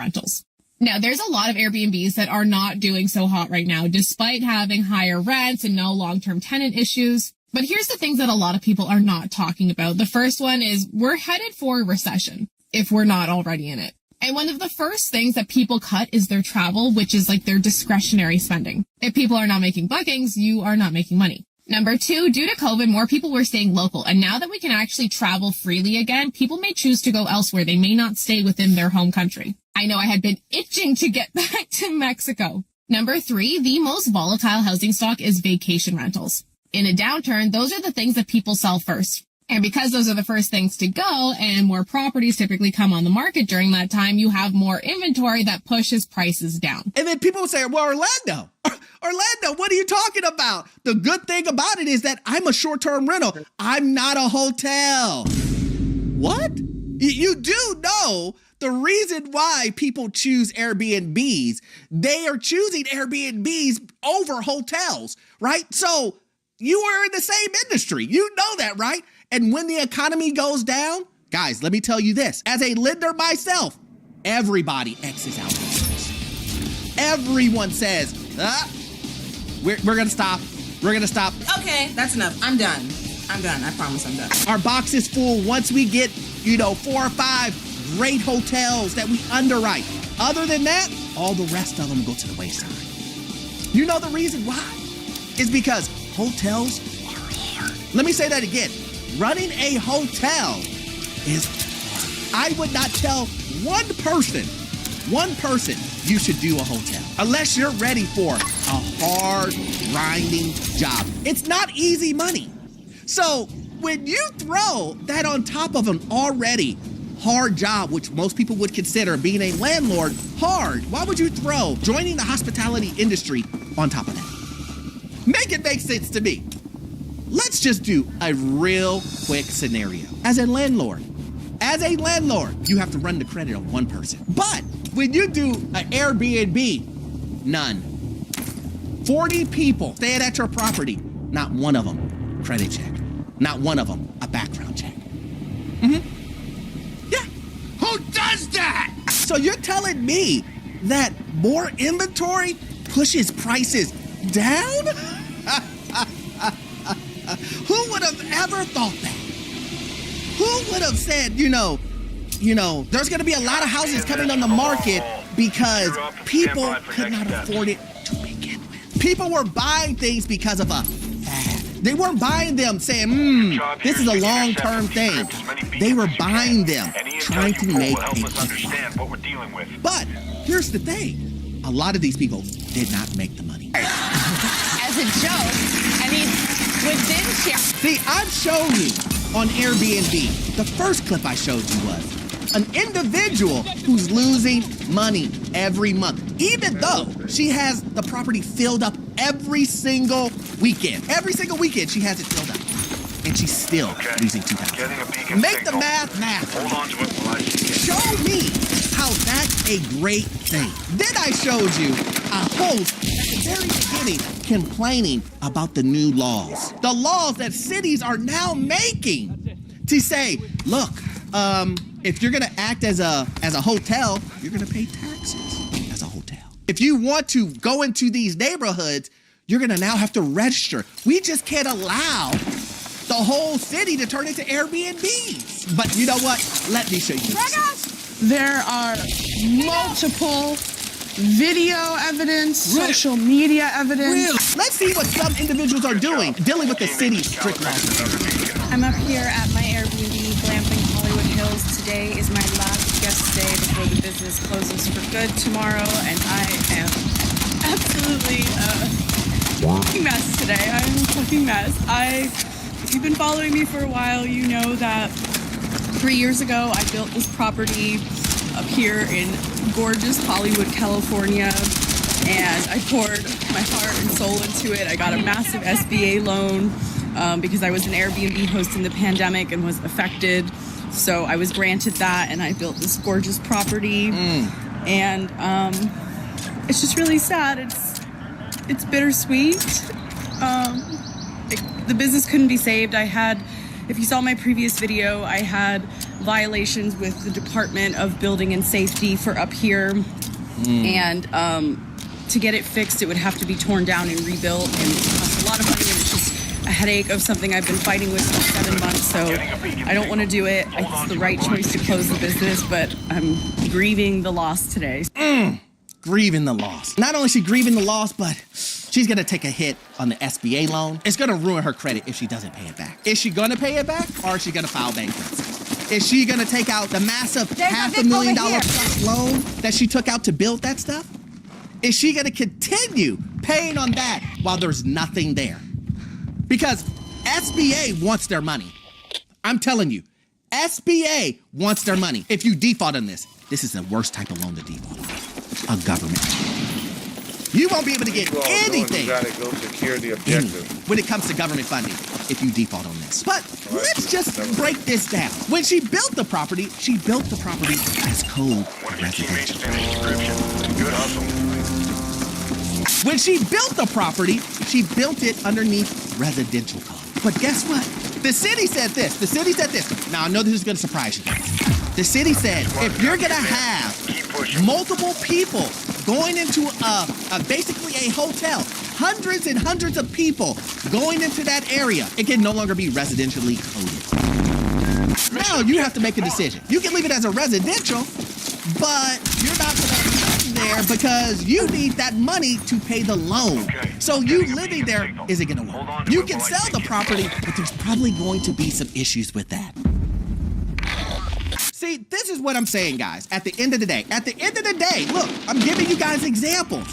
rentals. Now, there's a lot of Airbnbs that are not doing so hot right now, despite having higher rents and no long-term tenant issues. But here's the things that a lot of people are not talking about. The first one is we're headed for a recession, if we're not already in it. And one of the first things that people cut is their travel, which is like their discretionary spending. If people are not making bookings, you are not making money. Number two, due to COVID, more people were staying local. And now that we can actually travel freely again, people may choose to go elsewhere. They may not stay within their home country. I know I had been itching to get back to Mexico. Number three, the most volatile housing stock is vacation rentals. In a downturn, those are the things that people sell first. And because those are the first things to go and more properties typically come on the market during that time, you have more inventory that pushes prices down. And then people will say, well, Orlando, what are you talking about? The good thing about it is that I'm a short-term rental. I'm not a hotel. What? You do know the reason why people choose Airbnbs. They are choosing Airbnbs over hotels, right? So you are in the same industry. You know that, right? And when the economy goes down, guys, let me tell you this. As a lender myself, everybody X's out business. Everyone says, we're going to stop. We're going to stop. Okay, that's enough. I'm done. I promise I'm done. Our box is full once we get, 4 or 5 great hotels that we underwrite. Other than that, all the rest of them go to the wayside. You know the reason why? Is because hotels are hard. Let me say that again. Running a hotel is hard. I would not tell one person you should do a hotel unless you're ready for a hard, grinding job. It's not easy money. So when you throw that on top of an already hard job, which most people would consider being a landlord hard, why would you throw joining the hospitality industry on top of that? Make it make sense to me. Let's just do a real quick scenario. As a landlord, you have to run the credit of one person. But when you do an Airbnb, none. 40 people staying at your property, not one of them credit check. Not one of them a background check. Yeah. Who does that? So you're telling me that more inventory pushes prices down? Who would have ever thought that? Who would have said, there's going to be a lot of houses coming on the market because people could not afford it to begin with. People were buying things because of a fad. They weren't buying them saying, this is a long-term thing. They were buying them, trying to make a quick. But here's the thing. A lot of these people did not make the money. As a joke, See, I've shown you on Airbnb. The first clip I showed you was an individual who's losing money every month, even though she has the property filled up every single weekend. Every single weekend she has it filled up, and she's still losing $2,000. Make the math. Hold on to it while I Show me how that's a great thing. Then I showed you a host at the very beginning complaining about the new laws. The laws that cities are now making to say, look, if you're gonna act as a hotel, you're gonna pay taxes as a hotel. If you want to go into these neighborhoods, you're gonna now have to register. We just can't allow the whole city to turn into Airbnbs. But you know what? Let me show you this. There are multiple video evidence, social media evidence. Let's see what some individuals are doing, dealing with the city's strict laws. I'm up here at my Airbnb, glamping Hollywood Hills. Today is my last guest day before the business closes for good tomorrow, and I am absolutely a fucking mess today. I'm a fucking mess. If you've been following me for a while, you know that 3 years ago I built this property up here in gorgeous Hollywood, California, and I poured my heart and soul into it. I got a massive SBA loan because I was an Airbnb host in the pandemic and was affected. So I was granted that, and I built this gorgeous property. And it's just really sad. It's bittersweet. The business couldn't be saved. If you saw my previous video, I had violations with the Department of Building and Safety for up here. And to get it fixed, it would have to be torn down and rebuilt, and it costs a lot of money, and it's just a headache of something I've been fighting with for 7 months, so I don't want to do it. It's the right choice to close the business, but I'm grieving the loss today. Grieving the loss. Not only is she grieving the loss, but she's gonna take a hit on the SBA loan. It's gonna ruin her credit if she doesn't pay it back. Is she gonna pay it back, or is she gonna file bankruptcy? Is she gonna take out the massive $500,000 plus loan that she took out to build that stuff? Is she gonna continue paying on that while there's nothing there? Because SBA wants their money. I'm telling you, SBA wants their money. If you default on this is the worst type of loan to default on. A government. You won't be able to get anything You gotta go secure the objective. when it comes to government funding if you default on this. But let's just break this down. When she built the property as code residential. Good hustle. When she built the property, she built it underneath residential code. But guess what? The city said this. Now, I know this is going to surprise you guys. The city said, if you're going to have multiple people going into basically a hotel, hundreds and hundreds of people going into that area, it can no longer be residentially coded. Now, you have to make a decision. You can leave it as a residential, but you're not going to live there because you need that money to pay the loan. So you living there isn't going to work. You can sell the property, but there's probably going to be some issues with that. See, this is what I'm saying, guys. At the end of the day, look, I'm giving you guys examples.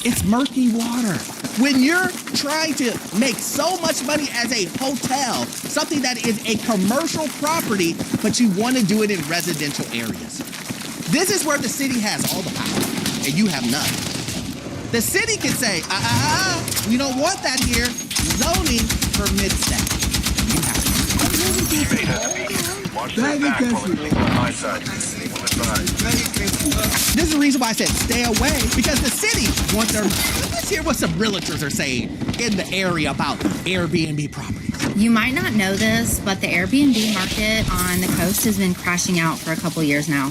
It's murky water. When you're trying to make so much money as a hotel, something that is a commercial property, but you want to do it in residential areas. This is where the city has all the power, and you have none. The city can say, we don't want that here. Zoning permits that. You have to. This is the reason why I said stay away, because the city wants their. Let's hear what some realtors are saying in the area about Airbnb properties. You might not know this, but the Airbnb market on the coast has been crashing out for a couple years now.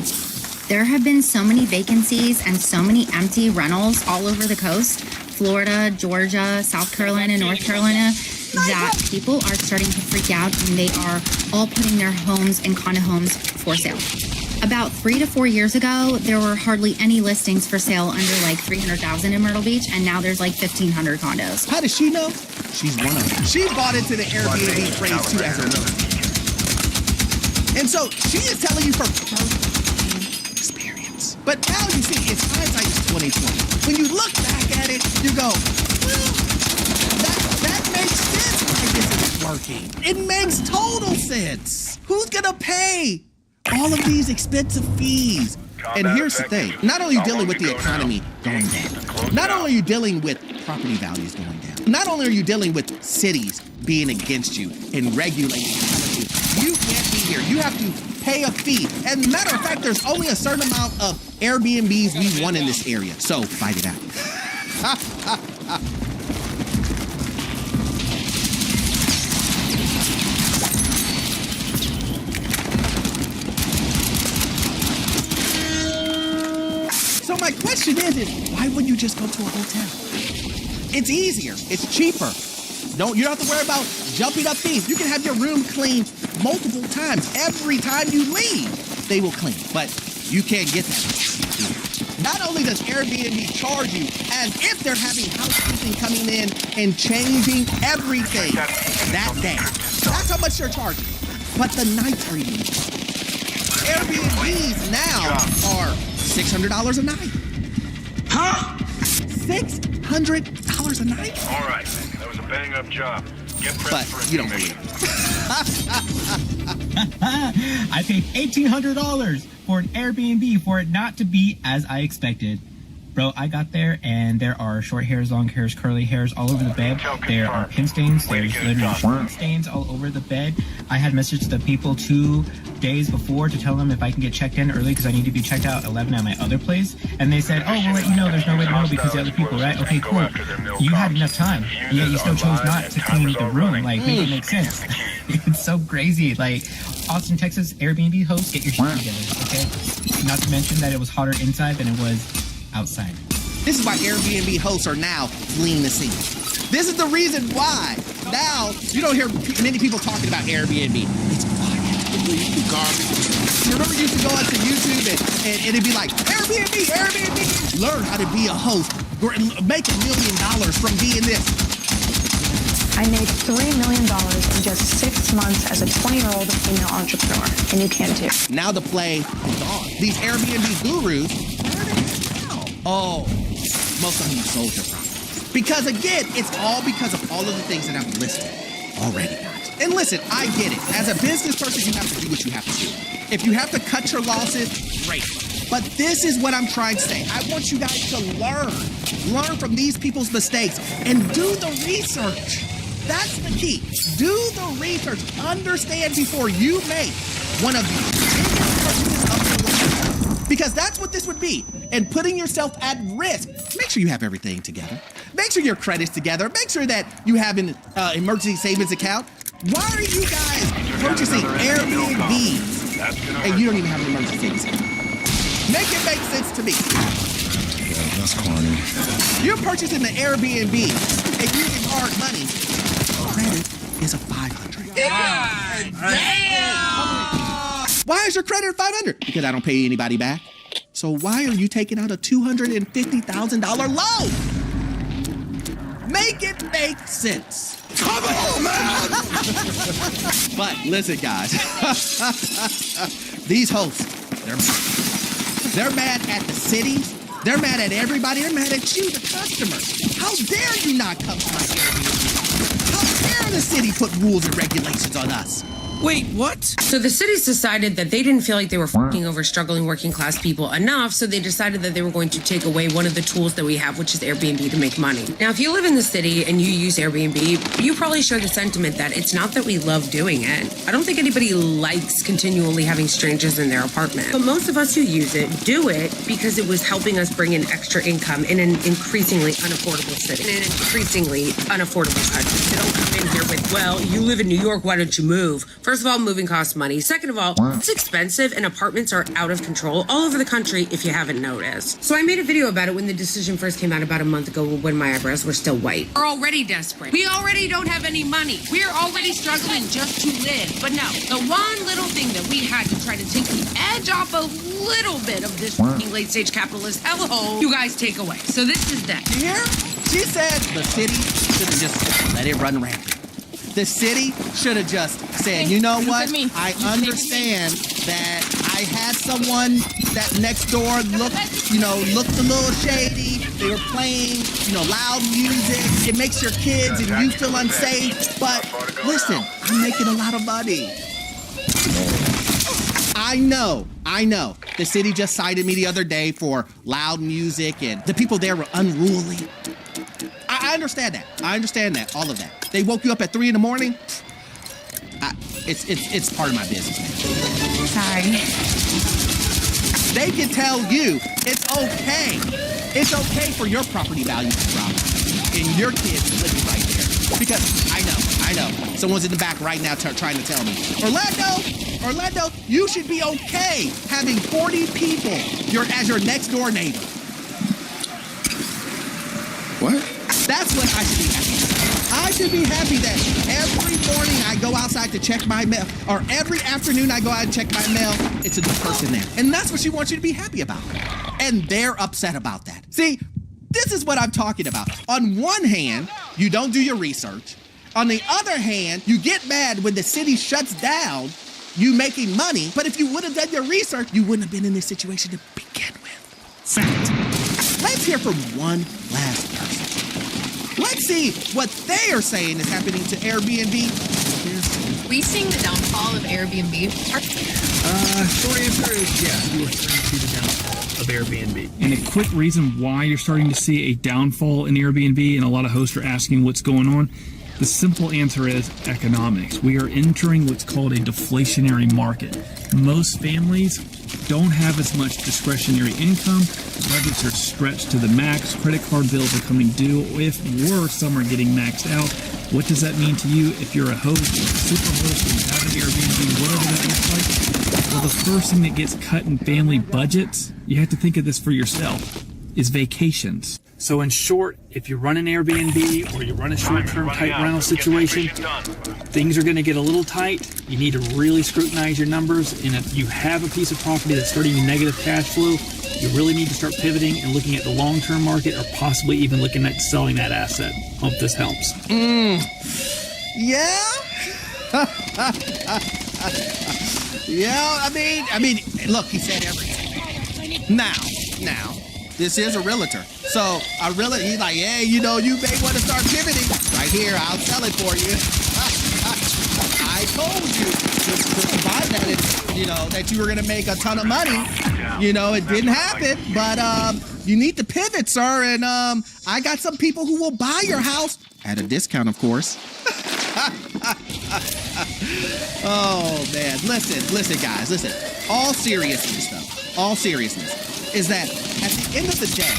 There have been so many vacancies and so many empty rentals all over the coast, Florida, Georgia, South Carolina, North Carolina, that people are starting to freak out and they are all putting their homes and condo homes for sale. About 3 to 4 years ago, there were hardly any listings for sale under like $300,000 in Myrtle Beach, and now there's like 1,500 condos. How does she know? She's one of them. She bought into the Airbnb phrase too as a realtor. And so she is telling you from experience. But now you see, it's hindsight is 2020. When you look back at it, you go, well, that makes sense why this isn't working. It makes total sense. Who's gonna pay all of these expensive fees? And here's the thing, not only are you dealing with the economy going down, not only are you dealing with property values going down, not only are you dealing with cities being against you and regulating you can't be here. You have to pay a fee. And matter of fact, there's only a certain amount of Airbnbs we want in this area. So fight it out. So my question is why wouldn't you just go to a hotel? It's easier. It's cheaper. You don't have to worry about jumping up fees. You can have your room cleaned multiple times. Every time you leave, they will clean. But you can't get that. Not only does Airbnb charge you as if they're having housekeeping coming in and changing everything that day. That's how much they're charging. But the nights are even cheaper. Airbnbs now are $600 a night. Huh? $600 a night? All right, that was a bang-up job. Get prepped But for a you don't mission. believe it. I paid $1,800 for an Airbnb for it not to be as I expected. Bro, I got there and there are short hairs, long hairs, curly hairs all over the bed. There are pin stains. There's literally sharp stains all over the bed. I had messaged the people 2 days before to tell them if I can get checked in early because I need to be checked out at 11 at my other place. And they said, oh, we'll let you know. There's no way to know because the other people, right? Okay, cool. You had enough time. Yet you still chose not to clean the room. Like, make it make sense. It's so crazy. Like, Austin, Texas Airbnb hosts, get your shit together, okay? Not to mention that it was hotter inside than it was outside. This is why Airbnb hosts are now fleeing the scene. This is the reason why now you don't hear many people talking about Airbnb. It's quiet. You remember you used to go onto YouTube and it'd be like, Airbnb. Learn how to be a host. Make $1 million from being this. I made $3 million in just 6 months as a 20-year-old female entrepreneur, and you can too. Now the play is on. These Airbnb gurus, where are they at now? Oh, most of them sold your property. Because again, it's all because of all of the things that I've listed already, guys. And listen, I get it. As a business person, you have to do what you have to do. If you have to cut your losses, great. But this is what I'm trying to say. I want you guys to learn from these people's mistakes and do the research. That's the key. Do the research. Understand before you make one of the biggest purchases of your life. Because that's what this would be. And putting yourself at risk. Make sure you have everything together. Make sure your credit's together. Make sure that you have an emergency savings account. Why are you guys purchasing Airbnbs and you don't even have an emergency savings account? Make it make sense to me. Yeah, that's corny. You're purchasing the Airbnb and using hard money. Credit is a 500. God damn! Why is your credit 500? Because I don't pay anybody back. So why are you taking out a $250,000 loan? Make it make sense. Come on, man! But listen, guys. These hosts, they're mad at the cities. They're mad at everybody. They're mad at you, the customers. How dare you not come to my Airbnb? How dare the city put rules and regulations on us? Wait, what? So the cities decided that they didn't feel like they were fucking over struggling working class people enough, so they decided that they were going to take away one of the tools that we have, which is Airbnb, to make money. Now, if you live in the city and you use Airbnb, you probably share the sentiment that it's not that we love doing it. I don't think anybody likes continually having strangers in their apartment. But most of us who use it do it because it was helping us bring in extra income in an increasingly unaffordable city, in an increasingly unaffordable country. They don't come in here with, well, you live in New York, why don't you move? First of all, moving costs money. Second of all, it's expensive and apartments are out of control all over the country if you haven't noticed. So I made a video about it when the decision first came out about a month ago when my eyebrows were still white. We're already desperate. We already don't have any money. We're already struggling just to live. But no, the one little thing that we had to try to take the edge off a little bit of this fucking late stage capitalist hellhole, you guys take away. So this is that. You hear? She said the city should have just let it run rampant. The city should have just said, you know what? I understand that I had someone that next door looked a little shady. They were playing, loud music. It makes your kids and you feel unsafe. But listen, I'm making a lot of money. I know. The city just cited me the other day for loud music and the people there were unruly. I understand that. All of that. They woke you up at 3 in the morning. It's part of my business, man. Sorry. They can tell you it's okay. It's okay for your property value to drop and your kids living right there. Because I know. Someone's in the back right now trying to tell me, Orlando, you should be okay having 40 people as your next door neighbor. What? That's what I should be happy with. I should be happy that every morning I go outside to check my mail, or every afternoon I go out and check my mail, it's a new person there. And that's what she wants you to be happy about. And they're upset about that. See, this is what I'm talking about. On one hand, you don't do your research. On the other hand, you get mad when the city shuts down you making money. But if you would have done your research, you wouldn't have been in this situation to begin with. Fact. Let's hear from one last person. Let's see what they are saying is happening to Airbnb. We seeing the downfall of Airbnb? Short answer is yes. You are starting to see the downfall of Airbnb. And a quick reason why you're starting to see a downfall in Airbnb, and a lot of hosts are asking what's going on, the simple answer is economics. We are entering what's called a deflationary market. Most families don't have as much discretionary income. Budgets are stretched to the max. Credit card bills are coming due. If worse, some are getting maxed out. What does that mean to you if you're a host, super host, and you have an Airbnb, whatever that looks like? Well, the first thing that gets cut in family budgets, you have to think of this for yourself, is vacations. So in short, if you run an Airbnb or you run a short-term type rental situation, things are going to get a little tight. You need to really scrutinize your numbers. And if you have a piece of property that's starting in negative cash flow, you really need to start pivoting and looking at the long-term market, or possibly even looking at selling that asset. Hope this helps. Yeah? Yeah, I mean, look, he said everything. Now, this is a realtor. So he's like, hey, you know, you may want to start pivoting. Right here, I'll sell it for you. I told you to buy that, and, you know, that you were going to make a ton of money. You know, it didn't happen, but you need to pivot, sir. And I got some people who will buy your house at a discount, of course. Oh, man. Listen, guys, listen. All seriousness, is that at the end of the day,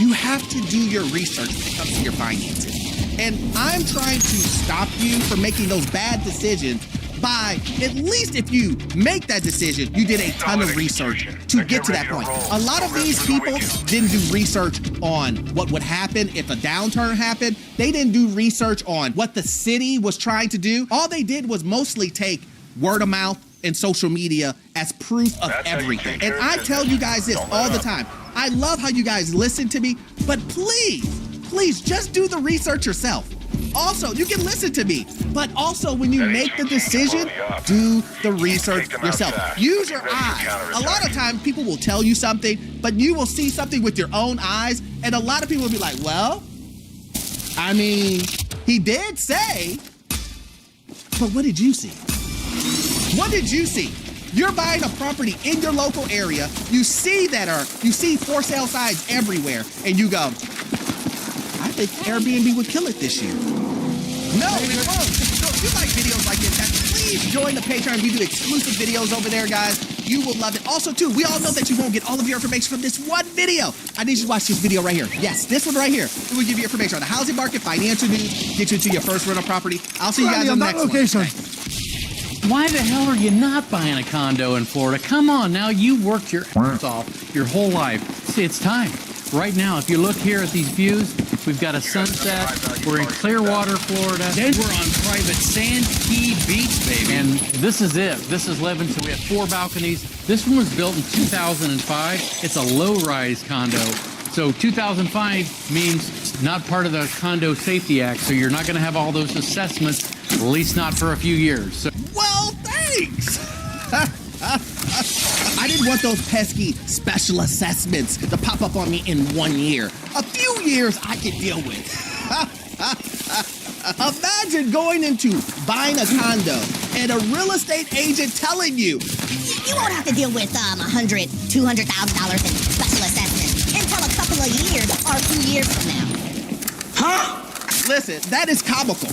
you have to do your research when it comes to your finances. And I'm trying to stop you from making those bad decisions by, at least if you make that decision, you did a ton of research to get to that point. A lot of these people didn't do research on what would happen if a downturn happened. They didn't do research on what the city was trying to do. All they did was mostly take word of mouth and social media as proof of everything. And I tell you guys this all the time. I love how you guys listen to me, but please just do the research yourself. Also, you can listen to me, but also when you make the decision, do the research yourself. Use your eyes. A lot of times people will tell you something, but you will see something with your own eyes, and a lot of people will be like, well, I mean, he did say, but what did you see? What did you see? You're buying a property in your local area, you see for sale signs everywhere, and you go, I think Airbnb would kill it this year. No, it won't. So if you like videos like this, please join the Patreon. We do exclusive videos over there, guys. You will love it. Also, too, we all know that you won't get all of your information from this one video. I need you to watch this video right here. Yes, this one right here. It will give you information on the housing market, financial news, get you to your first rental property. I'll see you guys on the next one. Why the hell are you not buying a condo in Florida? Come on, now you worked your ass off your whole life. See, it's time. Right now, if you look here at these views, we've got a sunset. We're in Clearwater, Florida. Then we're on private Sand Key Beach, baby. And this is it. This is living. So we have 4 balconies. This one was built in 2005. It's a low-rise condo. So 2005 means not part of the Condo Safety Act. So you're not going to have all those assessments, at least not for a few years. So well, thanks. I didn't want those pesky special assessments to pop up on me in 1 year. A few years I could deal with. Imagine going into buying a condo and a real estate agent telling you, you won't have to deal with $100,000, $200,000 in special assessments until a couple of years or 2 years from now. Huh? Listen, that is comical.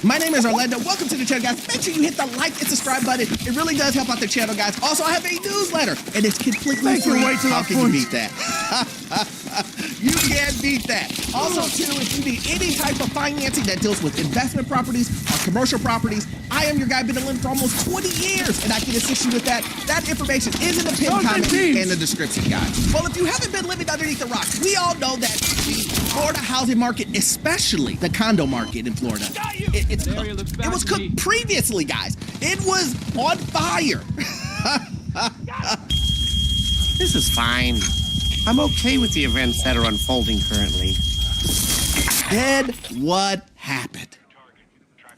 My name is Orlando. Welcome to the channel, guys. Make sure you hit the like and subscribe button. It really does help out the channel, guys. Also, I have a newsletter, and it's completely free. How can you beat that? You can't beat that. Also, too, if you need any type of financing that deals with investment properties or commercial properties, I am your guy, been living for almost 20 years, and I can assist you with that. That information is in the pinned comment and the description, guys. Well, if you haven't been living underneath the rocks, we all know that the Florida housing market, especially the condo market in Florida, it's cooked. It was cooked previously, guys. It was on fire. This is fine. I'm okay with the events that are unfolding currently. Then what happened?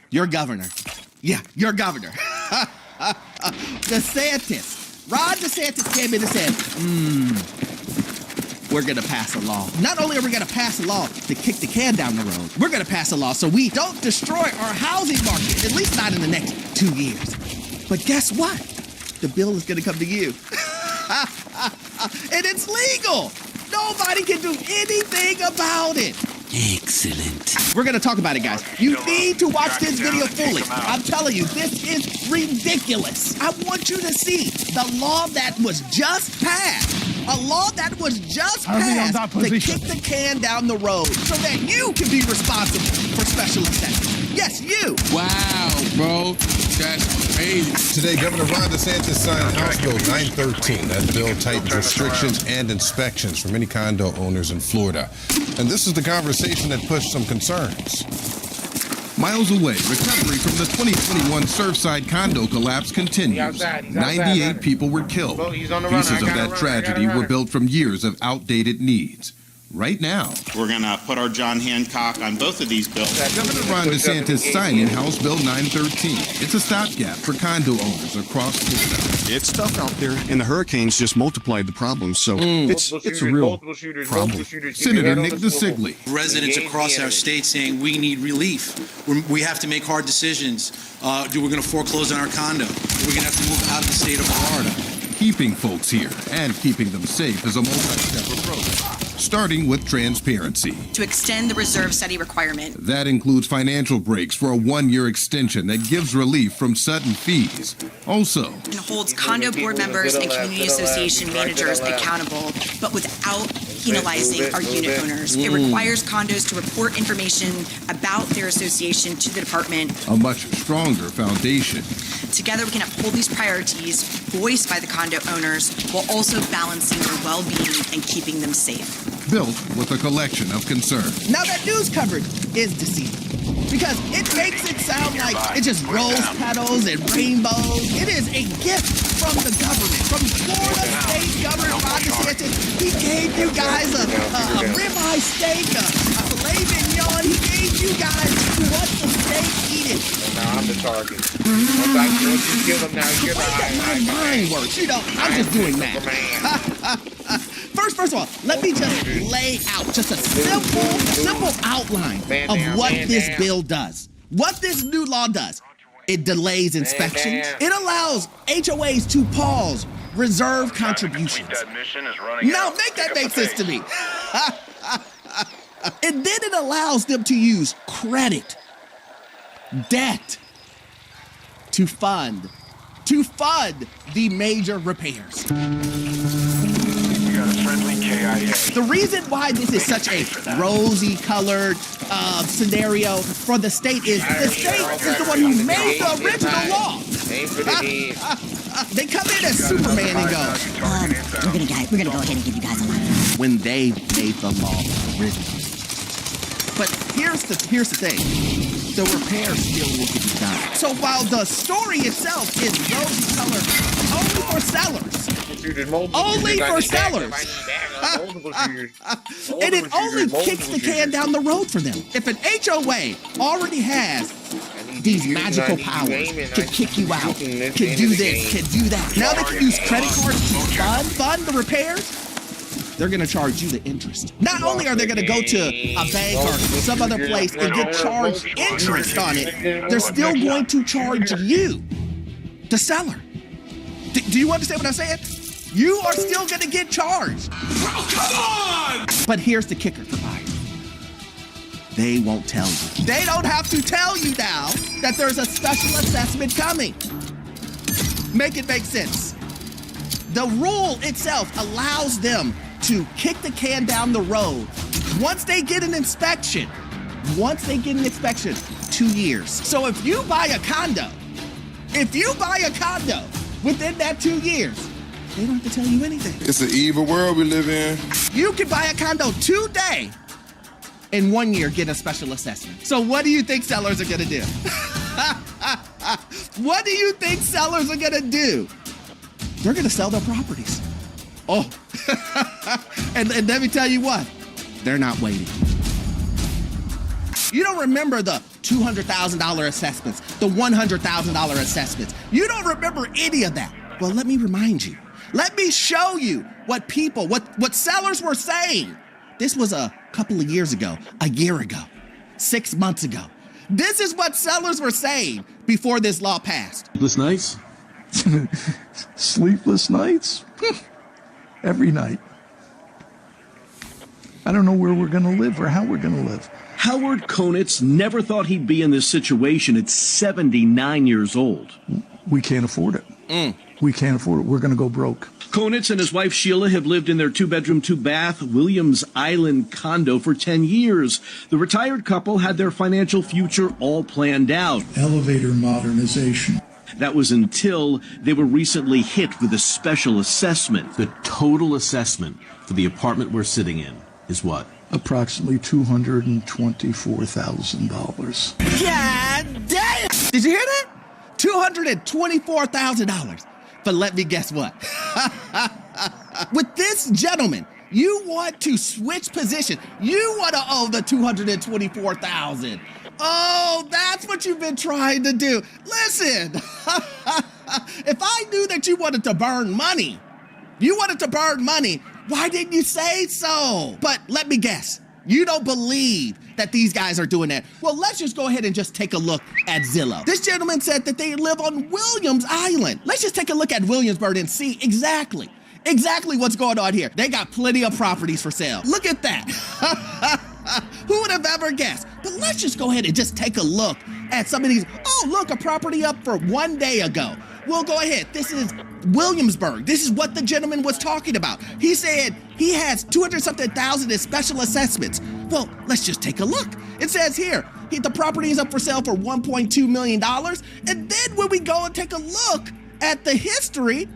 Your governor. Yeah, your governor. DeSantis. Ron DeSantis came in and said, we're going to pass a law. Not only are we going to pass a law to kick the can down the road, we're going to pass a law so we don't destroy our housing market, at least not in the next 2 years. But guess what? The bill is going to come to you. And it's legal. Nobody can do anything about it. Excellent. We're going to talk about it, guys. You need to watch this video fully. I'm telling you, this is ridiculous. I want you to see the law that was just passed. A law that was just Are we on passed that to position? kick the can down the road so that you can be responsible for special assessment. Yes, you. Wow, bro. That's crazy. Today, Governor Ron DeSantis signed House Bill 913. That bill tightens restrictions and inspections for many condo owners in Florida. And this is the conversation that pushed some concerns. Miles away, recovery from the 2021 Surfside condo collapse continues. 98 people were killed. Pieces of that tragedy were built from years of outdated needs. Right now, we're going to put our John Hancock on both of these bills. Governor Ron DeSantis signing House Bill 913. It's a stopgap for condo owners across Florida. It's tough out there, and the hurricanes just multiplied the problems, so it's a real problem. Senator Nick DeSigley. Residents across our state saying we need relief. We have to make hard decisions. We're going to foreclose on our condo. We're going to have to move out of the state of Florida. Keeping folks here and keeping them safe is a multi-step approach, starting with transparency. To extend the reserve study requirement. That includes financial breaks for a 1-year extension that gives relief from sudden fees. Also, And holds condo board members and community association managers accountable, but without penalizing our unit owners. It requires condos to report information about their association to the department. a much stronger foundation. Together, we can uphold these priorities voiced by the condo owners while also balancing their well-being and keeping them safe. Built with a collection of concerns. Now that news coverage is deceiving because it makes it sound like it's just rose petals and rainbows. It is a gift from the government, from Florida State Governor Ron DeSantis. He gave you guys a ribeye steak, a filet mignon. He gave you guys what the state eated. Now I'm the target. Once you kill them now, you're My mind works. You know, I'm just doing that. First of all, let me just lay out just a simple outline of what this bill does. What this new law does. It delays inspections. It allows HOAs to pause reserve contributions. Now make that make sense to me. And then it allows them to use credit, debt, to fund the major repairs. The reason why this is such a rosy colored scenario for the state is the state is the one who made the original law. They come in as Superman and go, we're gonna go ahead and give you guys a line. When they made the law originally. But here's the thing. The repairs still need to be done. So while the story itself is rosy colored only for sellers. Only for sellers. And it only kicks the can down the road for them. If an HOA already has these magical powers, can kick you out, can do this, can do that. Now they can use credit cards to fund the repairs. They're going to charge you the interest. Not only are they going to go to a bank or some other place and get charged interest on it, they're still going to charge you, the seller. Do you understand what I'm saying? You are still going to get charged. Oh, come on! But here's the kicker for buyers. They won't tell you. They don't have to tell you now that there's a special assessment coming. Make it make sense. The rule itself allows them to kick the can down the road once they get an inspection. 2 years. So if you buy a condo within that 2 years, they don't have to tell you anything. It's an evil world we live in. You can buy a condo today, in 1 year get a special assessment. So what do you think sellers are gonna do? What do you think sellers are gonna do? They're gonna sell their properties. Oh, and let me tell you what, they're not waiting. You don't remember the $200,000 assessments, the $100,000 assessments. You don't remember any of that. Well, let me remind you. Let me show you what sellers were saying. This was a couple of years ago, a year ago, 6 months ago. This is what sellers were saying before this law passed. Sleepless nights? Sleepless nights? Every night. I don't know where we're going to live or how we're going to live. Howard Konitz never thought he'd be in this situation at 79 years old. We can't afford it. We can't afford it. We're going to go broke. Konitz and his wife Sheila have lived in their 2-bedroom, 2-bath Williams Island condo for 10 years. The retired couple had their financial future all planned out. Elevator modernization. That was until they were recently hit with a special assessment. The total assessment for the apartment we're sitting in is what? Approximately $224,000. God damn! Did you hear that? $224,000. But let me guess what? With this gentleman, you want to switch position. You want to owe the $224,000. Oh, that's what you've been trying to do. Listen, if I knew that you wanted to burn money, why didn't you say so? But let me guess, you don't believe that these guys are doing that. Well, let's just go ahead and just take a look at Zillow. This gentleman said that they live on Williams Island. Let's just take a look at Williamsburg and see exactly what's going on here. They got plenty of properties for sale. Look at that. Who would have ever guessed? But let's just go ahead and just take a look at some of these. Oh, look, a property up for 1 day ago. We'll go ahead. This is Williamsburg. This is what the gentleman was talking about. He said he has 200-something thousand in special assessments. Well, let's just take a look. It says here, the property is up for sale for $1.2 million. And then when we go and take a look at the history,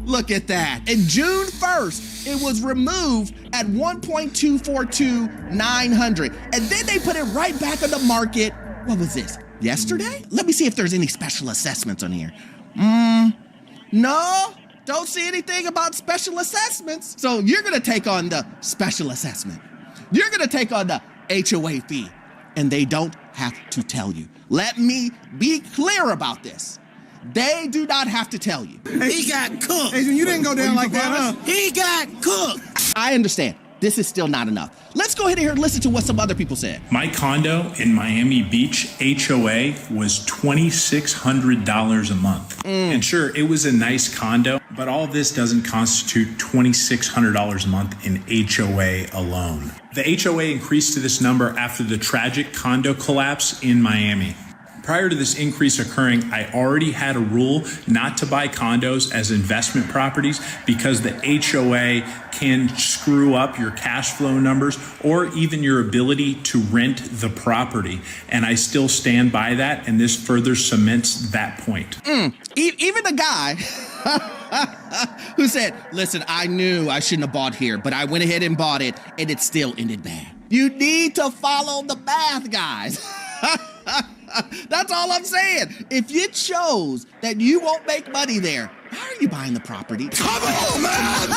look at that. In June 1st, it was removed at $1.242,900. And then they put it right back on the market. What was this? Yesterday? Let me see if there's any special assessments on here. No, don't see anything about special assessments. So you're gonna take on the special assessment. You're gonna take on the HOA fee, and they don't have to tell you. Let me be clear about this. They do not have to tell you. He got cooked. Adrian, you didn't go down like that, huh? He got cooked. I understand. This is still not enough. Let's go ahead and listen to what some other people said. My condo in Miami Beach, HOA, was $2,600 a month. And sure, it was a nice condo, but all this doesn't constitute $2,600 a month in HOA alone. The HOA increased to this number after the tragic condo collapse in Miami. Prior to this increase occurring, I already had a rule not to buy condos as investment properties because the HOA can screw up your cash flow numbers or even your ability to rent the property. And I still stand by that, and this further cements that point. Even the guy who said, listen, I knew I shouldn't have bought here, but I went ahead and bought it, and it still ended bad. You need to follow the math, guys. That's all I'm saying. If you chose that you won't make money there, why are you buying the property? Come on, man!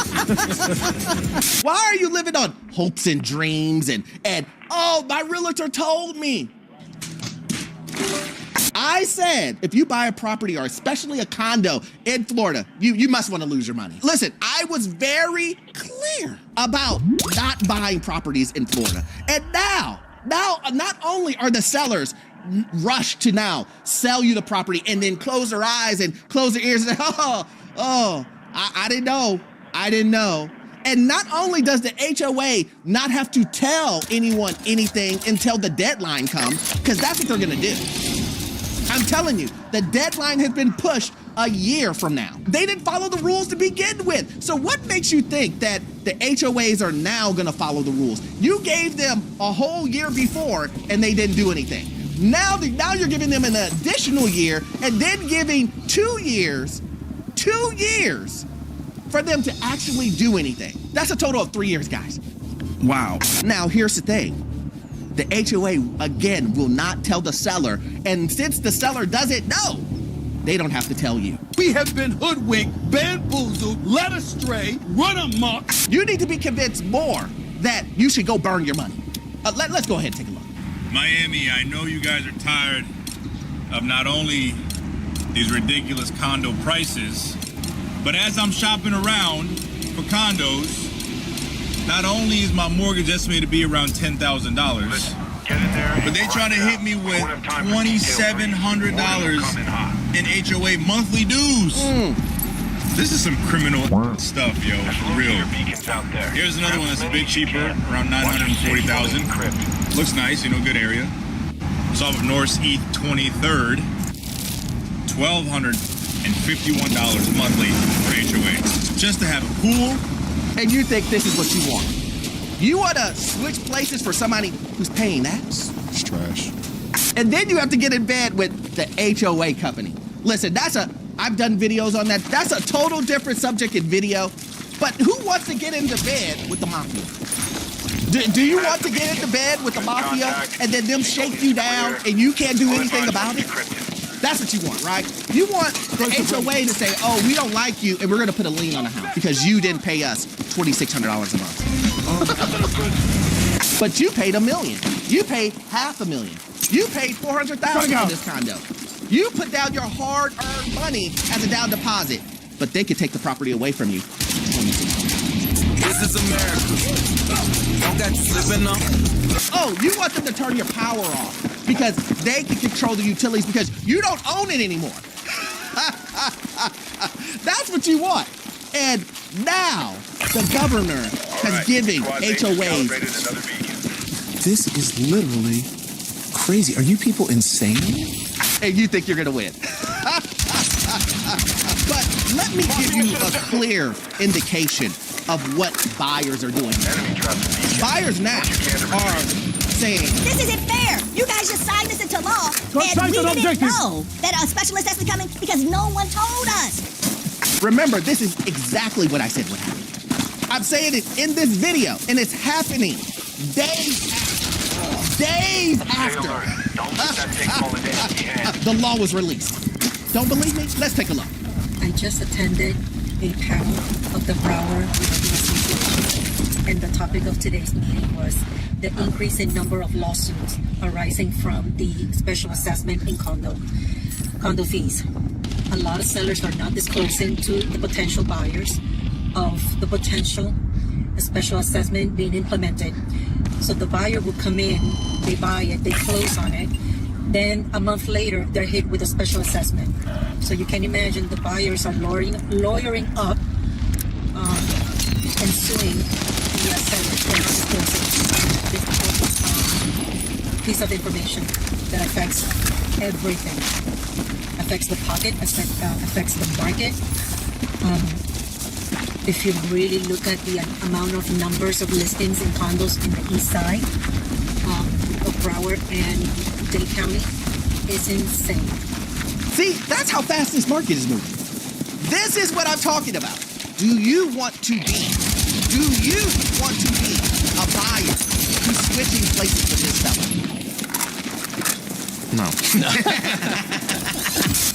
Why are you living on hopes and dreams and oh, my realtor told me. I said, if you buy a property or especially a condo in Florida, you must want to lose your money. Listen, I was very clear about not buying properties in Florida. And now, not only are the sellers rush to now sell you the property and then close their eyes and close their ears and say, I didn't know. And not only does the HOA not have to tell anyone anything until the deadline comes, because that's what they're gonna do. I'm telling you, the deadline has been pushed a year from now. They didn't follow the rules to begin with. So what makes you think that the HOAs are now gonna follow the rules? You gave them a whole year before and they didn't do anything. Now you're giving them an additional year and then giving 2 years for them to actually do anything. That's a total of 3 years, guys. Wow. Now, here's the thing. The HOA, again, will not tell the seller, and since the seller doesn't know, they don't have to tell you. We have been hoodwinked, bamboozled, led astray, run amok. You need to be convinced more that you should go burn your money. Let's go ahead and take a look. Miami, I know you guys are tired of not only these ridiculous condo prices, but as I'm shopping around for condos, not only is my mortgage estimated to be around $10,000, but they trying to hit me with $2,700 in HOA monthly dues. This is some criminal stuff, yo, for real. Here's another one that's a bit cheaper, around $940,000. Looks nice, good area. It's off of Northeast 23rd, $1,280 $151 monthly for HOA. Just to have a pool. And you think this is what you want? You want to switch places for somebody who's paying that? It's trash. And then you have to get in bed with the HOA company. Listen, I've done videos on that. That's a total different subject in video. But who wants to get into bed with the mafia? Do you want to get into bed with the mafia and then them shake you down and you can't do anything about it? That's what you want, right? You want the HOA to say, oh, we don't like you and we're going to put a lien on the house because you didn't pay us $2,600 a month. But you paid $1 million. You paid $500,000. You paid $400,000 for this condo. You put down your hard-earned money as a down deposit, but they could take the property away from you. This is America. Don't got you slipping up. Oh, you want them to turn your power off because they can control the utilities because you don't own it anymore. That's what you want. And now the governor has given HOAs. This is literally crazy. Are you people insane? And you think you're going to win. But let me give you a clear indication of what buyers are doing. Buyers now are saying, this isn't fair. You guys just signed this into law, and we didn't know that a special assessment coming because no one told us. Remember, this is exactly what I said would happen. I'm saying it in this video, and it's happening days after the law was released. Don't believe me? Let's take a look. I just attended a panel of the Broward Association, and the topic of today's meeting was the increase in number of lawsuits arising from the special assessment in condo fees. A lot of sellers are not disclosing to the potential buyers of the potential special assessment being implemented. So the buyer will come in, they buy it, they close on it. Then a month later, they're hit with a special assessment. So you can imagine the buyers are lawyering up and suing the sellers for not disclosing this piece of information that affects everything. Affects the pocket, affects the market. If you really look at the amount of numbers of listings in condos in the east side of Broward and Dade County, is insane. See, that's how fast this market is moving. This is what I'm talking about. Do you want to be a buyer who's switching places with this seller? No.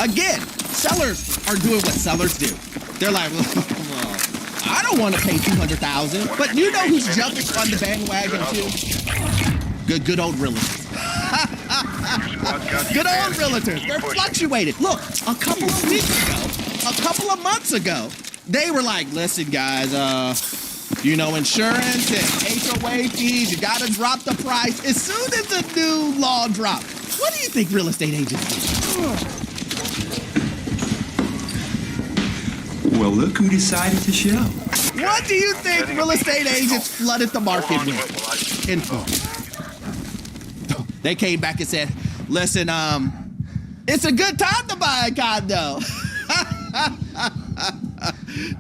Again, sellers are doing what sellers do. They're like, well, I don't want to pay $200,000, but you know who's jumping on the bandwagon too? Good old realtors. Good old realtors. They're fluctuated. Look, a couple of weeks ago, a couple of months ago, they were like, listen, guys, insurance and HOA fees, you got to drop the price. As soon as the new law dropped, what do you think real estate agents do? Well, look who decided to show. What do you think real estate agents flooded the market with? Info. They came back and said, listen, it's a good time to buy a condo.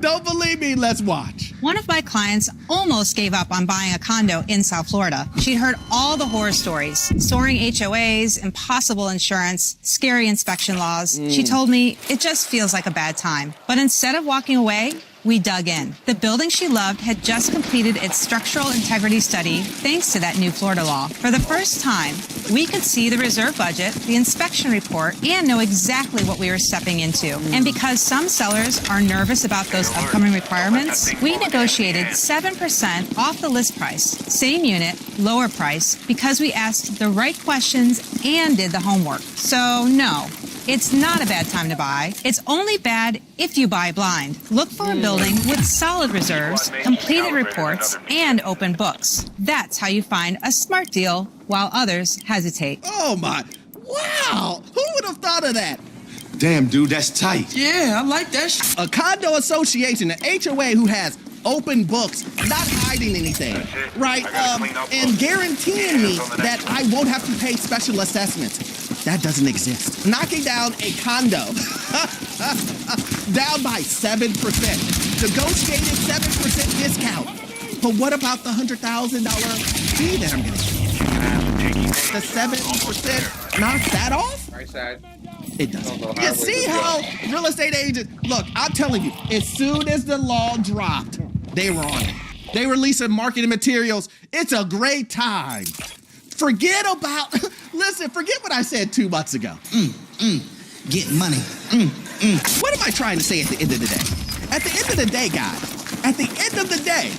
Don't believe me? Let's watch. One of my clients almost gave up on buying a condo in South Florida. She'd heard all the horror stories, soaring HOAs, impossible insurance, scary inspection laws. She told me it just feels like a bad time. But instead of walking away, we dug in. The building she loved had just completed its structural integrity study thanks to that new Florida law. For the first time, we could see the reserve budget, the inspection report, and know exactly what we were stepping into. And because some sellers are nervous about those upcoming requirements, we negotiated 7% off the list price. Same unit, lower price, because we asked the right questions and did the homework. So no, it's not a bad time to buy. It's only bad if you buy blind. Look for a building with solid reserves, completed reports, and open books. That's how you find a smart deal while others hesitate. Oh my, wow, who would have thought of that? Damn, dude, that's tight. Yeah, I like that. A condo association, an HOA who has open books, not hiding anything, right? And guaranteeing me that I won't have to pay special assessments. That doesn't exist. Knocking down a condo down by 7%. Negotiated 7% discount. But what about the $100,000 fee that I'm going to get? The 7% knocks that off? Right side. It doesn't. You see how real estate agents, look, I'm telling you, as soon as the law dropped, they were on it. They releasing marketing materials. It's a great time. Forget about, listen, forget what I said 2 months ago. Get money. What am I trying to say at the end of the day? At the end of the day, guys, at the end of the day,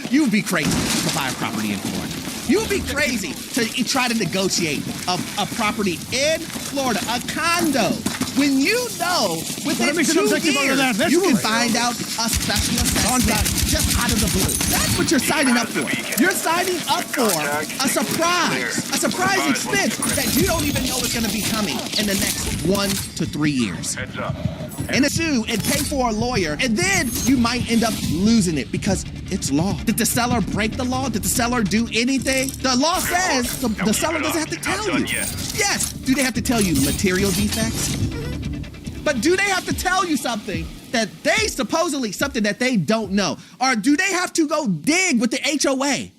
you'd be crazy to buy a property in Florida. You'd be crazy to try to negotiate a property in Florida, a condo, when you know within 2 years you can find out a special assessment just out of the blue. That's what you're signing up for. You're signing up for a surprise expense that you don't even know is going to be coming in the next 1 to 3 years. Heads up. And sue and pay for a lawyer, and then you might end up losing it because it's law. Did the seller break the law? Did the seller do anything? The law says the seller doesn't have to tell you. Yes. Do they have to tell you material defects? But do they have to tell you something that they supposedly, something that they don't know? Or do they have to go dig with the HOA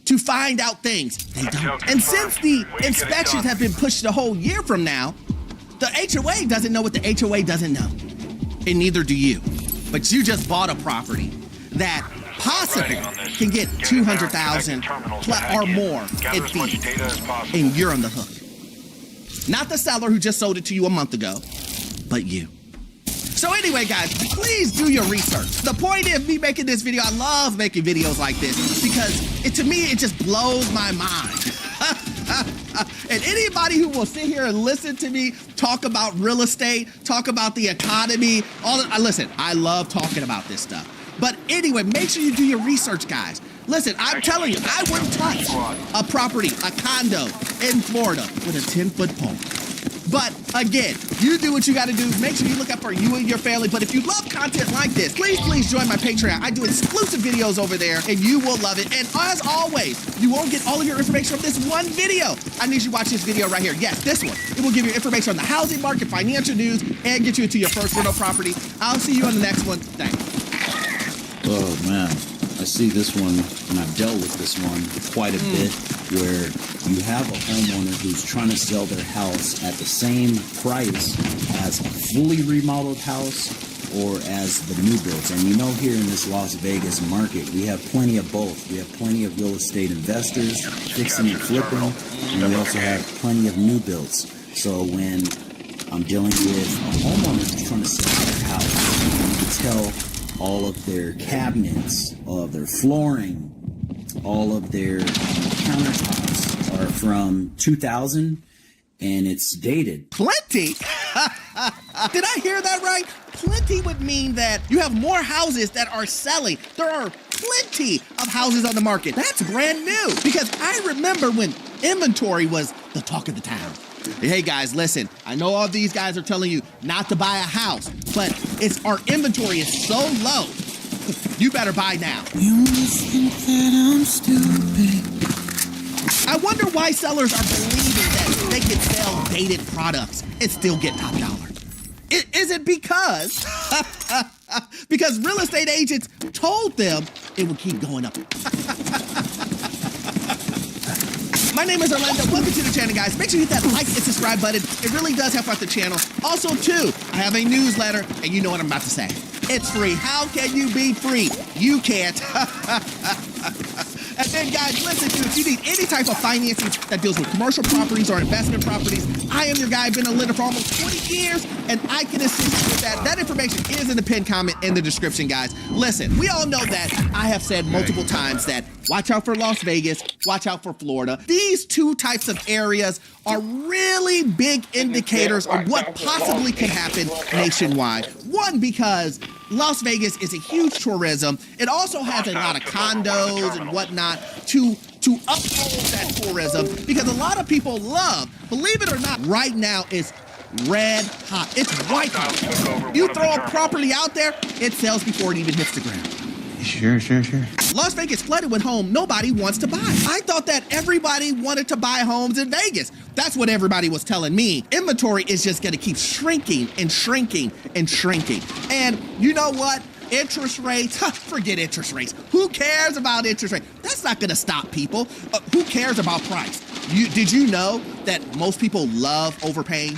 to find out things? They don't. And since the inspections have been pushed a whole year from now, the HOA doesn't know what the HOA doesn't know. And neither do you. But you just bought a property that possibly can get $200,000 or more in fees. And you're on the hook. Not the seller who just sold it to you a month ago, but you. So anyway, guys, please do your research. The point of me making this video, I love making videos like this because to me, it just blows my mind. And anybody who will sit here and listen to me talk about real estate, talk about the economy, listen, I love talking about this stuff. But anyway, make sure you do your research, guys. Listen, I'm telling you, I wouldn't touch a property, a condo in Florida with a 10-foot pole. But again, you do what you got to do. Make sure you look out for you and your family. But if you love content like this, please join my Patreon. I do exclusive videos over there, and you will love it. And as always, you won't get all of your information from this one video. I need you to watch this video right here. Yes, this one. It will give you information on the housing market, financial news, and get you into your first rental property. I'll see you on the next one. Thanks. Oh, man. I see this one, and I've dealt with this one quite a bit, where you have a homeowner who's trying to sell their house at the same price as a fully remodeled house or as the new builds. And you know, here in this Las Vegas market, we have plenty of both. We have plenty of real estate investors fixing and flipping, and we also have plenty of new builds. So when I'm dealing with a homeowner who's trying to sell their house, you can tell all of their cabinets, all of their flooring, all of their countertops are from 2000 and it's dated. Plenty? Did I hear that right? Plenty would mean that you have more houses that are selling. There are plenty of houses on the market. That's brand new because I remember when inventory was the talk of the town. Hey guys, listen, I know all these guys are telling you not to buy a house, but our inventory is so low. You better buy now. You must think that I'm stupid. I wonder why sellers are believing that they can sell dated products and still get top dollar. Is it because real estate agents told them it would keep going up? My name is Orlando. Welcome to the channel, guys. Make sure you hit that like and subscribe button. It really does help out the channel. Also, too, I have a newsletter, and you know what I'm about to say. It's free. How can you be free? You can't. And then, guys, listen, if you need any type of financing that deals with commercial properties or investment properties, I am your guy. I've been a lender for almost 20 years, and I can assist you with that. That information is in the pinned comment in the description, guys. Listen, we all know that I have said multiple times that watch out for Las Vegas, watch out for Florida. These two types of areas are really big indicators of what possibly could happen nationwide. One, because Las Vegas is a huge tourism. It also has a lot of condos and whatnot to uphold that tourism because a lot of people love, believe it or not, right now is red hot. It's white hot. You throw a property out there, it sells before it even hits the ground. Sure. Las Vegas flooded with homes nobody wants to buy. I thought that everybody wanted to buy homes in Vegas. That's what everybody was telling me. Inventory is just gonna keep shrinking and shrinking and shrinking. And you know what? Interest rates, forget interest rates. Who cares about interest rates? That's not gonna stop people. Who cares about price? Did you know that most people love overpaying?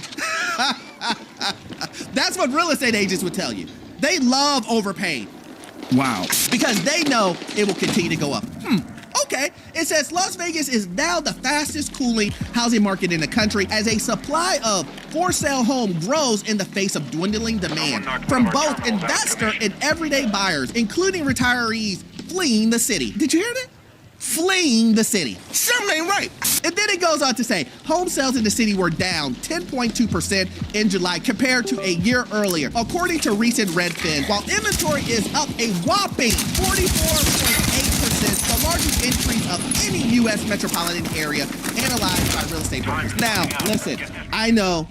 That's what real estate agents would tell you. They love overpaying. Wow. Because they know it will continue to go up. Okay, it says Las Vegas is now the fastest cooling housing market in the country as a supply of for-sale home grows in the face of dwindling demand from both investor and everyday buyers, including retirees fleeing the city. Did you hear that? Fleeing the city. Something ain't right. And then it goes on to say, home sales in the city were down 10.2% in July compared to a year earlier, according to recent Redfin, while inventory is up a whopping 44.8%, the largest increase of any U.S. metropolitan area analyzed by real estate brokers. Now, listen, I know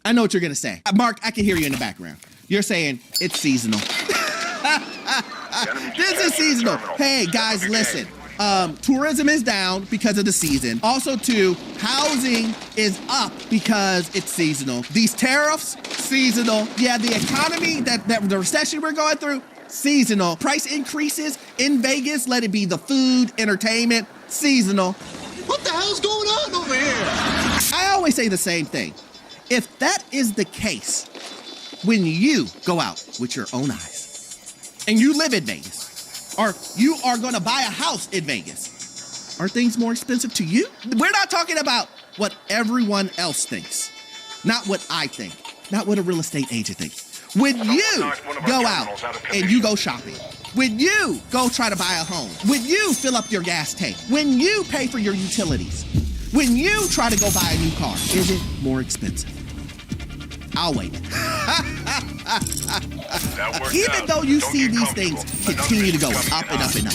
what you're going to say. Mark, I can hear you in the background. You're saying it's seasonal. This is seasonal. Hey, guys, listen. Tourism is down because of the season. Also, too, housing is up because it's seasonal. These tariffs, seasonal. Yeah, the economy, that the recession we're going through, seasonal. Price increases in Vegas, let it be the food, entertainment, seasonal. What the hell's going on over here? I always say the same thing. If that is the case, when you go out with your own eyes, and you live in Vegas, or you are going to buy a house in Vegas, are things more expensive to you? We're not talking about what everyone else thinks, not what I think, not what a real estate agent thinks. When you go out and you go shopping, when you go try to buy a home, when you fill up your gas tank, when you pay for your utilities, when you try to go buy a new car, is it more expensive? I'll wait. Even though you see these things continue to go up and up and up,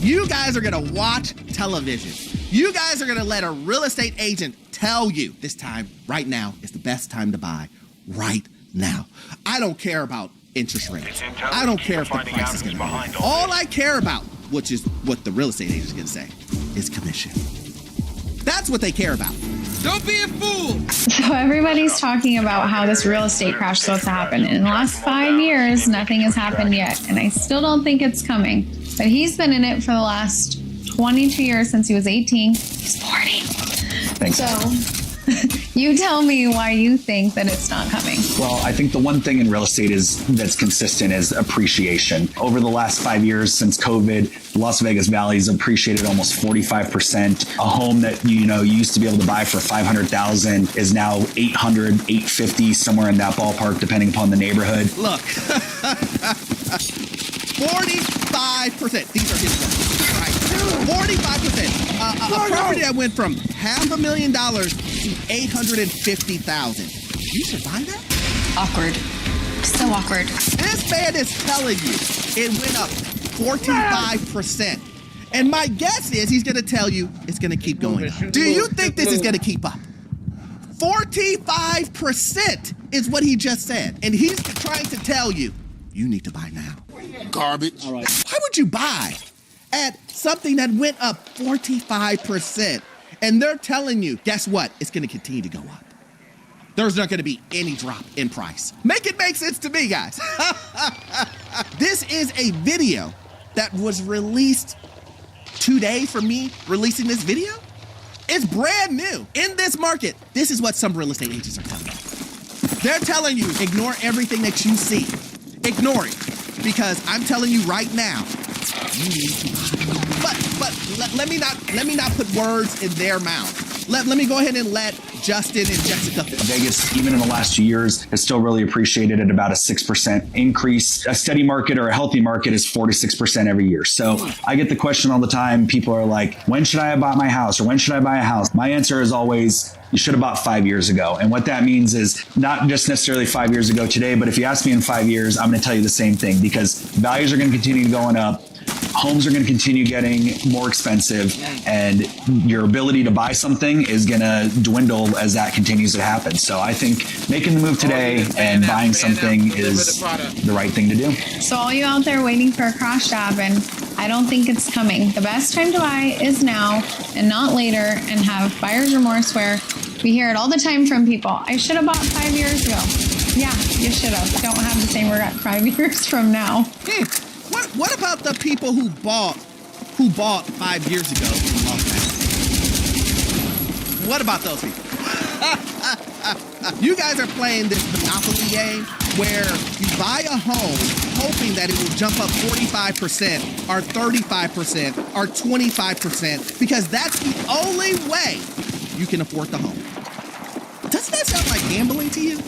you guys are gonna watch television. You guys are gonna let a real estate agent tell you this time, right now, is the best time to buy, right now. I don't care about interest rates. I don't care if the price is gonna be. All I care about, which is what the real estate agent is gonna say, is commission. That's what they care about. Don't be a fool! So everybody's talking about how this real estate crash is supposed to happen. In the last 5 years, nothing has happened yet. And I still don't think it's coming. But he's been in it for the last 22 years since he was 18. He's 40. Thanks. So you tell me why you think that it's not coming. Well, I think the one thing in real estate that's consistent is appreciation. Over the last 5 years since COVID, Las Vegas Valley's appreciated almost 45%. A home that you used to be able to buy for $500,000 is now $800, $850, somewhere in that ballpark, depending upon the neighborhood. Look, 45%. These are his numbers, right? 45%. A property that went from $500,000 to $850,000. You survive that? Awkward. So awkward. This man is telling you it went up 45%. And my guess is he's going to tell you it's going to keep going up. Do you think this is going to keep up? 45% is what he just said. And he's trying to tell you, you need to buy now. Garbage. All right. Why would you buy at something that went up 45%? And they're telling you, guess what? It's going to continue to go up. There's not going to be any drop in price. Make it make sense to me, guys. This is a video that was released today for me releasing this video. It's brand new. In this market, this is what some real estate agents are telling you. They're telling you, ignore everything that you see. Ignore it. Because I'm telling you right now, you need to buy. But let me not put words in their mouth. Let me go ahead and let Justin and Jessica. Vegas, even in the last 2 years, is still really appreciated at about a 6% increase. A steady market or a healthy market is 4 to 6% every year. So I get the question all the time. People are like, when should I have bought my house? Or when should I buy a house? My answer is always, you should have bought 5 years ago. And what that means is not just necessarily 5 years ago today, but if you ask me in 5 years, I'm going to tell you the same thing, because values are going to continue going up. Homes are going to continue getting more expensive, and your ability to buy something is going to dwindle as that continues to happen. So I think making the move today and buying something is the right thing to do. So all you out there waiting for a crash to happen, I don't think it's coming. The best time to buy is now and not later, and have buyer's remorse, where we hear it all the time from people. I should have bought 5 years ago. Yeah, you should have. Don't have the same regret 5 years from now. What about the people who bought 5 years ago and lost that? What about those people? You guys are playing this Monopoly game where you buy a home hoping that it will jump up 45% or 35% or 25% because that's the only way you can afford the home. Doesn't that sound like gambling to you?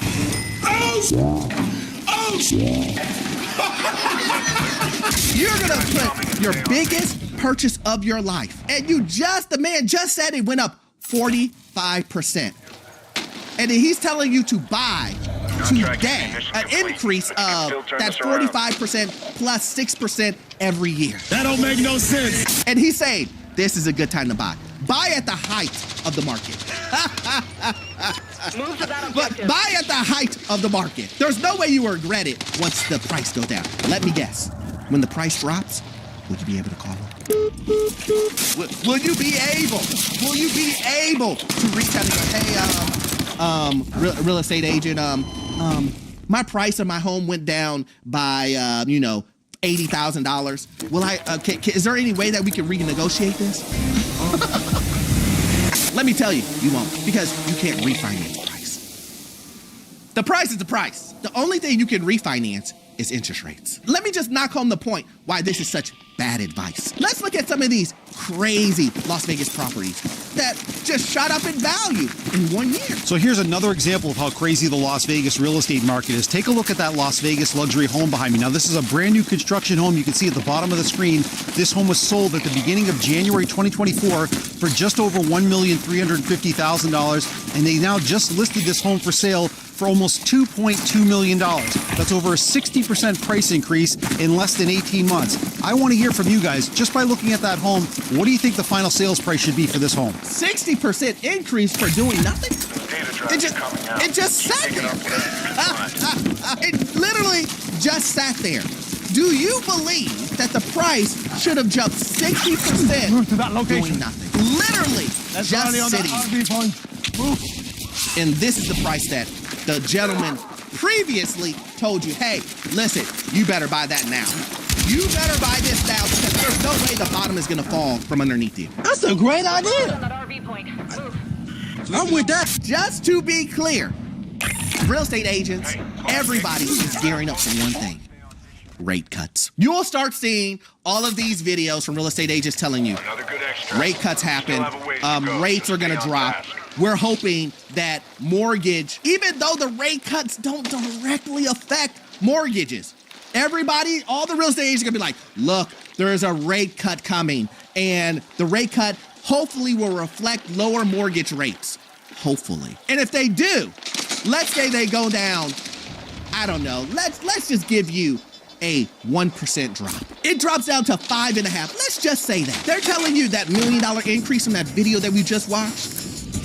You're gonna put your biggest purchase of your life, and the man just said it went up 45%. And then he's telling you to buy today an increase of that 45% plus 6% every year. That don't make no sense. And he's saying this is a good time to buy. Buy at the height of the market. But buy at the height of the market. There's no way you will regret it once the price goes down. Let me guess. When the price drops, will you be able to call him? Will you be able to reach out and go, hey, real estate agent, my price of my home went down by, $80,000. Will is there any way that we can renegotiate this? Let me tell you, you won't, because you can't refinance the price. The price is the price. The only thing you can refinance is interest rates. Let me just knock home the point why this is such bad advice. Let's look at some of these crazy Las Vegas properties that just shot up in value in 1 year. So here's another example of how crazy the Las Vegas real estate market is. Take a look at that Las Vegas luxury home behind me. Now, this is a brand new construction home. You can see at the bottom of the screen, this home was sold at the beginning of January 2024 for just over $1,350,000. And they now just listed this home for sale for almost $2.2 million. That's over a 60% price increase in less than 18 months. I want to hear from you guys. Just by looking at that home, what do you think the final sales price should be for this home? 60% increase for doing nothing? It just sat there. It literally just sat there. Do you believe that the price should have jumped 60% to that location. Doing nothing? Literally just sitting. And this is the price that the gentleman previously told you, hey, listen, you better buy that now. You better buy this now because there's no way the bottom is going to fall from underneath you. That's a great idea. I'm with that. Just to be clear, real estate agents, everybody is gearing up for one thing. Rate cuts. You will start seeing all of these videos from real estate agents telling you rate cuts happen, rates are going to drop. We're hoping that mortgage, even though the rate cuts don't directly affect mortgages, everybody, all the real estate agents are going to be like, look, there is a rate cut coming, and the rate cut hopefully will reflect lower mortgage rates. Hopefully. And if they do, let's say they go down, I don't know, let's just give you a 1% drop. It drops down to 5.5. Let's just say that. They're telling you that $1 million increase from that video that we just watched.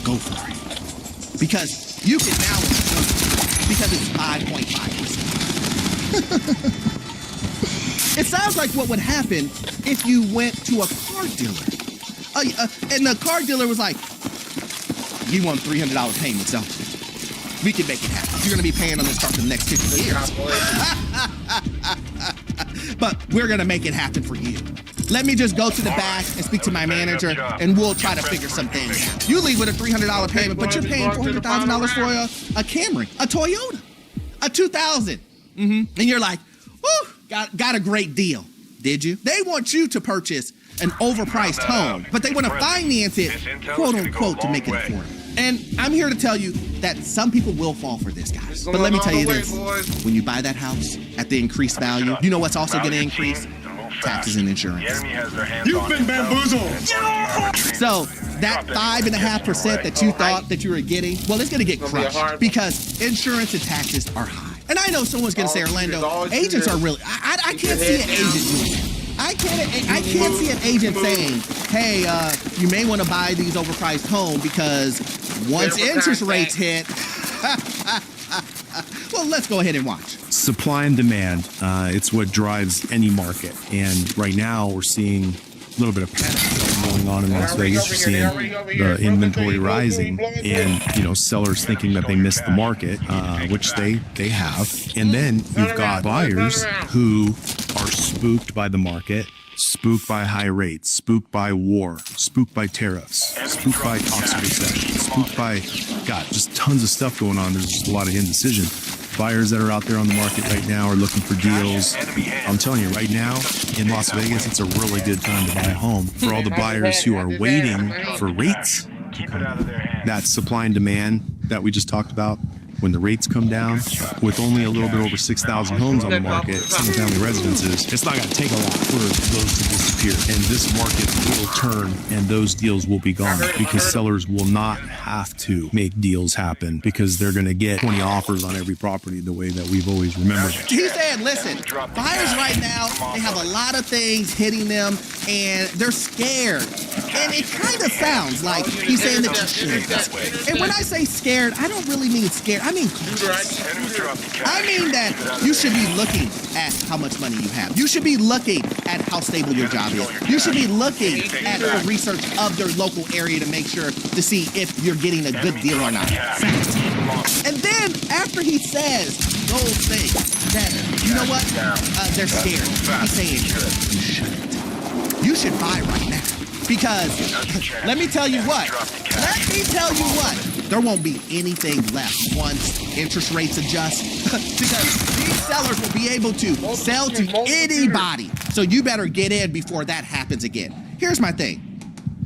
Go for it. Because you can now afford it because it's 5.5%. It sounds like what would happen if you went to a car dealer. And the car dealer was like, you want $300 payments, don't you? We can make it happen. You're going to be paying on this car for the next 50 years. But we're going to make it happen for you. Let me just go to the back and speak to my manager, and we'll try to figure some things out. You leave with a $300 payment, but you're paying $400,000 for a Camry, a Toyota, a 2000. And you're like, whew, got a great deal. Did you? They want you to purchase an overpriced home, but they want to finance it, quote unquote, to make it affordable. And I'm here to tell you that some people will fall for this, guys. But let me tell you this. When you buy that house at the increased value, you know what's also going to increase? Taxes and insurance. You've been bamboozled. So that 5.5% that you thought that you were getting, well, it's going to get crushed because insurance and taxes are high. And I know someone's going to say, Orlando, agents are really, I can't see an agent doing that. I can't see an agent saying, hey, you may want to buy these overpriced homes because once interest rates hit, well, let's go ahead and watch. Supply and demand, it's what drives any market. And right now we're seeing a little bit of panic going on in Las Vegas. You're seeing the inventory rising and, you know, sellers thinking that they missed the market, which they have. And then you've got buyers who are spooked by the market, spooked by high rates, spooked by war, spooked by tariffs, spooked by toxic recession, spooked by, God, just tons of stuff going on. There's just a lot of indecision. Buyers that are out there on the market right now are looking for deals. I'm telling you, right now in Las Vegas, it's a really good time to buy a home. For all the buyers who are waiting for rates to come down, that supply and demand that we just talked about, when the rates come down, with only a little bit over 6,000 homes on the market, single-family residences, it's not going to take a lot for those to disappear. And this market will turn, and those deals will be gone because sellers will not have to make deals happen because they're going to get 20 offers on every property the way that we've always remembered. He's saying, listen, buyers right now, they have a lot of things hitting them, and they're scared. And it kind of sounds like he's saying that you shouldn't be scared. And when I say scared, I don't really mean scared. I mean cautious. I mean that you should be looking at how much money you have. You should be looking at how stable your job is. You should be looking at the research of your local area to make sure to see if you're getting a good deal or not. And then after he says those things, that, you know what? They're scared. He's saying you shouldn't. You should buy right now. Because let me tell you what. There won't be anything left once interest rates adjust. Because these sellers will be able to sell to anybody. So you better get in before that happens again. Here's my thing.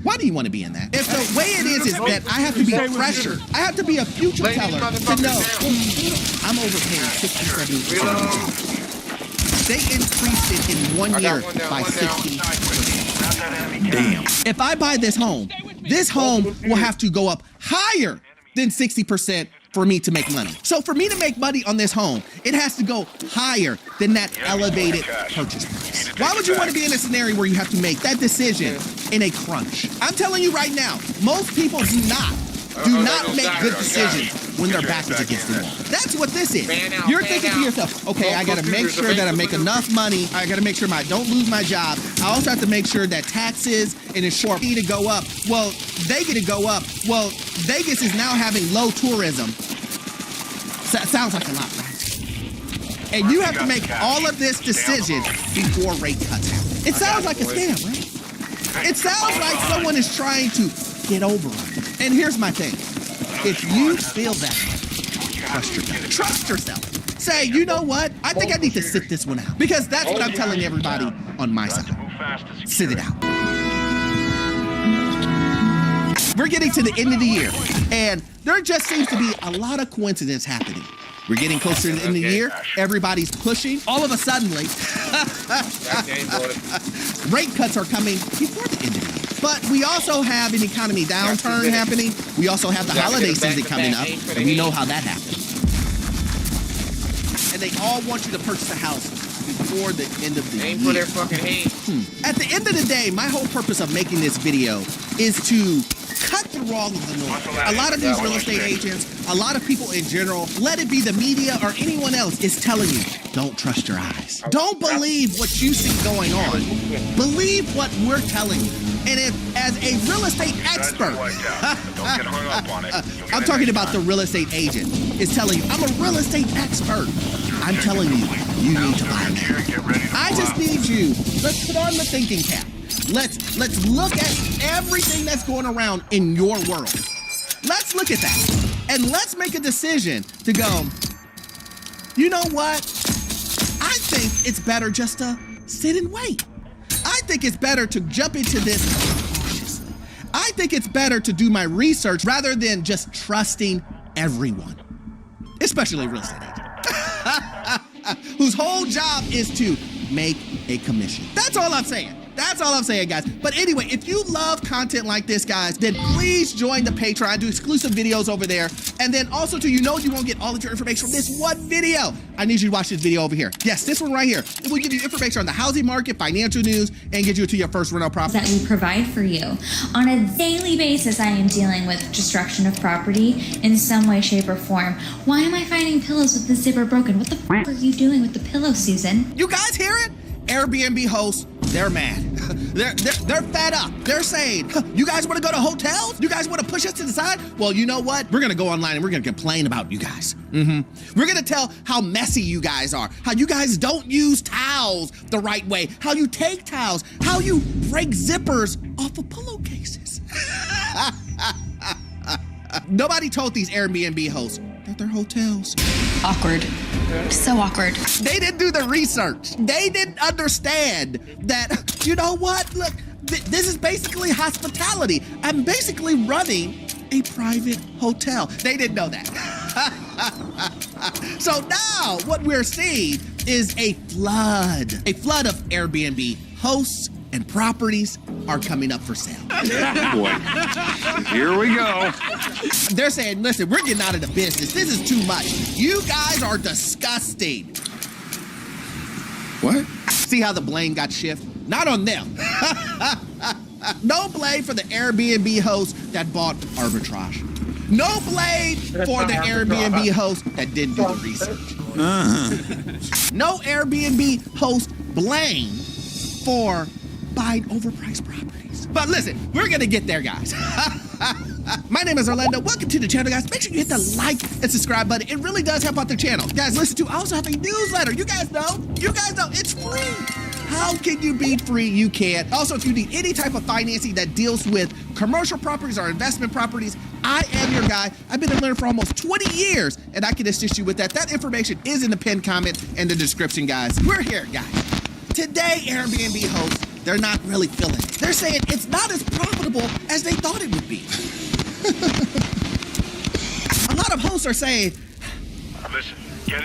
Why do you want to be in that? If the way it is that I have to be pressured, I have to be a future teller to know I'm overpaying 60-70%. They increased it in 1 year by 60%. Damn. If I buy this home will have to go up higher than 60% for me to make money. So for me to make money on this home, it has to go higher than that elevated purchase price. Why would you want to be in a scenario where you have to make that decision in a crunch? I'm telling you right now, most people do not make good decisions when their back is against the wall. That's what this is. You're thinking to yourself, okay, I gotta make sure that I make enough money. I gotta make sure I don't lose my job. I also have to make sure that taxes and insurance need to go up. Well, they get to go up. Well, Vegas is now having low tourism. Sounds like a lot, right? And you have to make all of this decision before rate cuts happen. It sounds like a scam, right? It sounds like someone is trying to get over it. And here's my thing. If you feel that, trust yourself. Trust yourself. Say, you know what? I think I need to sit this one out. Because that's what I'm telling everybody on my side. Sit it out. We're getting to the end of the year, and there just seems to be a lot of coincidence happening. We're getting closer to the end of the year. Everybody's pushing. All of a sudden, rate cuts are coming before the end of the year. But we also have an economy downturn happening. We also have the holiday season coming up, and we know how that happens. And they all want you to purchase a house before the end of the year. Aim for their fucking hand. At the end of the day, my whole purpose of making this video is to cut through all of the noise. A lot of these real estate agents, a lot of people in general, let it be the media or anyone else, is telling you, don't trust your eyes. Don't believe what you see going on. Believe what we're telling you. And if, as a real estate expert, I'm talking about the real estate agent, is telling you, I'm a real estate expert. I'm telling you, you need to buy now. I just need you, let's put on the thinking cap. Let's look at everything that's going around in your world. Let's look at that. And let's make a decision to go, you know what? I think it's better just to sit and wait. I think it's better to jump into this cautiously. I think it's better to do my research rather than just trusting everyone, especially real estate agents, whose whole job is to make a commission. That's all I'm saying. That's all I'm saying, guys. But anyway, if you love content like this, guys, then please join the Patreon. I do exclusive videos over there. And then also, too, you won't get all of your information from this one video. I need you to watch this video over here. Yes, this one right here. It will give you information on the housing market, financial news, and get you to your first rental property. That we provide for you. On a daily basis, I am dealing with destruction of property in some way, shape, or form. Why am I finding pillows with the zipper broken? What the f are you doing with the pillow, Susan? You guys hear it? Airbnb hosts, they're mad. They're fed up. They're saying, you guys want to go to hotels? You guys want to push us to the side? Well, you know what? We're going to go online and we're going to complain about you guys. We're going to tell how messy you guys are, how you guys don't use towels the right way, how you take towels, how you break zippers off of pillowcases. Nobody told these Airbnb hosts that they're hotels. Awkward. So awkward. They didn't do the research. They didn't understand that, you know what? Look, this is basically hospitality. I'm basically running a private hotel. They didn't know that. So now what we're seeing is a flood of Airbnb hosts and properties are coming up for sale. Boy, here we go. They're saying, listen, we're getting out of the business. This is too much. You guys are disgusting. What? See how the blame got shifted? Not on them. No blame for the Airbnb host that bought arbitrage. No blame for the Airbnb host that didn't do the research. No Airbnb host blame for buying overpriced properties. But listen, we're gonna get there, guys. My name is Orlando. Welcome to the channel, guys. Make sure you hit the like and subscribe button. It really does help out the channel. Guys, listen to, I also have a newsletter. You guys know, it's free. How can you be free? You can't. Also, if you need any type of financing that deals with commercial properties or investment properties, I am your guy. I've been a lender for almost 20 years, and I can assist you with that. That information is in the pinned comment and the description, guys. We're here, guys. Today, Airbnb hosts, they're not really feeling it. They're saying it's not as profitable as they thought it would be. A lot of hosts are saying,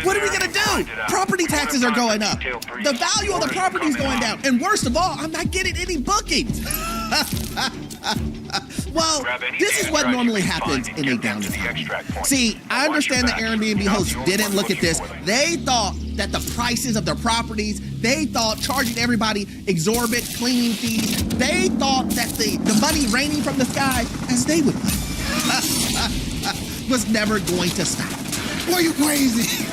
what are we gonna do? Property taxes are going up. The value of the property is going down. And worst of all, I'm not getting any bookings. Well, this is what normally happens in a down economy. See, I understand the Airbnb hosts didn't look at this. They thought that the prices of their properties, they thought charging everybody exorbitant cleaning fees, they thought that the money raining from the sky, as they would put it, was never going to stop. Boy, you crazy.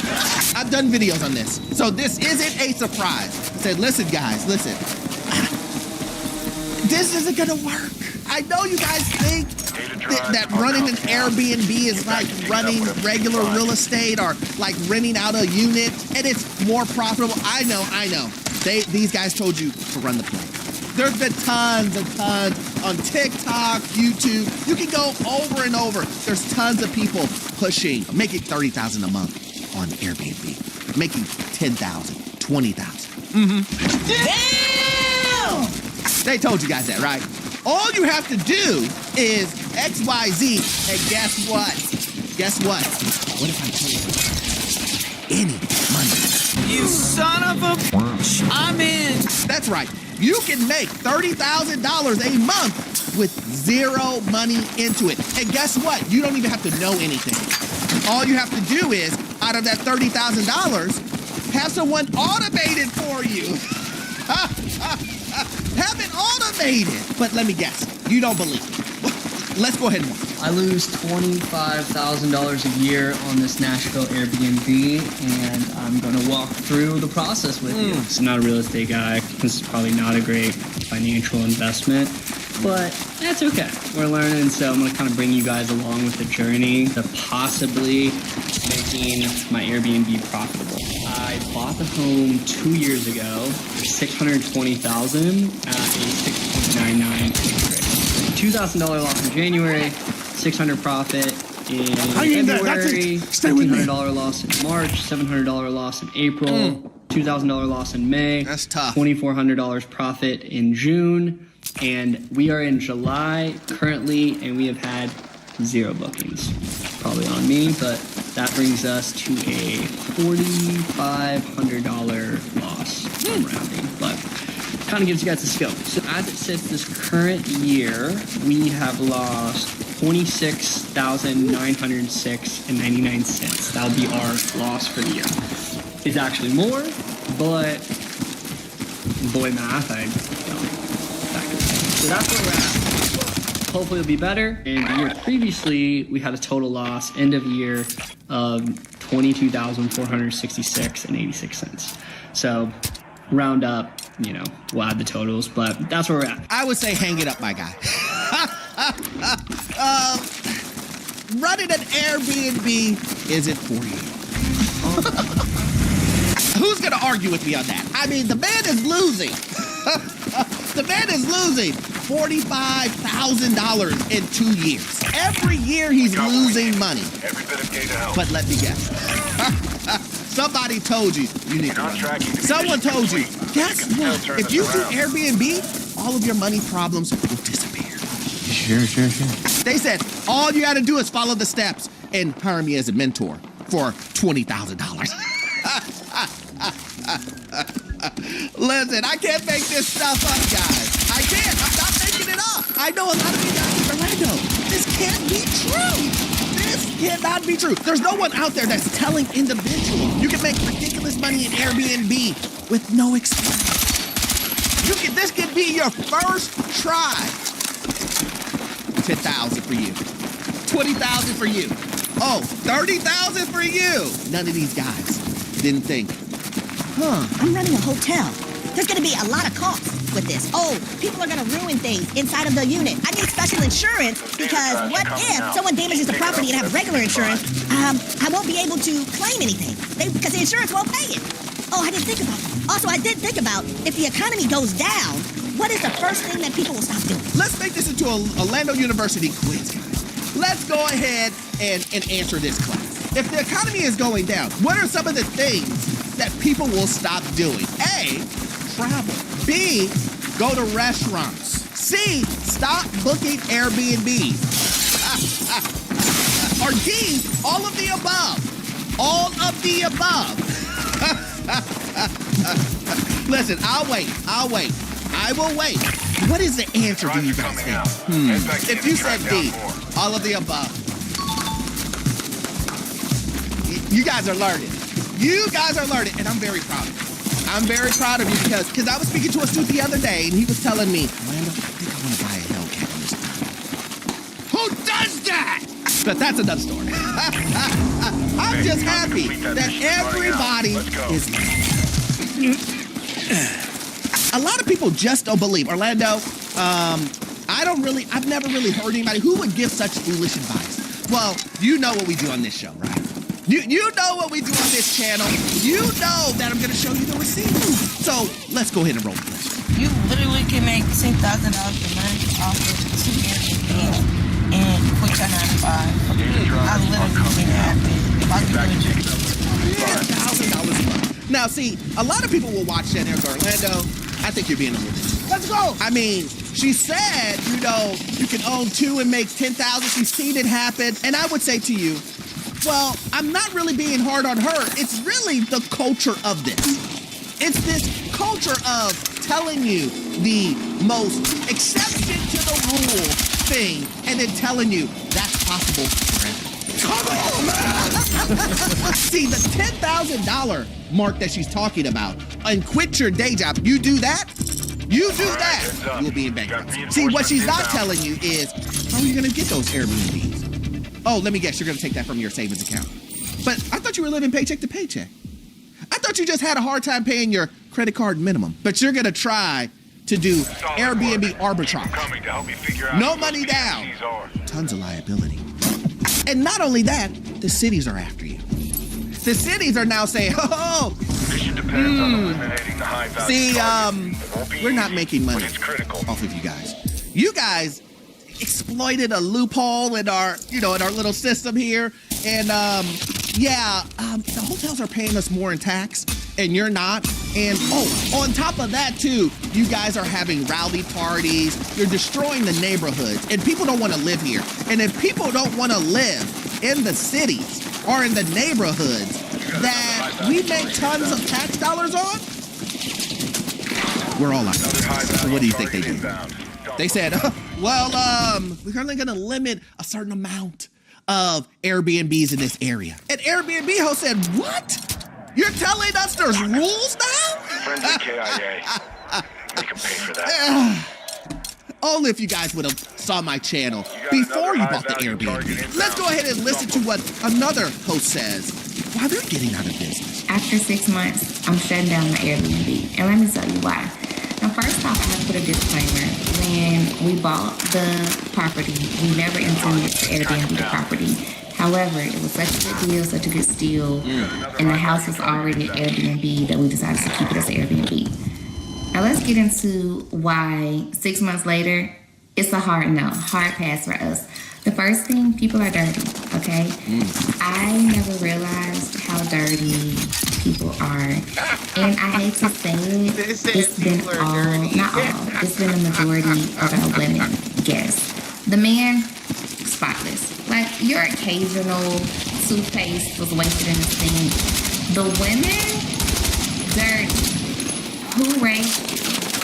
I've done videos on this, so this isn't a surprise. I said, listen, guys, listen. This isn't gonna work. I know you guys think that running an Airbnb is like running regular real estate or like renting out a unit, and it's more profitable. I know. These guys told you to run the play. There's been tons and tons on TikTok, YouTube. You can go over and over. There's tons of people pushing, making $30,000 a month on Airbnb, making $10,000, $20,000. Damn! They told you guys that, right? All you have to do is XYZ, and guess what? Guess what? What if I told you any money? You son of a bitch! I'm in! That's right. You can make $30,000 a month with zero money into it. And guess what? You don't even have to know anything. All you have to do is, out of that $30,000, have someone automate it for you. Have it automated. But let me guess, you don't believe it. Let's go ahead and watch. I lose $25,000 a year on this Nashville Airbnb, and I'm going to walk through the process with you. I'm not a real estate guy. This is probably not a great financial investment, but that's okay. We're learning, so I'm going to kind of bring you guys along with the journey to possibly making my Airbnb profitable. I bought the home 2 years ago for $620,000 at a 6.99 interest rate. $2,000 loss in January, $600 profit in February, $1,500 loss in March, $700 loss in April, $2,000 loss in May. That's tough. $2,400 profit in June, and we are in July currently, and we have had 0 bookings. Probably on me, but that brings us to a $4,500 loss. I'm rounding, but kind of gives you guys the scope. So as it sits this current year, we have lost $26,906.99. That'll be our loss for the year. It's actually more, but boy math, so that's where we're at. Hopefully it'll be better. And the year previously, we had a total loss end of year of $22,466.86. So round up, we'll add the totals, but that's where we're at. I would say hang it up, my guy. Running an Airbnb isn't for you. Who's going to argue with me on that? I mean, the man is losing. The man is losing $45,000 in 2 years. Every year he's losing money. But let me guess. Somebody told you need to run. Someone told you, guess what? If you do Airbnb, all of your money problems will disappear. Sure. They said, all you got to do is follow the steps and hire me as a mentor for $20,000. Listen, I can't make this stuff up, guys. I can't. I'm not making it up. I know a lot of you guys in Orlando. This can't be true. This cannot be true. There's no one out there that's telling individuals you can make ridiculous money in Airbnb with no experience. This could be your first try. $10,000 for you. $20,000 for you. Oh, $30,000 for you. None of these guys didn't think, I'm running a hotel. There's going to be a lot of costs with this. Oh, people are going to ruin things inside of the unit. I need special insurance because what if someone damages the property and have regular insurance? I won't be able to claim anything because the insurance won't pay it. Oh, I didn't think about it. Also, I did think about if the economy goes down, what is the first thing that people will stop doing? Let's make this into a Orlando University quiz, guys. Let's go ahead and answer this class. If the economy is going down, what are some of the things that people will stop doing? A, travel. B, go to restaurants. C, stop booking Airbnbs. Or D, all of the above. All of the above. Listen, I'll wait. I will wait. What is the answer, do you guys think? If you said D, all of the above. You guys are learning. You guys are learning, and I'm very proud of you. I'm very proud of you because I was speaking to a student the other day, and he was telling me, Orlando, I think I want to buy a Hellcat on this time. Who does that? But that's another story. I'm just happy that everybody is. A lot of people just don't believe. Orlando, I've never really heard anybody who would give such foolish advice. Well, you know what we do on this show, right? You know what we do on this channel. You know that I'm going to show you the receipts. So let's go ahead and roll the list. You literally can make $10,000 a month off of 2 Airbnbs and quit your 9 to 5. I literally can happen if I could do it. $10,000 a month. Now, see, a lot of people will watch that and go, Orlando, I think you're being a little. Let's go. I mean, she said, you can own 2 and make $10,000. She's seen it happen. And I would say to you, well, I'm not really being hard on her. It's really the culture of this. It's this culture of telling you the most exception to the rule thing and then telling you that's possible forever. Come on, man! See, the $10,000 mark that she's talking about and quit your day job, you do that, you'll be in bankruptcy. See, what she's not telling you is, how are you going to get those Airbnbs? Oh, let me guess, you're going to take that from your savings account. But I thought you were living paycheck to paycheck. I thought you just had a hard time paying your credit card minimum. But you're going to try to do Airbnb arbitrage. No money down. Tons of liability. And not only that, the cities are after you. The cities are now saying, see, we're not making money off of you guys. You guys exploited a loophole in our, in our little system here. And, the hotels are paying us more in tax, and you're not. And, on top of that, too, you guys are having rowdy parties. You're destroying the neighborhoods, and people don't want to live here. And if people don't want to live in the cities or in the neighborhoods that we make tons of tax dollars on, we're all out. So what do you think they did? They said, we're only going to limit a certain amount of Airbnbs in this area. And Airbnb host said, what? You're telling us there's rules now? Friends at KIA. They can pay for that. Only if you guys would have saw my channel before you bought the Airbnb. Let's go ahead and listen to what another host says why they're getting out of business. After 6 months, I'm shutting down my Airbnb. And let me tell you why. Now, first off, I have to put a disclaimer. When we bought the property, we never intended to Airbnb the property. However, it was such a good deal, such a good steal, and the house was already an Airbnb that we decided to keep it as an Airbnb. Now let's get into why 6 months later, it's a hard no, hard pass for us. The first thing, people are dirty, okay? I never realized how dirty people are. And I hate to say it, it's been it's been a majority of our women guests. The men, spotless. Like, your occasional toothpaste was wasted in the sink. The women, dirty. Who raped?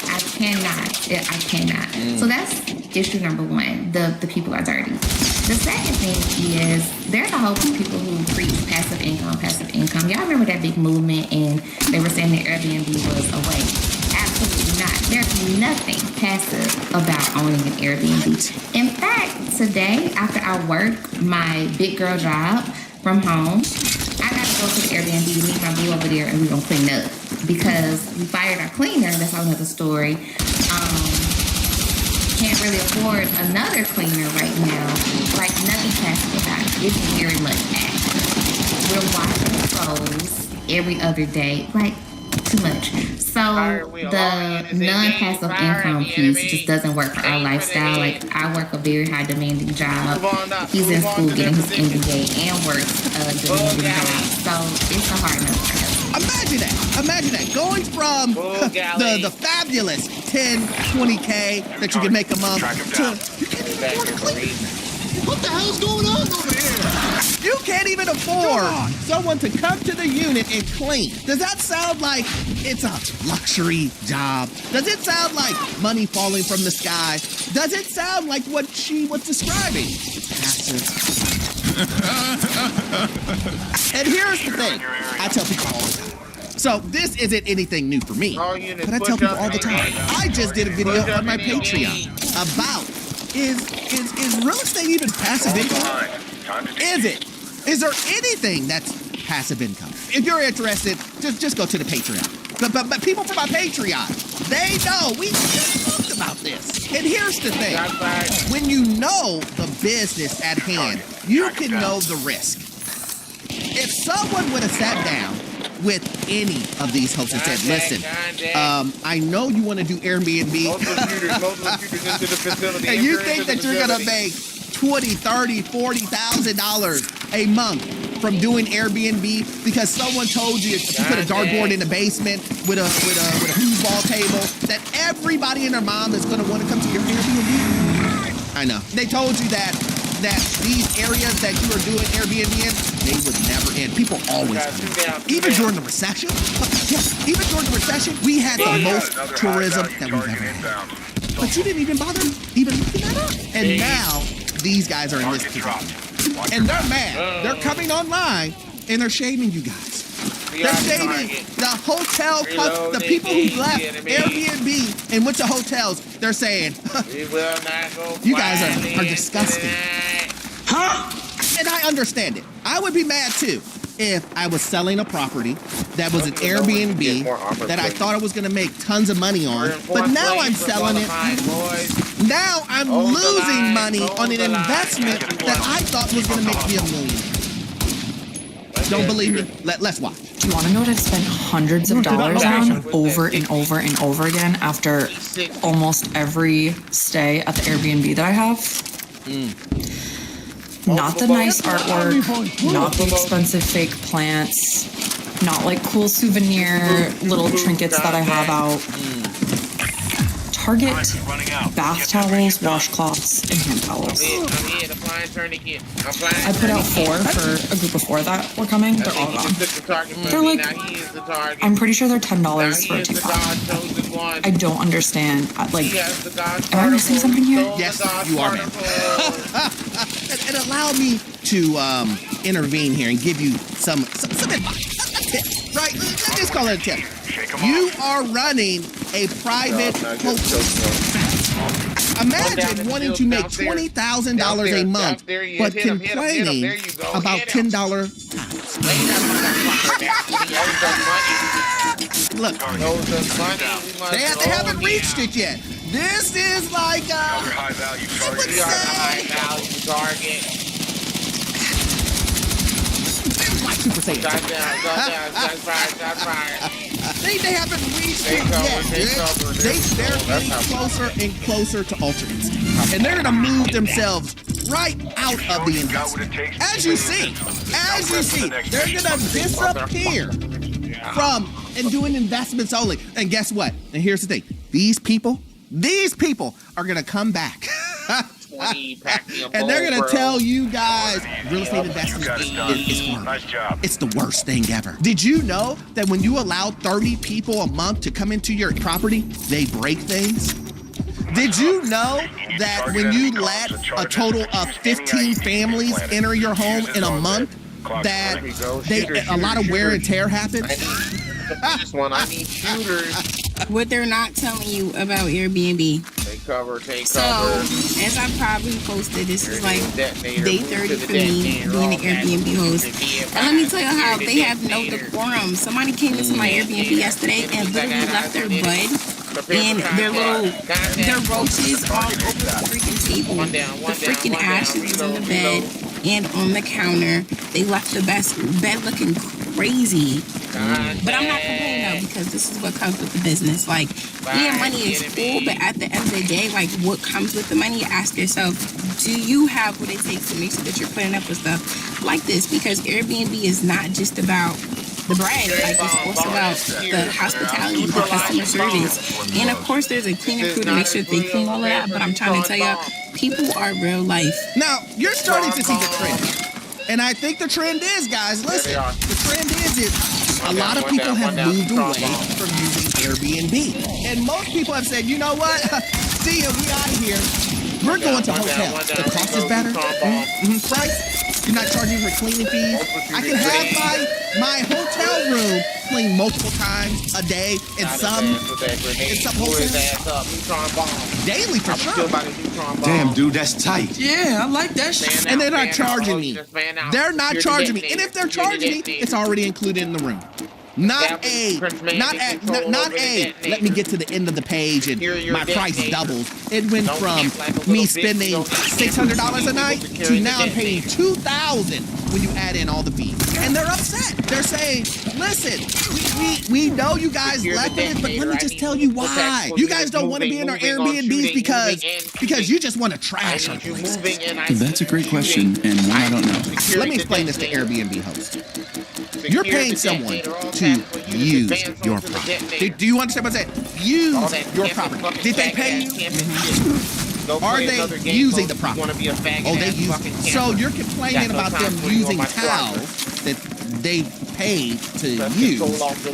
I cannot. So that's issue number one. The people are dirty. The second thing is there's a whole bunch of people who preach passive income. Y'all remember that big movement and they were saying that Airbnb was a waste? Absolutely not. There's nothing passive about owning an Airbnb. In fact, today after I work my big girl job from home, I got to go to the Airbnb, meet my boo over there, and we're going to clean up. Because we fired our cleaner, that's another story. Can't really afford another cleaner right now. Like, nothing passive about it. It's very much active. We're washing clothes every other day. Like, too much. So the non-passive income piece just doesn't work for our lifestyle. Like, I work a very high demanding job. He's in school getting his MBA and works a demanding job. So it's a hard no for us. Imagine that. Going from the fabulous 10, 20K that you can make a month to you can't even afford a cleaner. What the hell's going on over here? You can't even afford someone to come to the unit and clean. Does that sound like it's a luxury job? Does it sound like money falling from the sky? Does it sound like what she was describing? Passive. And here's the thing. I tell people all the time. So this isn't anything new for me, but I tell people all the time. I just did a video on my Patreon about is real estate even passive income? Is it? Is there anything that's passive income? If you're interested, just go to the Patreon. But people from my Patreon, they know. We just talked about this. And here's the thing. When you know the business at hand, you can know the risk. If someone would have sat down with any of these hosts and said, listen, I know you want to do Airbnb. And you think that you're going to make $20,000, $30,000, $40,000 a month from doing Airbnb because someone told you if you put a dartboard in the basement with a foosball table that everybody and their mom is going to want to come to your Airbnb? I know. They told you that these areas that you are doing Airbnb in, they would never end. People always come. Even during the recession, even during the recession, we had the most tourism that we've ever had. But you didn't even bother even looking that up. And now, these guys are in this position. And they're mad. They're coming online, and they're shaming you guys. They're shaming the hotel, the people who left Airbnb and went to hotels. They're saying, you guys are disgusting. Huh? And I understand it. I would be mad too if I was selling a property that was an Airbnb that I thought I was going to make tons of money on, but now I'm selling it. Now I'm losing money on an investment that I thought was going to make me $1 million. Don't believe me? Let's watch. Do you want to know what I've spent hundreds of dollars on over and over and over again after almost every stay at the Airbnb that I have? Not the nice artwork, not the expensive fake plants, not like cool souvenir little trinkets that I have out. Target bath towels, washcloths, and hand towels. I put out 4 for a group of 4 that were coming. They're all gone. They're like, I'm pretty sure they're $10 for a TikTok. I don't understand. Like, am I missing something here? Yes, you are, man. And allow me to intervene here and give you some advice. A tip, right? Let's just call it a tip. You are running a private hotel. Imagine wanting to make $20,000 a month, but complaining about $10 times. Look, they haven't reached it yet. This is like I would say, like Super Saiyan. They haven't reached it yet. They're getting closer and closer to Ultra Instinct. And they're going to move themselves right out of the investment. As you see, they're going to disappear from and doing investments only. And guess what? And here's the thing. These people are going to come back. And they're going to tell you guys real estate investing is horrible. It's the worst thing ever. Did you know that when you allow 30 people a month to come into your property, they break things? Did you know that when you let a total of 15 families enter your home in a month, that a lot of wear and tear happens? This one, I need shooters. What they're not telling you about Airbnb. Take cover. So, as I probably posted, this is like day 30 for me being an Airbnb host. And let me tell you how they have no decorum. Somebody came into my Airbnb yesterday and literally left their bud and their roaches all over the freaking table. The freaking ashes is in the bed and on the counter. They left the bed looking crazy. But I'm not complaining though, because this is what comes with the business. Like, yeah, money is cool, but at the end of the day, like, what comes with the money? Ask yourself, do you have what it takes to make sure that you're putting up with stuff like this? Because Airbnb is not just about the bread, like, it's also about the hospitality, the customer service, and of course there's a cleaner crew to make sure that they clean all of that. But I'm trying to tell you, people are real life. Now you're starting to see the trend, and I think the trend is, guys, listen, the trend is a lot of people have moved away from using Airbnb, and most people have said, you know what, see ya, we out of here. We're going to hotels. The cost is better. Price. You're not charging for cleaning fees. I can have my hotel room cleaned multiple times a day in some hotels. Daily for sure. Damn, dude, that's tight. Yeah, I like that shit. And they're not charging me. They're not charging me. And if they're charging me, it's already included in the room. Not a, let me get to the end of the page and my price doubles. It went from me spending $600 a night to now I'm paying $2,000 when you add in all the fees. And they're upset. They're saying, listen, we know you guys left it, but let me just tell you why. You guys don't want to be in our Airbnbs because you just want to trash our places. That's a great question, and one I don't know. Let me explain this to Airbnb hosts. You're paying someone to use your property. Do you understand what I'm saying? Use your property. Did they pay you? Are they using the property? Oh, they use it. So you're complaining about them using towels that they paid to use.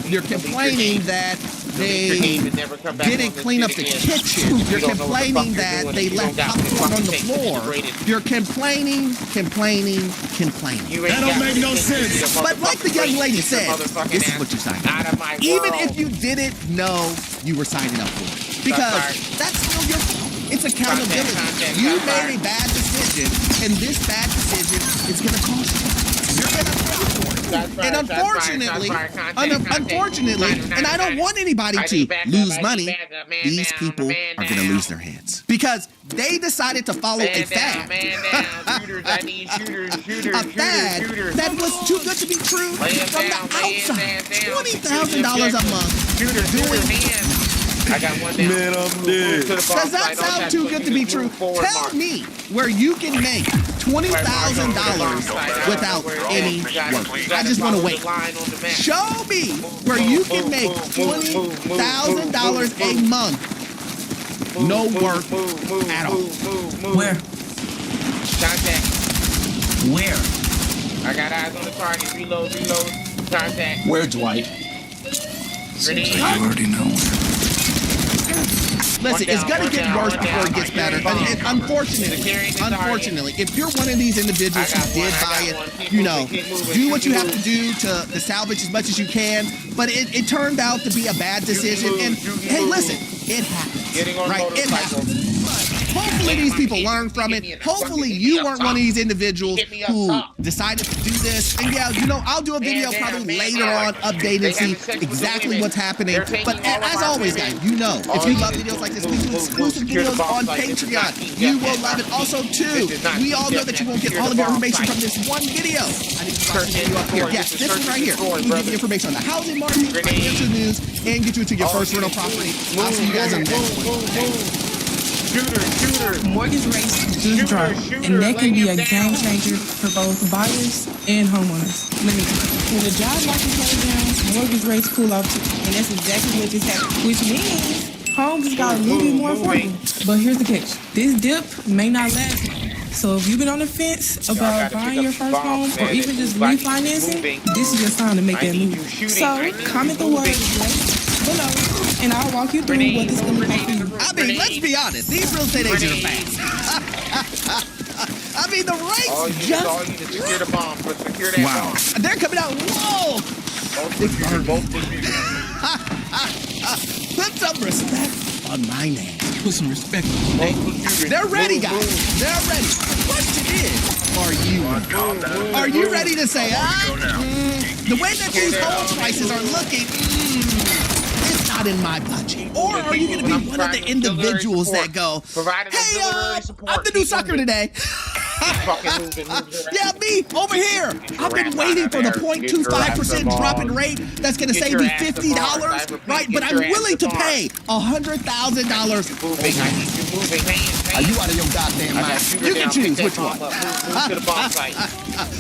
You're complaining that they didn't clean up the kitchen. You're complaining that they left popcorn on the floor. You're complaining. That don't make no sense. But like the young lady said, this is what you signed up for. Even if you didn't know you were signing up for it. Because that's how your fault. It's accountability. You made a bad decision, and this bad decision is going to cost you. You're going to pay for it. And unfortunately, and I don't want anybody to lose money, these people are going to lose their heads. Because they decided to follow a fad. A fad that was too good to be true from the outside. $20,000 a month doing. I got one down. Man, I'm dead. Does that sound too good to be true? Tell me where you can make $20,000 without any work. I just want to wait. Show me where you can make $20,000 a month no work at all. Where? Contact. Where? I got eyes on the target. Reload. Contact. Where, Dwight? Grenade. You already know. Listen, it's gonna get worse before it gets better. And unfortunately, if you're one of these individuals who did buy it, do what you have to do to salvage as much as you can. But it turned out to be a bad decision. And hey, listen, it happens. Right? It happens. Hopefully these people learn from it. Hopefully you weren't one of these individuals who decided to do this. And yeah, I'll do a video probably later on, update and see exactly what's happening. But as always, guys, if you love videos like this, we do exclusive videos on Patreon. You will love it. Also, too, we all know that you won't get all of your information from this one video. I need to start the video up here. Yes, this one right here. We give you information on the housing market, financial news, and get you into your first rental property. I'll see you guys on the next one. Shooter. Mortgage rates just dropped, and that can be a game changer for both buyers and homeowners. Let me tell you. When the job market goes down, mortgage rates cool off too, and that's exactly what just happened. Which means homes just got a little bit more affordable. But here's the catch: this dip may not last long. So if you've been on the fence about buying your first home or even just refinancing, this is your time to make that move. So comment the word below, and I'll walk you through what this is going to take for you. I mean, let's be honest. These real estate agents are fast. I mean, the rates just secure the bomb. Secure that bomb. They're coming out. Whoa! Put some respect on my name. Put some respect on my name. They're ready, guys. They're ready. The question is, are you ready to say, the way that these home prices are looking, it's not in my budget? Or are you going to be one of the individuals that go, hey, I'm the new sucker today. Yeah, me, over here. I've been waiting for the 0.25% drop in rate that's going to save me $50, right? But I'm willing to pay $100,000. Are you out of your goddamn mind? You can choose which one.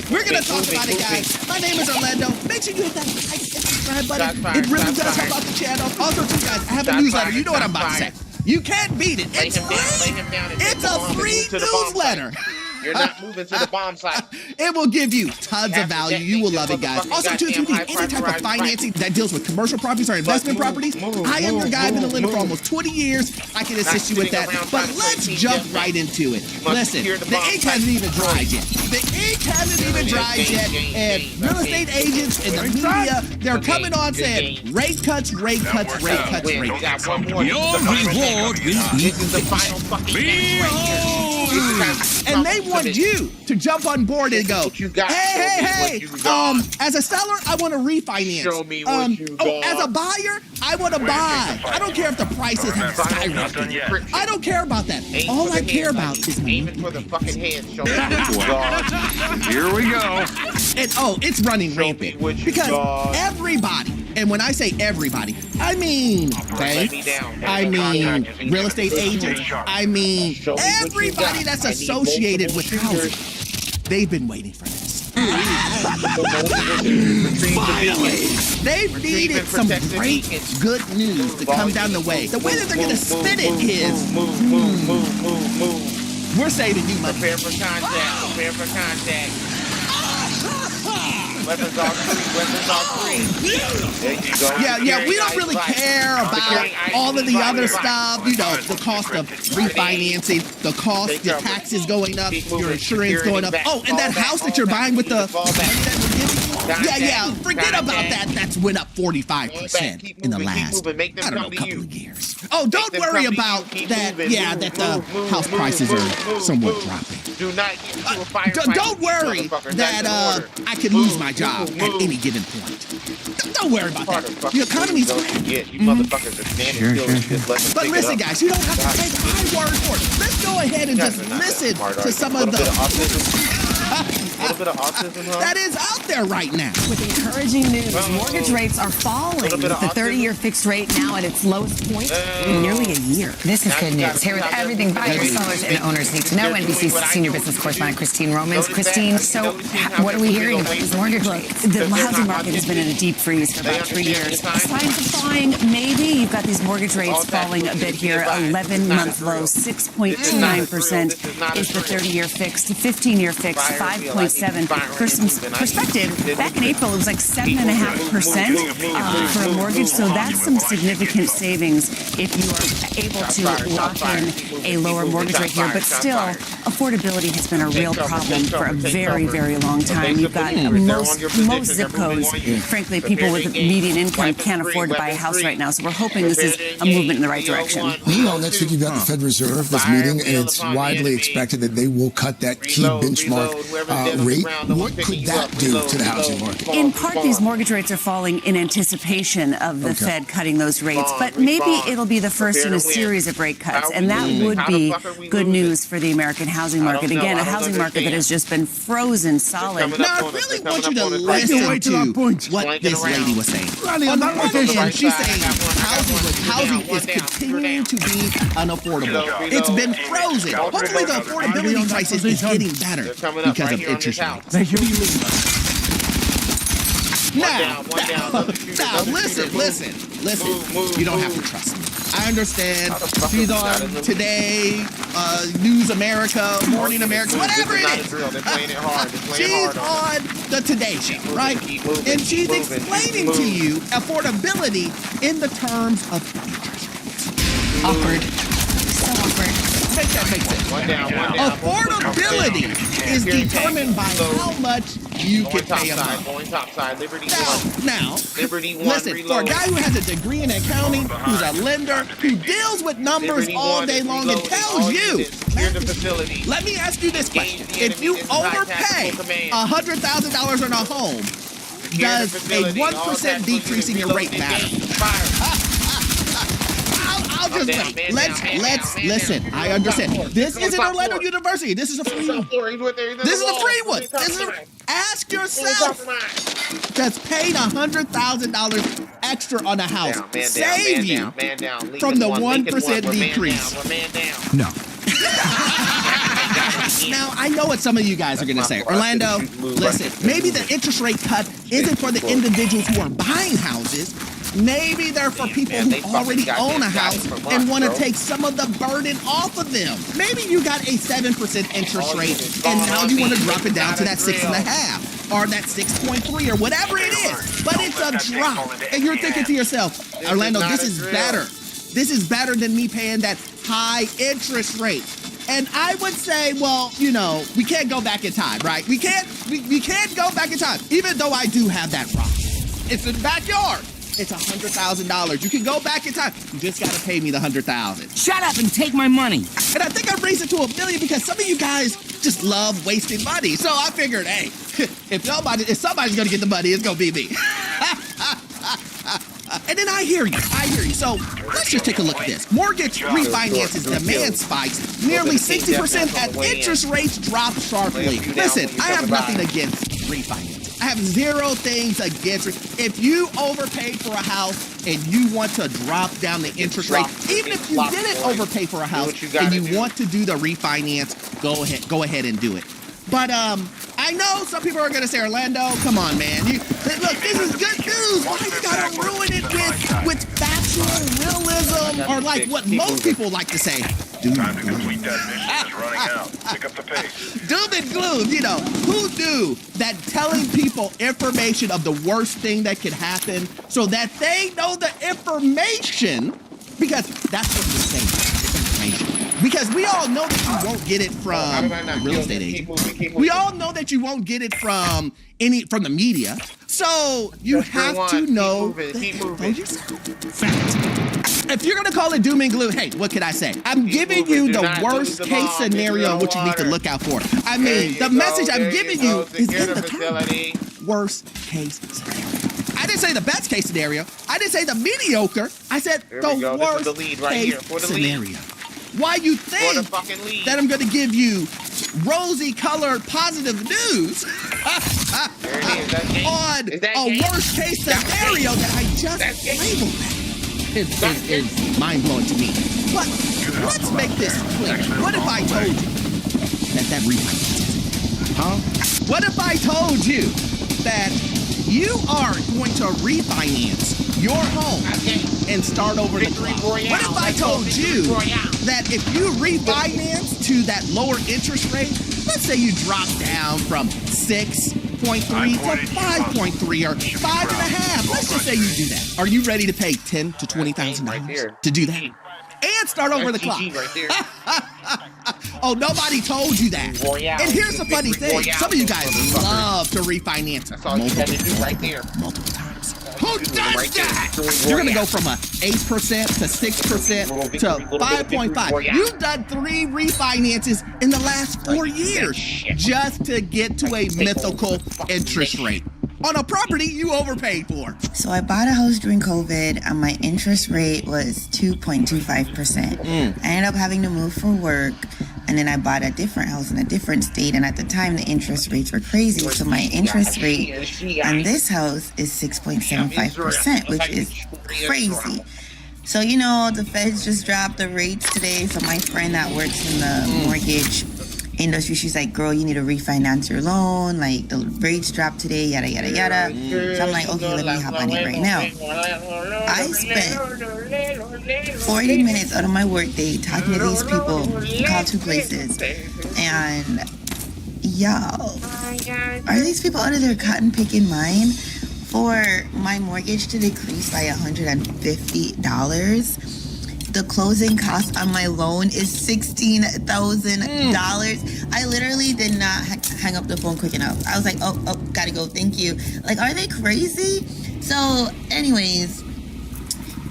We're going to talk about it, guys. My name is Orlando. Make sure you hit that like and subscribe button. It really does help out the channel. Also, too, guys, I have a newsletter. You know what I'm about to say. You can't beat it. It's free. It's a free newsletter. You're not moving to the bomb site. It will give you tons of value. You will love it, guys. Also, too, if you need any type of financing that deals with commercial properties or investment properties, I am your guy. I've been in Atlanta for almost 20 years. I can assist you with that. But let's jump right into it. Listen, the ink hasn't even dried yet. The ink hasn't even dried yet. And real estate agents and the media, they're coming on saying, rate cuts. Your reward will be the final fucking and they want you to jump on board and go, hey, as a seller, I want to refinance. Show me what you got. As a buyer, I want to buy. I don't care if the prices have skyrocketed. I don't care about that. All I care about is aiming for the fucking head. Show me Here we go. And it's running rampant because everybody, and when I say everybody, I mean banks, I mean real estate agents, I mean everybody that's associated with housing. They've been waiting for this. They've needed some great, good news to come down the way. The way that they're going to spin it is, we're saving you money. Prepare for contact. Weapons are free. There you go. Yeah, we don't really care about all of the other stuff. The cost of refinancing, the cost, the taxes going up, your insurance going up. Oh, and that house that you're buying with the money that we're giving you. Yeah, forget about that. That's went up 45% in the last, couple of years. Oh, don't worry about that. Yeah, that the house prices are somewhat dropping. Don't worry that I could lose my job at any given point. Don't worry about that. The economy's great. You motherfuckers are standing still. But listen, guys, you don't have to take my word for it. Let's go ahead and just listen to some of the little bit of autism, huh? That is out there right now. With encouraging news, mortgage rates are falling. With the 30-year fixed rate now at its lowest point in nearly a year. This is good news. Here with everything buyers, sellers, and owners need to know, NBC's senior business correspondent Christine Romans. Christine, so what are we hearing about these mortgage rates? The housing market has been in a deep freeze for about 3 years. Signs of thawing, maybe. You've got these mortgage rates falling a bit here. 11-month low, 6.29% is the 30-year fixed. 15-year fixed, 5.7. For some perspective, back in April, it was like 7.5% for a mortgage. So that's some significant savings if you are able to lock in a lower mortgage rate here. But still, affordability has been a real problem for a very, very long time. You've got most zip codes, frankly, people with median income can't afford to buy a house right now. So we're hoping this is a movement in the right direction. Meanwhile, next week you've got the Fed Reserve that's meeting, and it's widely expected that they will cut that key benchmark rate. What could that do to the housing market? In part, these mortgage rates are falling in anticipation of the Fed cutting those rates, but maybe it'll be the first in a series of rate cuts, and that would be good news for the American housing market. Again, a housing market that has just been frozen solid. Now, I really want you to listen to what this lady was saying. On the one hand, she's saying housing is continuing to be unaffordable. It's been frozen. Hopefully, the affordability crisis is getting better because of interest rates. Now, listen. You don't have to trust me. I understand. She's on Today, News America, Morning America, whatever it is. She's on the Today Show, right? And she's explaining to you affordability in the terms of interest rates. Awkward. So awkward. Make that make sense. Affordability is determined by how much you can pay a month. Now, listen, for a guy who has a degree in accounting, who's a lender, who deals with numbers all day long and tells you, let me ask you this question. If you overpay $100,000 on a home, does a 1% decrease in your rate matter? I'll just wait. Let's listen. I understand. This isn't Orlando University. This is a free one. This is a free one. Ask yourself, does paying $100,000 extra on a house save you from the 1% decrease? No. Now, I know what some of you guys are going to say. Orlando, listen, maybe the interest rate cut isn't for the individuals who are buying houses. Maybe they're for people who already own a house and want to take some of the burden off of them. Maybe you got a 7% interest rate and now you want to drop it down to that 6.5 or that 6.3 or whatever it is. But it's a drop. And you're thinking to yourself, Orlando, this is better. This is better than me paying that high interest rate. And I would say, well, you know, we can't go back in time, right? We can't go back in time, even though I do have that rock. It's in the backyard. It's $100,000. You can go back in time. You just got to pay me the $100,000. Shut up and take my money. And I think I raised it to $1 million because some of you guys just love wasting money. So I figured, hey, if somebody's going to get the money, it's going to be me. And then I hear you. So let's just take a look at this. Mortgage refinances demand spikes nearly 60% as interest rates drop sharply. Listen, I have nothing against refinance. I have zero things against it. If you overpaid for a house and you want to drop down the interest rate, even if you didn't overpay for a house and you want to do the refinance, go ahead and do it. But I know some people are going to say, Orlando, come on, man. Look, this is good news. Why you got to ruin it with factual realism or like what most people like to say? Doom and gloom. Doom and gloom, you know. Who knew that telling people information of the worst thing that could happen so that they know the information, because that's what you're saying, information. Because we all know that you won't get it from a real estate agent. We all know that you won't get it from the media. So you have to know the info yourself. Fact. If you're going to call it doom and gloom, hey, what can I say? I'm giving you the worst case scenario and what you need to look out for. I mean, the message I'm giving you is in the term. Worst case scenario. I didn't say the best case scenario. I didn't say the mediocre. I said the worst case scenario. why you think that I'm going to give you rosy-colored positive news on a worst-case scenario that I just labeled that. Is mind-blowing to me. But let's make this clear. What if I told you that refinance? Huh? What if I told you that you are going to refinance your home and start over the clock? What if I told you that if you refinance to that lower interest rate, let's say you drop down from 6.3 to 5.3 or 5.5, let's just say you do that. Are you ready to pay $10,000 to $20,000 to do that? And start over the clock. Oh, nobody told you that. And here's the funny thing. Some of you guys love to refinance multiple times. Who does that? You're going to go from a 8% to 6% to 5.5. You've done 3 refinances in the last 4 years just to get to a mythical interest rate on a property you overpaid for. So I bought a house during COVID and my interest rate was 2.25%. I ended up having to move for work, and then I bought a different house in a different state, and at the time the interest rates were crazy. So my interest rate on this house is 6.75%, which is crazy. So, you know, the feds just dropped the rates today. So my friend that works in the mortgage industry, she's like, girl, you need to refinance your loan, like the rates dropped today, yada yada yada. So I'm like, okay, let me hop on it right now. I spent 40 minutes out of my work day talking to these people, called 2 places, and y'all, are these people out of their cotton picking mind for my mortgage to decrease by $150? The closing cost on my loan is $16,000. I literally did not hang up the phone quick enough. I was like, oh, gotta go, thank you. Like, are they crazy? So, anyways,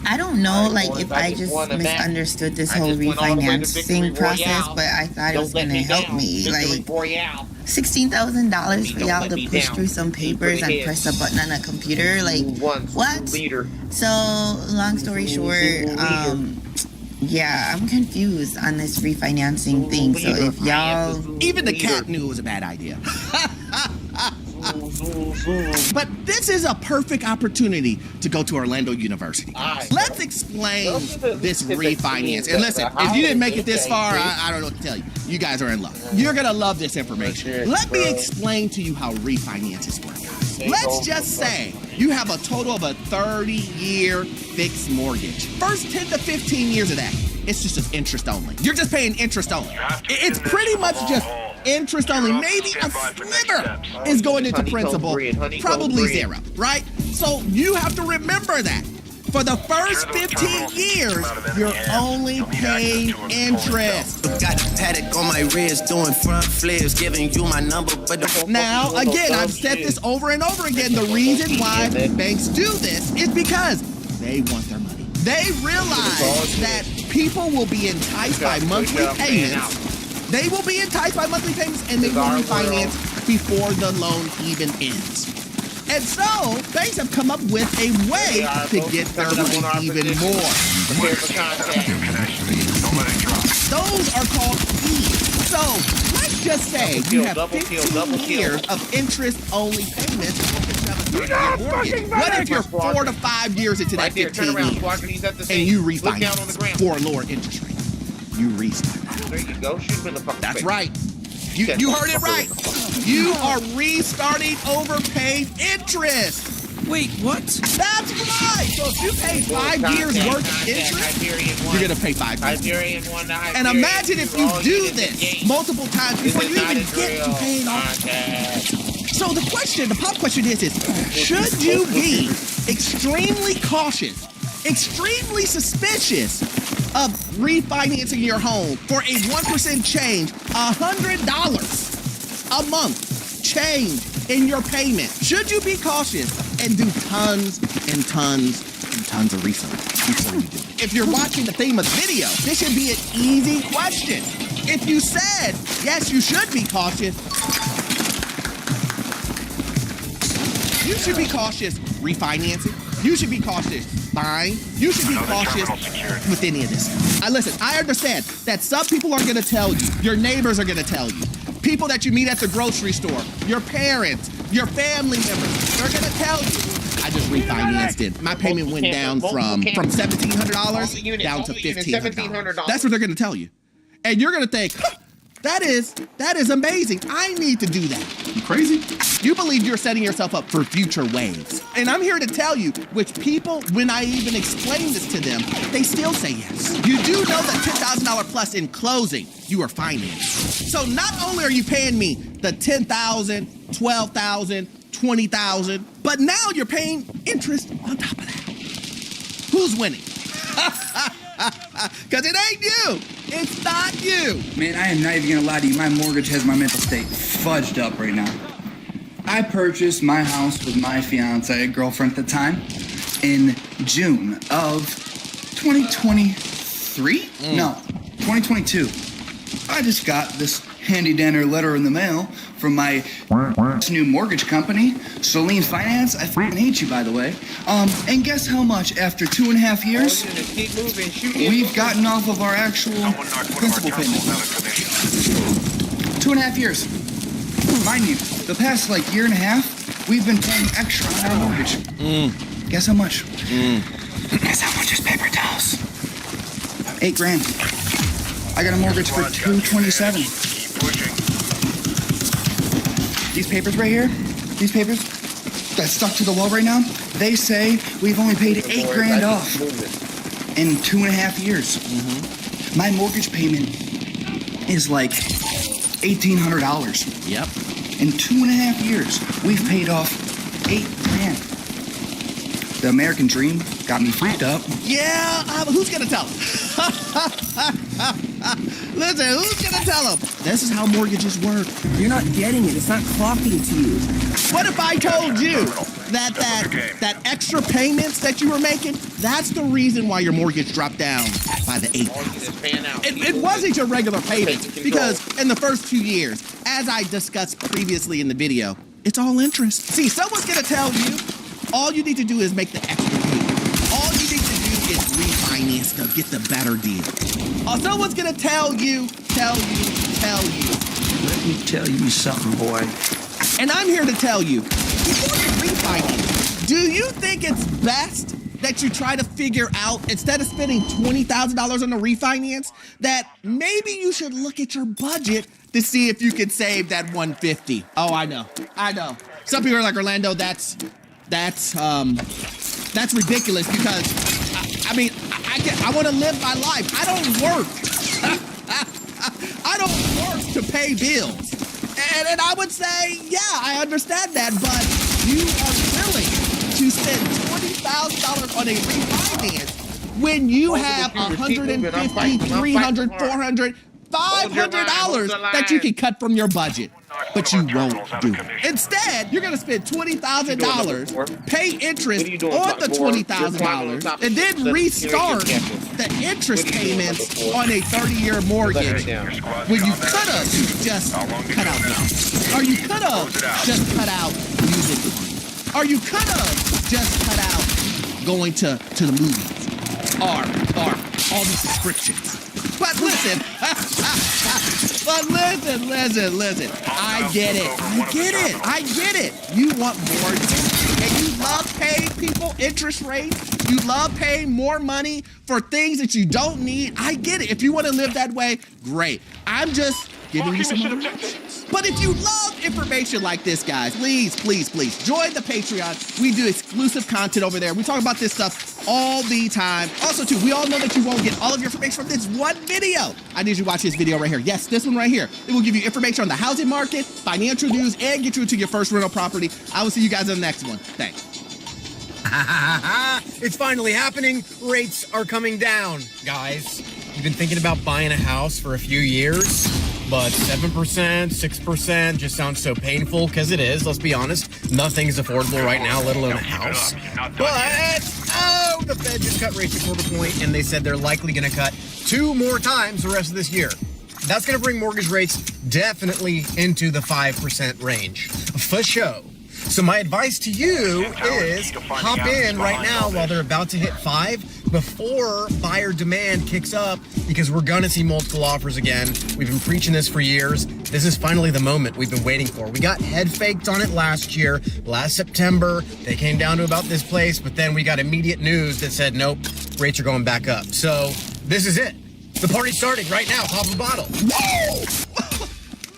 I don't know, like, if I just misunderstood this whole refinancing process, but I thought it was gonna help me. Like, $16,000 for y'all to push through some papers and press a button on a computer? Like, what? So, long story short, yeah, I'm confused on this refinancing thing. So if y'all... Even the cat knew it was a bad idea. But this is a perfect opportunity to go to Orlando University. Let's explain this refinance. And listen, if you didn't make it this far, I don't know what to tell you. You guys are in luck. You're going to love this information. Let me explain to you how refinances work. Let's just say you have a total of a 30-year fixed mortgage. First 10 to 15 years of that, it's just interest only. You're just paying interest only. It's pretty much just interest only. Maybe a sliver is going into principal, probably 0, right? So you have to remember that. For the first 15 years, you're only paying interest. Got the Patek on my wrist, doing front flips, giving you my number. But now, again, I've said this over and over again. The reason why banks do this is because they want their money. They realize that people will be enticed by monthly payments. They will be enticed by monthly payments, and they will refinance before the loan even ends. And so, banks have come up with a way to get their money even more. Those are called fees. So, let's just say you have 15 years of interest-only payments of a 30-year mortgage. What if you're 4 to 5 years into that 15 years and you refinance for a lower interest rate? You restart. There you go. Shoot him in the fucking That's face. right. You heard it right. You are restarting overpaid interest. Wait, what? That's right. So if you pay 5 years worth of interest, you're going to pay 5 years. And imagine if you do this multiple times before you even get to paying off. So the pop question is should you be extremely cautious, extremely suspicious of refinancing your home for a 1% change, $100 a month change in your payment? Should you be cautious and do tons and tons and tons of research before you do it? If you're watching the theme of the video, this should be an easy question. If you said, yes, you should be cautious, you should be cautious refinancing. You should be cautious buying. You should be cautious with any of this. Listen, I understand that some people are going to tell you, your neighbors are going to tell you, people that you meet at the grocery store, your parents, your family members, they're going to tell you, I just refinanced it. My payment went down from $1,700 down to $1,500. That's what they're going to tell you. And you're going to think, that is amazing. I need to do that. You crazy? You believe you're setting yourself up for future waves. And I'm here to tell you, which people, when I even explain this to them, they still say yes. You do know that $10,000 plus in closing, you are financed. So not only are you paying me the $10,000, $12,000, $20,000, but now you're paying interest on top of that. Who's winning? Because it ain't you. It's not you. Man, I am not even gonna lie to you. My mortgage has my mental state fudged up right now. I purchased my house with my fiance, girlfriend at the time, in June of 2023? No, 2022. I just got this handy dandy letter in the mail from my new mortgage company, Celine Finance. I fucking hate you, by the way. And guess how much after 2.5 years we've gotten off of our actual principal payment? 2.5 years. Mind you, the past year and a half, we've been paying extra on our mortgage. Guess how much? Guess how much is paper towels? $8,000. I got a mortgage for $227. These papers right here, these papers that's stuck to the wall right now, they say we've only paid $8,000 off in 2.5 years. My mortgage payment is like $1,800. Yep. In 2.5 years, we've paid off $8,000. The American dream got me fucked up. Yeah, who's gonna tell him? Listen, who's gonna tell him? This is how mortgages work. You're not getting it. It's not clocking to you. What if I told you that extra payments that you were making, that's the reason why your mortgage dropped down by the $8,000. It wasn't your regular payments, because in the first 2 years, as I discussed previously in the video, it's all interest. See, someone's gonna tell you, all you need to do is make the extra payment. All you need to do is refinance to get the better deal. Someone's gonna tell you. Let me tell you something, boy. And I'm here to tell you, before you refinance, do you think it's best that you try to figure out, instead of spending $20,000 on the refinance, that maybe you should look at your budget to see if you could save that $150? Oh, I know. Some people are like, Orlando, that's ridiculous, because I want to live my life. I don't work. I don't work to pay bills. And I would say, yeah, I understand that, but you are willing to spend $20,000 on a refinance when you have $150, $300, $400, $500 that you can cut from your budget, but you won't do it. Instead, you're going to spend $20,000, pay interest on the $20,000, and then restart the interest payments on a 30-year mortgage when you could have just cut out jobs. Or you could have just cut out music. Or you could have just cut out going to the movies. Or all these subscriptions. But listen, I get it. You want more, and you love paying people interest rates. You love paying more money for things that you don't need. I get it. If you want to live that way, great. I'm just giving you some other options. But if you love information like this, guys, please join the Patreon. We do exclusive content over there. We talk about this stuff all the time. Also, too, we all know that you won't get all of your information from this one video. I need you to watch this video right here. Yes, this one right here. It will give you information on the housing market, financial news, and get you into your first rental property. I will see you guys in the next one. Thanks. It's finally happening. Rates are coming down, guys. You've been thinking about buying a house for a few years, but 7%, 6% just sounds so painful, because it is, let's be honest. Nothing is affordable right now, let alone a house. But, the Fed just cut rates a 1/4 point, and they said they're likely going to cut 2 more times the rest of this year. That's going to bring mortgage rates definitely into the 5% range. For show. So my advice to you is hop in right now while they're about to hit 5 before buyer demand kicks up, because we're gonna see multiple offers again. We've been preaching this for years. This is finally the moment we've been waiting for. We got head faked on it last year, last September. They came down to about this place, but then we got immediate news that said, nope, rates are going back up. So this is it. The party's starting right now. Pop a bottle. Whoa!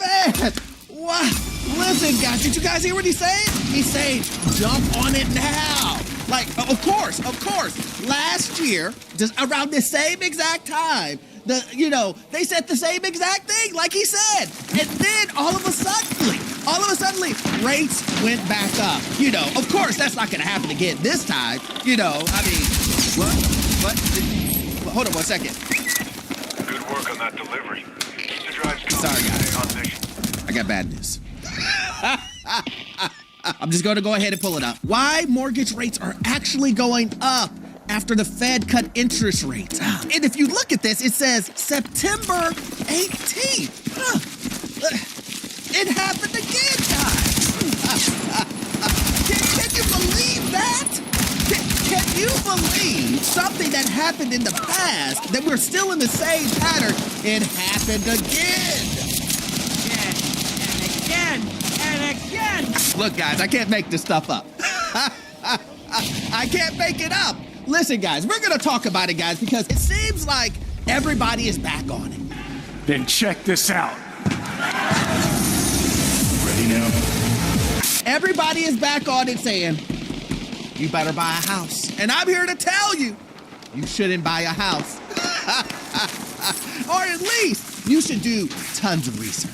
Man! Wow! Listen, guys, did you guys hear what he's saying? He's saying, jump on it now. Like, of course. Last year, just around the same exact time, they said the same exact thing, like he said. And then all of a sudden, rates went back up. Of course, that's not going to happen again this time. What? Hold on 1 second. Good work on that delivery. Keep the drives coming. Sorry, guys. Stay on mission. I got bad news. I'm just going to go ahead and pull it up. Why mortgage rates are actually going up after the Fed cut interest rates. And if you look at this, it says September 18th. It happened again, guys. Can you believe that? Can you believe something that happened in the past, that we're still in the same pattern? It happened again. And again. Look, guys, I can't make this stuff up. I can't make it up. Listen, guys, we're going to talk about it, guys, because it seems like everybody is back on it. Then check this out. Ready now? Everybody is back on it saying, you better buy a house. And I'm here to tell you, you shouldn't buy a house. Or at least you should do tons of research.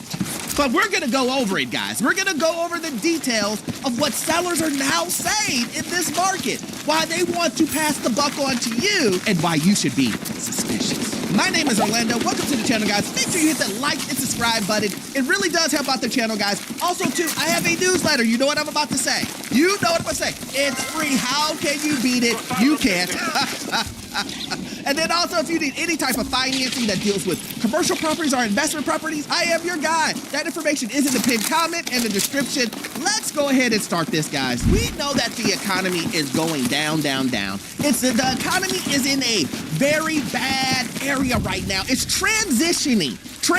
But we're going to go over it, guys. We're going to go over the details of what sellers are now saying in this market, why they want to pass the buck on to you, and why you should be suspicious. My name is Orlando. Welcome to the channel, guys. Make sure you hit that like and subscribe button. It really does help out the channel, guys. Also, too, I have a newsletter. You know what I'm about to say. You know what I'm going to say. It's free. How can you beat it? You can't. And then also, if you need any type of financing that deals with commercial properties or investment properties, I am your guy. That information is in the pinned comment and the description. Let's go ahead and start this, guys. We know that the economy is going down. The economy is in a very bad area right now. It's transitioning to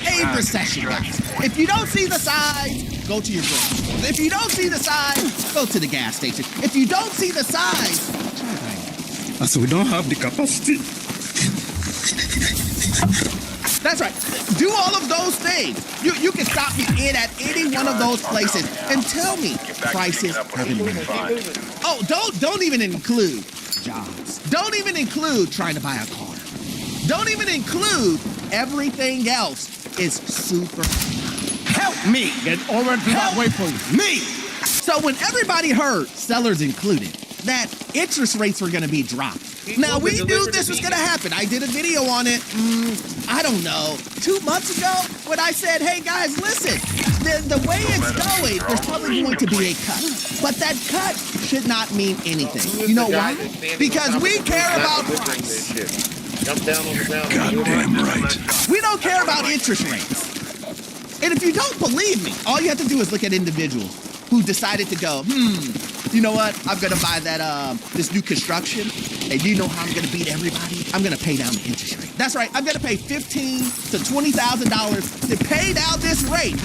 a recession, guys. If you don't see the signs, go to your grocery store. If you don't see the signs, go to the gas station. If you don't see the signs, try buying. So we don't have the capacity. That's right. Do all of those things. You can stop me in at any one of those places and tell me prices haven't moved. Oh, don't even include jobs. Don't even include trying to buy a car. Don't even include everything else is super. Help me get over to that way for me. So when everybody heard, sellers included, that interest rates were going to be dropped. Now, we knew this was going to happen. I did a video on it, I don't know, 2 months ago when I said, hey, guys, listen, the way it's going, there's probably going to be a cut. But that cut should not mean anything. You know why? Because we care about price. Goddamn right. We don't care about interest rates. And if you don't believe me, all you have to do is look at individuals who decided to go, you know what? I'm going to buy that this new construction, and you know how I'm going to beat everybody? I'm going to pay down the interest rate. That's right. I'm going to pay $15,000 to $20,000 to pay down this rate.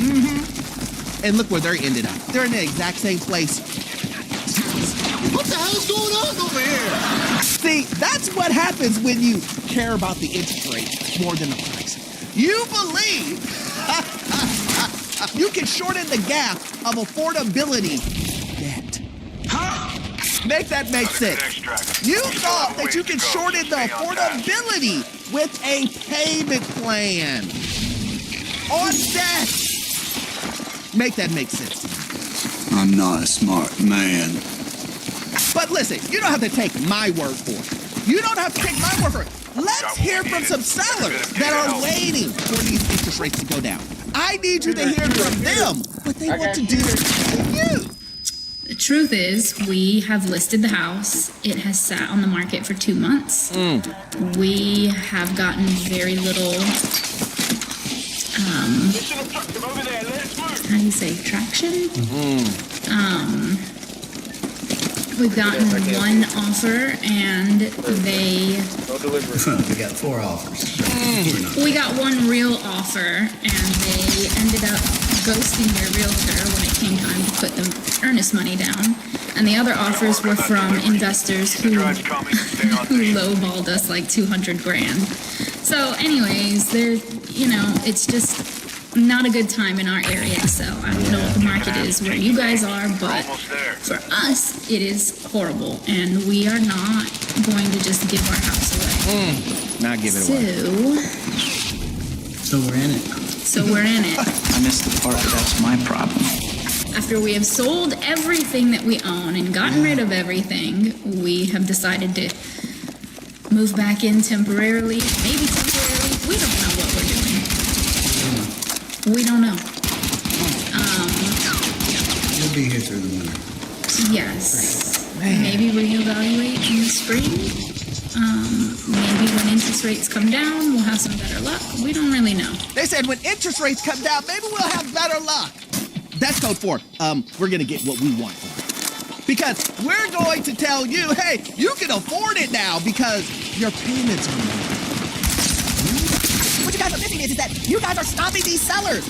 And look where they ended up. They're in the exact same place. What the hell's going on over here? See, that's what happens when you care about the interest rate more than the price. You believe you can shorten the gap of affordability yet. Make that make sense. You thought that you could shorten the affordability with a payment plan on debt. Make that make sense. I'm not a smart man. But listen, you don't have to take my word for it. You don't have to take my word for it. Let's hear from some sellers that are waiting for these interest rates to go down. I need you to hear from them what they want to do to you. The truth is, we have listed the house. It has sat on the market for 2 months. We have gotten very little how do you say, traction? We've gotten one offer, and they... We got 4 offers. We got one real offer, and they ended up ghosting their realtor when it came time to put the earnest money down. And the other offers were from investors who lowballed us like 200 grand. So anyways, it's just not a good time in our area to sell. I don't know what the market is where you guys are, but for us, it is horrible. And we are not going to just give our house away. Not give it away. So we're in it. So we're in it. I missed the part that's my problem. After we have sold everything that we own and gotten rid of everything, we have decided to move back in temporarily, maybe temporarily. We don't know what we're doing. We don't know. You'll be here through the winter. Yes. Maybe reevaluate in the spring. Maybe when interest rates come down, we'll have some better luck. We don't really know. They said when interest rates come down, maybe we'll have better luck. That's code for we're going to get what we want for it. Because we're going to tell you, hey, you can afford it now because your payments are low. What you guys are missing is that you guys are stopping these sellers.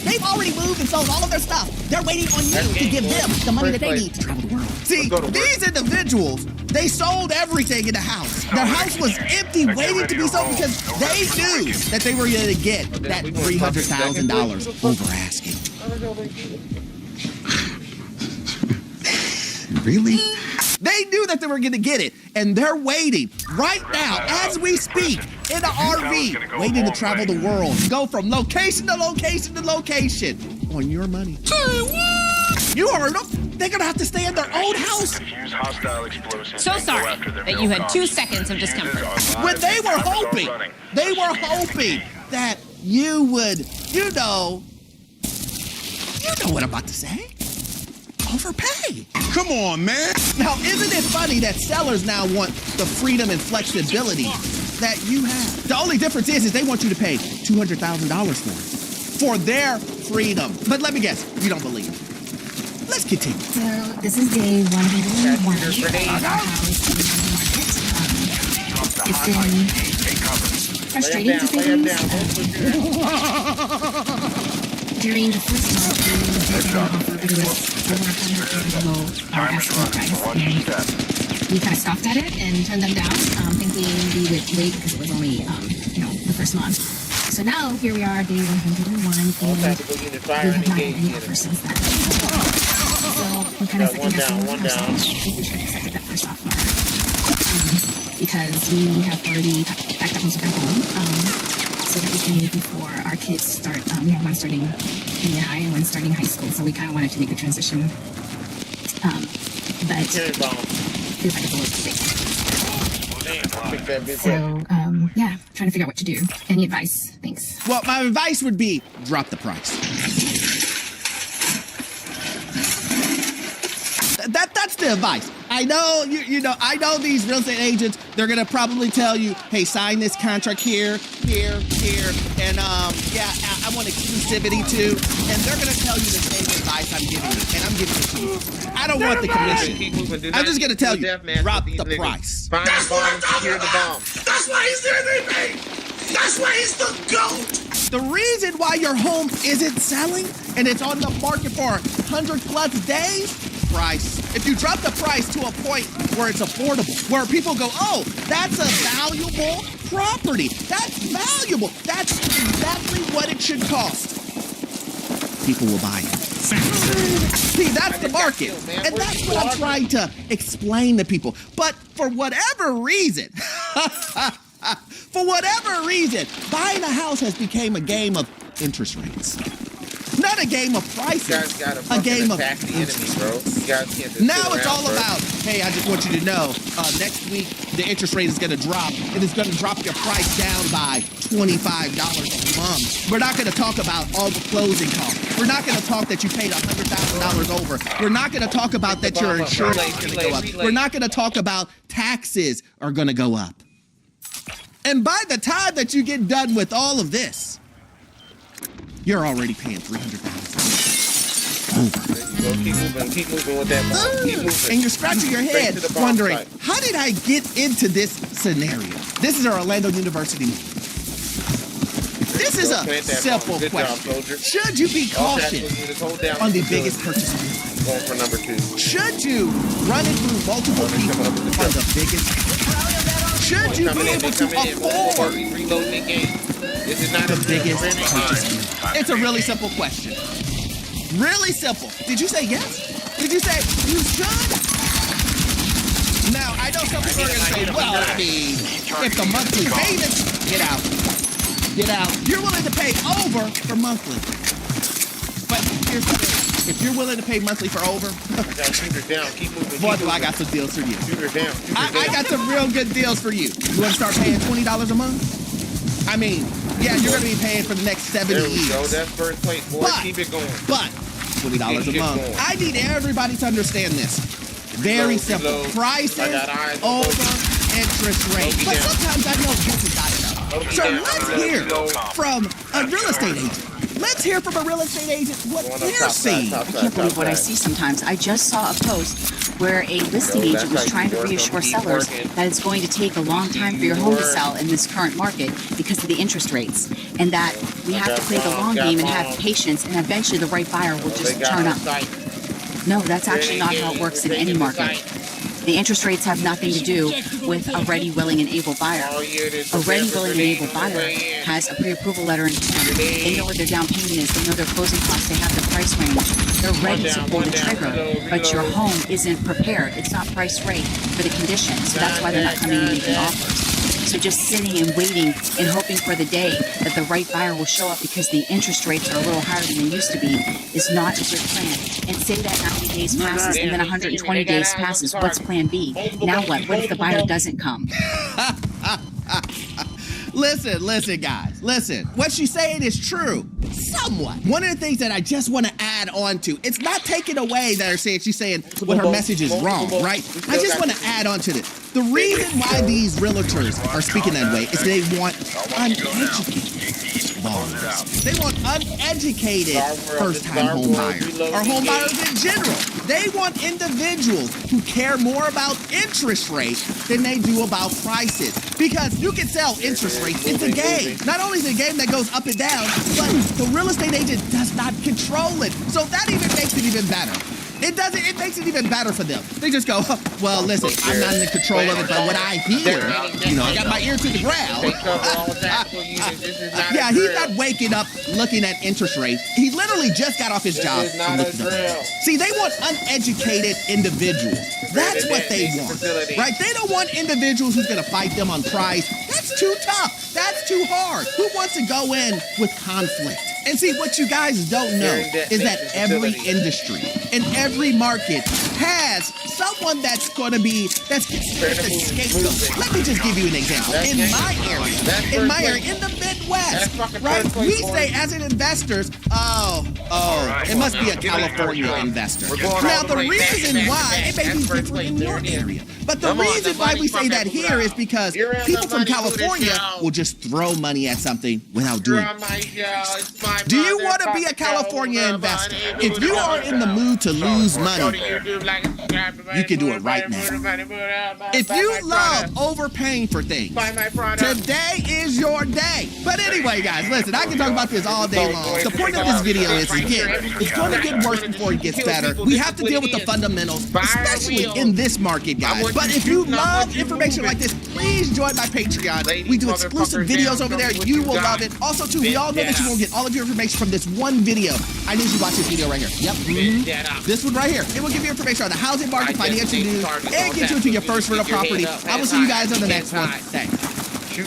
They've already moved and sold all of their stuff. They're waiting on you to give them the money that they need to travel the world. See, these individuals, they sold everything in the house. Their house was empty, waiting to be sold because they knew that they were going to get that $300,000 over asking. Really? They knew that they were going to get it, and they're waiting right now, as we speak, in the RV, waiting to travel the world, go from location to location to location on your money. You heard them. They're going to have to stay in their own house. So sorry that you had 2 seconds of discomfort. When they were hoping that you would, you know what I'm about to say. Overpay. Come on, man. Now, isn't it funny that sellers now want the freedom and flexibility that you have? The only difference is they want you to pay $200,000 for their freedom. But let me guess, you don't believe it. Let's continue. So this is day 101 of our house. It's been frustrating to say the least. During the first month, we did get an offer because it was over $100 below our asking price. And we kind of scoffed at it and turned them down, thinking we would wait because it was only, the first month. So now, here we are, day 101, and we have not had any offers since then. So we're kind of second guessing ourselves. I think we should have accepted that first offer. Because we have already packed up most of our home. So that we can move before our kids start, we have one starting junior high and one starting high school, so we kind of wanted to make the transition. But feels like it's a little too big. So, trying to figure out what to do. Any advice? Thanks. Well, my advice would be drop the price. That's the advice. I know, I know these real estate agents, they're going to probably tell you, hey, sign this contract here, and I want exclusivity too, and they're going to tell you the same advice I'm giving you, and I'm giving it to you. I don't want the commission. I'm just going to tell you, drop the price. Find the bomb, secure the bomb. That's why he's there, baby. That's why he's the GOAT. The reason why your home isn't selling and it's on the market for 100+ days, price. If you drop the price to a point where it's affordable, where people go, oh, that's a valuable property. That's valuable. That's exactly what it should cost. People will buy it. See, that's the market. And that's what I'm trying to explain to people. But for whatever reason, buying a house has become a game of interest rates. Not a game of prices, a game of interest rates. Now it's all about, hey, I just want you to know, next week the interest rate is going to drop, and it's going to drop your price down by $25 a month. We're not going to talk about all the closing costs. We're not going to talk that you paid $100,000 over. We're not going to talk about that your insurance is going to go up. We're not going to talk about taxes are going to go up. And by the time that you get done with all of this, You're already paying $300,000. Keep moving with that ball. Keep moving. And you're scratching your Straight head to the ball wondering, side. how did I get into this scenario? This is our Orlando University movie. This is a simple question. Should you be cautious on the biggest purchase of your life? Going for number 2. Should you run it through multiple people on the biggest? Should you be able to afford the biggest purchase? It's a really simple question. Really simple. Did you say yes? Did you say you should? Now, I know some people are going to say, well, I mean, if the monthly payments, get out. Get out. You're willing to pay over for monthly. But here's the thing. If you're willing to pay monthly for over, I got shooter down. Keep moving. boy, do I got some deals for you. Shooter down. I got some real good deals for you. You want to start paying $20 a month? I mean, yeah, you're going to be paying for the next 70 There we years. go. That's first place, boy. But- Keep it going. But $20 a month. going. I need everybody to understand this. Very simple. Reload. Prices I got eyes on over Bogey. interest rate. Bogey But down. sometimes I know this is not enough. Bogey So down. let's hear from a real estate agent. Let's hear from a real estate agent what Going up they're top side, seeing. top I side, can't believe top what I side. see sometimes. I just saw a post where a listing Yo, agent that's was how trying you to work. reassure Keep sellers working. that it's going to take a long time for your home to sell in this current market because of the interest rates, and that we have to play the long game and have patience, and eventually the right buyer will just turn up. No, that's actually not how it works in any market. The interest rates have nothing to do with a ready, willing, and able buyer. A ready, willing, and able buyer has a pre-approval letter in hand. They know what their down payment is. They know their closing costs. They have their price range. They're ready to pull the trigger, but your home isn't prepared. It's not priced right for the conditions. So that's why they're not coming and making offers. So just sitting and waiting and hoping for the day that the right buyer will show up because the interest rates are a little higher than they used to be is not a good plan. And say that 90 days passes and then 120 days passes. What's plan B? Now what? What if the buyer doesn't come? Listen, guys. Listen. What she's saying is true. Somewhat. One of the things that I just want to add on to, it's not taken away that she's saying what her message is wrong, right? I just want to add on to this. The reason why these realtors are speaking that way is they want uneducated buyers. They want uneducated first-time home buyers or home buyers in general. They want individuals who care more about interest rates than they do about prices. Because you can sell interest rates. It's a game. Not only is it a game that goes up and down, but the real estate agent does not control it. So that even makes it even better. It makes it even better for them. They just go, well, listen, I'm not in control of it, but what I hear, I got my ear to the ground. Yeah, he's not waking up looking at interest rates. He literally just got off his job. See, they want uneducated individuals. That's what they want, right? They don't want individuals who's going to fight them on price. That's too tough. That's too hard. Who wants to go in with conflict? And see, what you guys don't know is that every industry and every market has someone that's going to be, that's considered the scapegoat. Let me just give you an example. In my area, in the Midwest, right? We say as an investors, it must be a California investor. Now, the reason why, it may be different in your area, but the reason why we say that here is because people from California will just throw money at something without doing it. Do you want to be a California investor? If you are in the mood to lose money, you can do it right now. If you love overpaying for things, today is your day. But anyway, guys, listen, I can talk about this all day long. The point of this video is, again, it's going to get worse before it gets better. We have to deal with the fundamentals, especially in this market, guys. But if you love information like this, please join my Patreon. We do exclusive videos over there. You will love it. Also, too, we all know that you won't get all of your information from this one video. I need you to watch this video right here. Yep. This one right here. It will give you information on the housing market, financial news, and get you into your first rental property. I will see you guys on the next one. Thanks. We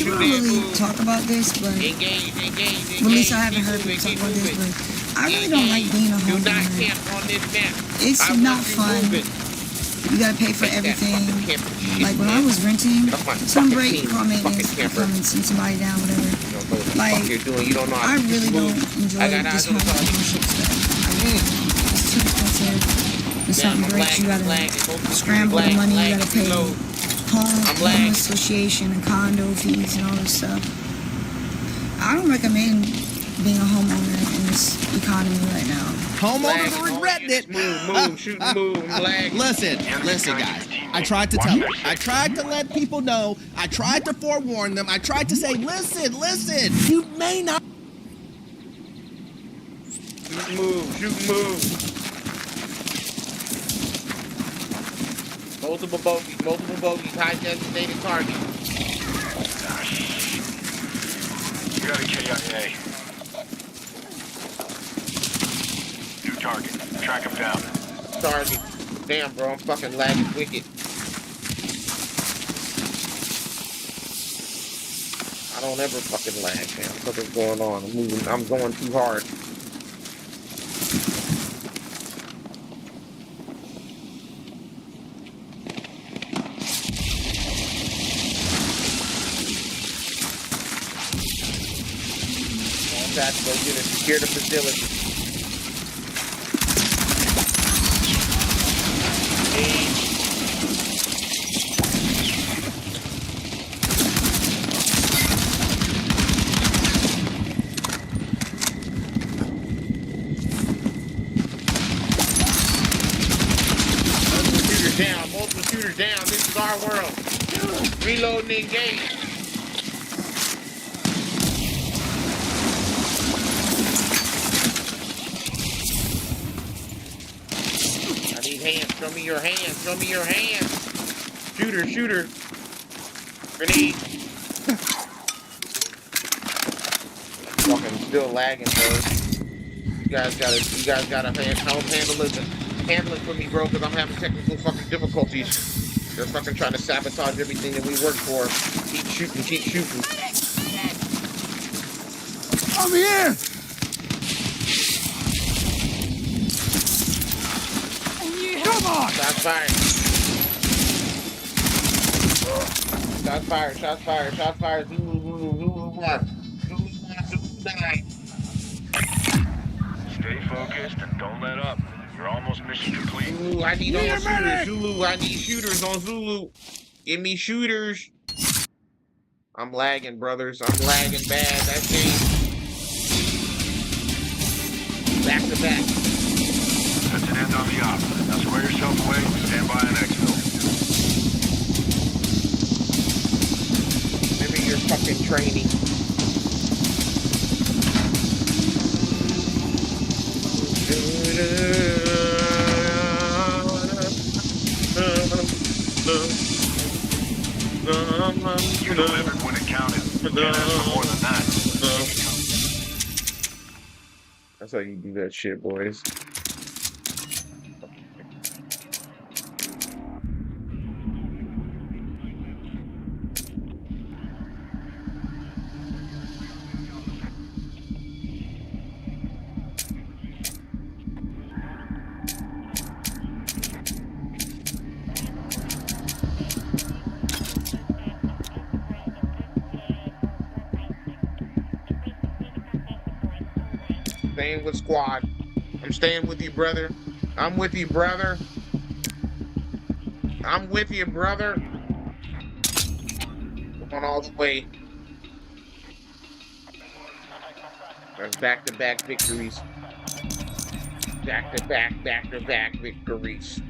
don't really talk about this, but at least I haven't heard people talk about this, but I really don't like being a homeowner. It's not fun. You gotta pay for everything. Like when I was renting, some break car maintenance, I come and send somebody down, whatever. Like, I really don't enjoy this home ownership stuff. It's too expensive. When something breaks, you gotta scramble the money, you gotta pay home association and condo fees and all this stuff. I don't recommend being a homeowner in this economy right now. Homeowners are regretting it. Move, shoot, move, lag. Listen, guys. I tried to tell them. I tried to let people know. I tried to forewarn them. I tried to say, listen. You may not. Shoot, move. Multiple bogeys, high designated target. You got a KIA. New target. Track him down. Target. Damn, bro, I'm fucking lagging wicked. I don't ever fucking lag, man. What's going on? I'm going too hard. Tactical unit, secure the facility. Multiple shooters down. This is our world. Reload and engage. Hands, show me your hands, show me your hands. Shooter. Grenade. Fucking still lagging, bro. You guys gotta handle it for me, bro, because I'm having technical fucking difficulties. They're fucking trying to sabotage everything that we work for. Keep shooting. I'm here! Come on! Shots fired. Zulu 1. Zulu 9. Stay focused and don't let up. You're almost mission complete. Zulu, I need all shooters. Zulu, I need shooters on Zulu. Give me shooters. I'm lagging, brothers. I'm lagging bad. That game. Back to back. That's an end on the op. Now square yourself away and stand by an exfil. Remember your fucking training. You delivered when it counted. You can't ask for more than that. That's how you do that shit, boys. Staying with squad. I'm staying with you, brother. I'm with you, brother. I'm with you, brother. Come on all the way. There's back-to-back victories. Back-to-back victories.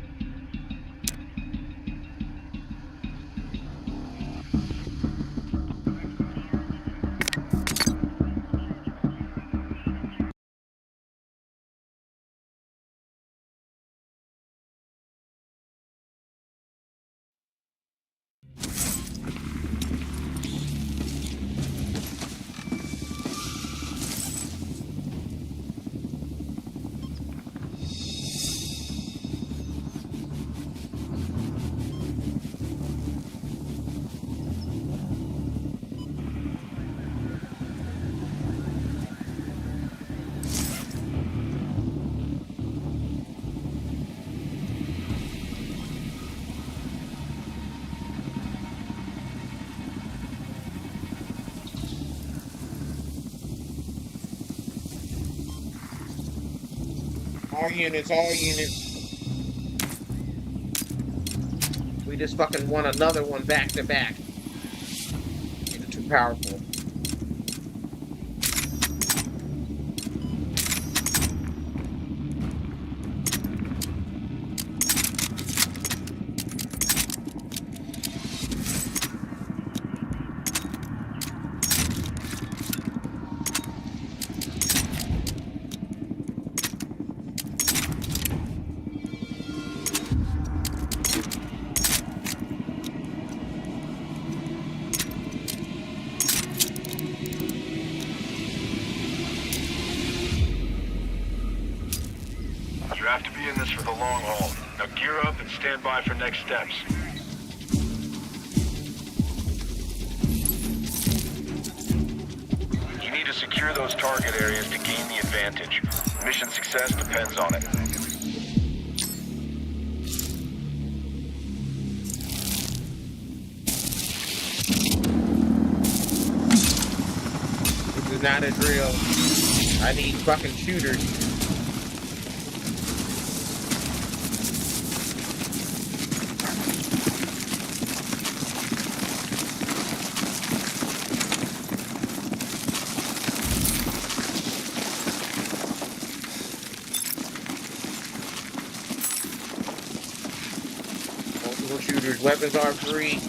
All units. We just fucking won another one back to back. You're too powerful. this for the long haul. Now gear up and stand by for next steps. You need to secure those target areas to gain the advantage. Mission success depends on it. This is not a drill. I need fucking shooters. Multiple shooters. Weapons are free.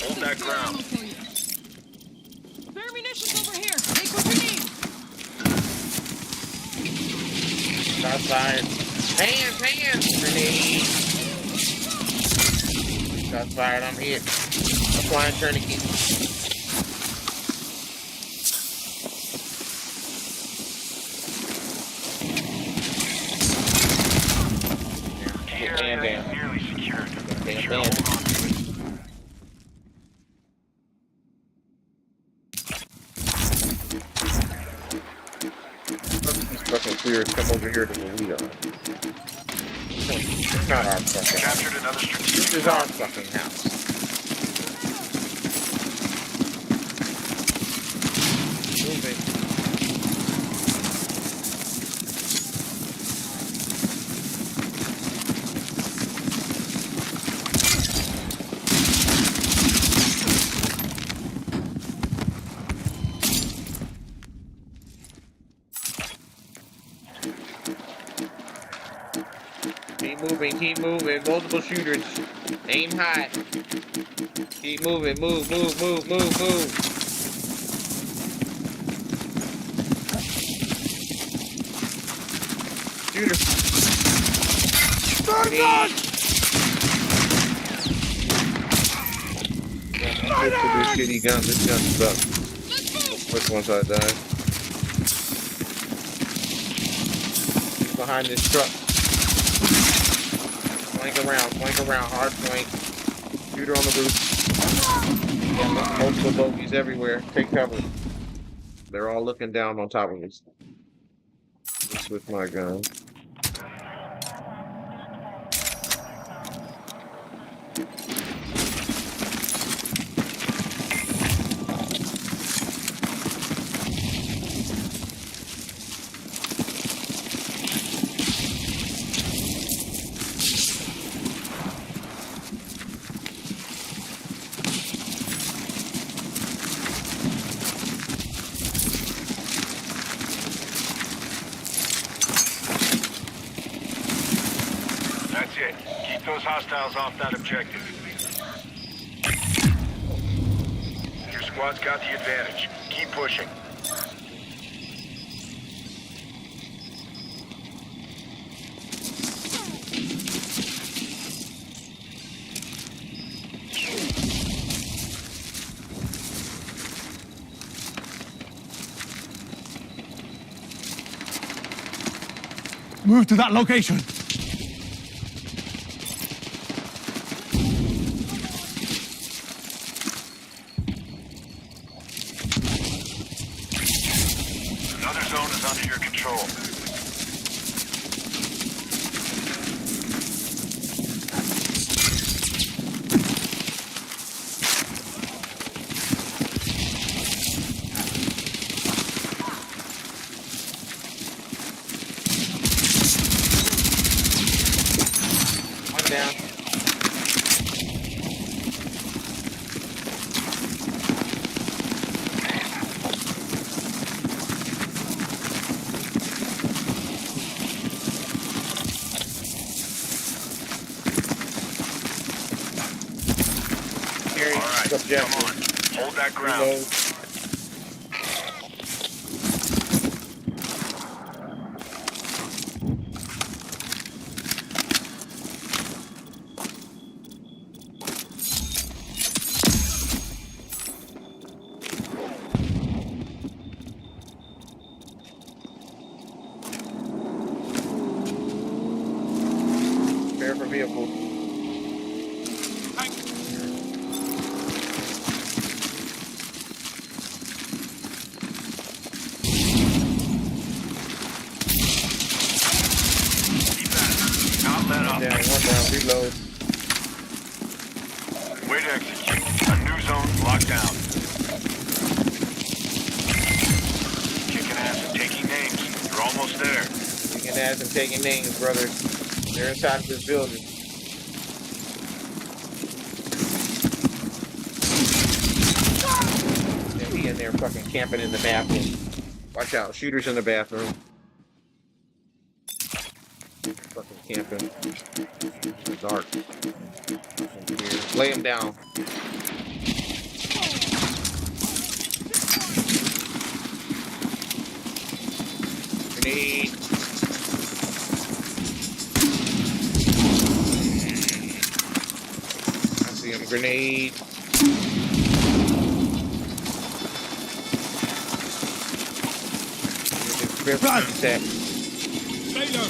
Hold that ground. Spare munitions over here. Take what you need. Stop firing. Hands! Grenade. Shots fired. I'm hit. Applying tourniquet. Man down. Nearly secured. Man. Fucking clear. Come over here to the lead on. It's not our fucking house. Captured another strategic. This is our fucking house. Moving. Keep moving. Multiple shooters. Aim high. Keep moving. Move. Shooter. This shitty gun. This gun sucks. Which once I die. He's behind this truck. Flank around, hard flank. Shooter on the roof. Yeah, multiple bogeys everywhere. Take cover. They're all looking down on top of us. Switch my gun. Keep those hostiles off that objective. Your squad's got the advantage. Keep pushing. Move to that location. Another zone is under your control. Down. All right, come on. Hold that ground. Reload. Prepare for vehicle. Not let up. One down, reload. Way to execute. A new zone locked down. Kicking ass and taking names. You're almost there. Kicking ass and taking names, brothers. They're inside of this building. They'll be in there fucking camping in the bathroom. Watch out, shooters in the bathroom. Fucking camping. It's dark. Lay him down. Grenade. I see him. Grenade. Run. Stay low.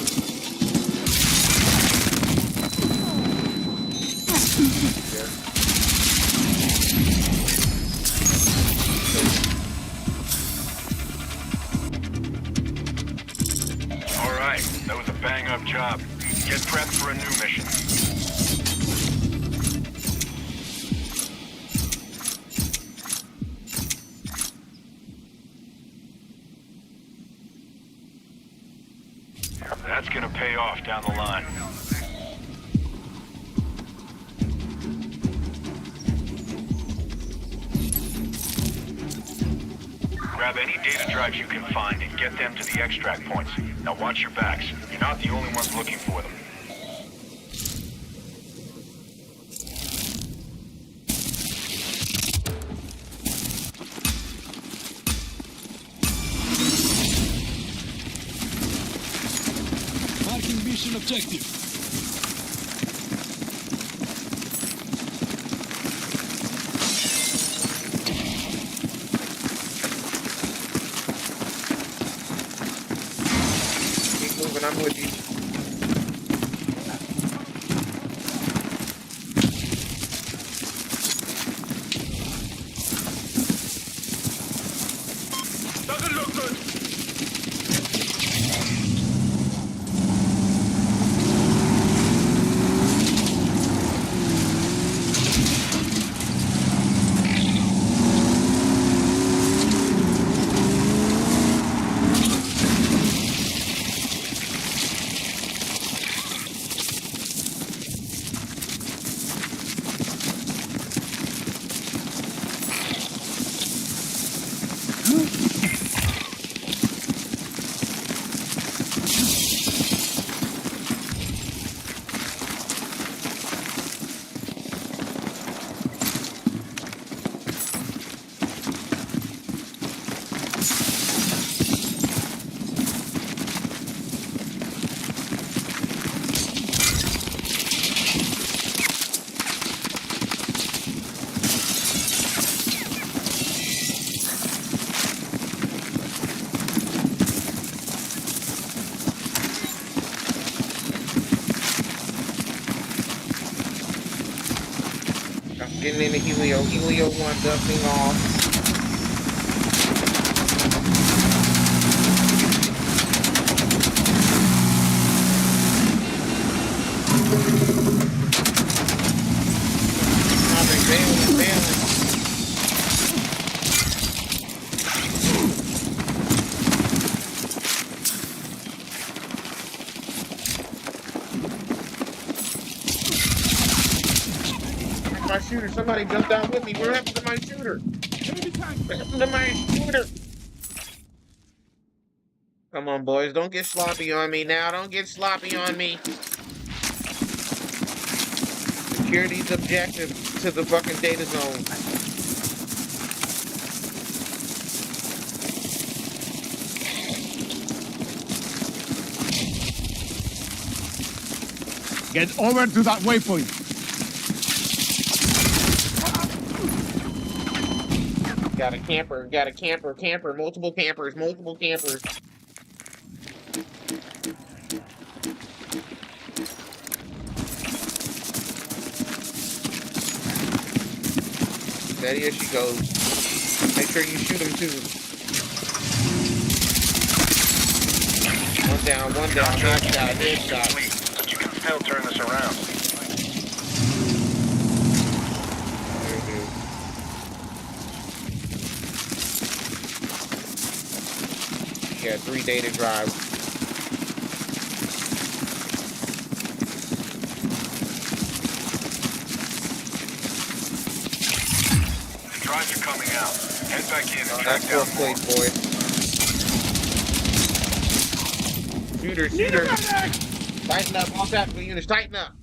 All right, that was a bang-up job. Get prepped for a new mission. That's gonna pay off down the line. Grab any data drives you can find and get them to the extract points. Now watch your backs. You're not the only ones looking for them. Marking mission objective. I'm with you. Doesn't look good. Getting into Helio. Helio 1 dusting off. My shooter, somebody jumped down with me. What happened to my shooter? What happened to my shooter? Come on, boys, don't get sloppy on me now. Don't get sloppy on me. Security's objective to the fucking data zone. Get over to that waypoint. Got a camper, multiple campers. Steady as she goes. Make sure you shoot him too. One down, headshot. But you can still turn this around. Yeah, 3 data drives. The drives are coming out. Head back in and track down more. Place, boy. Shooter. Tighten up, all tactical units, tighten up.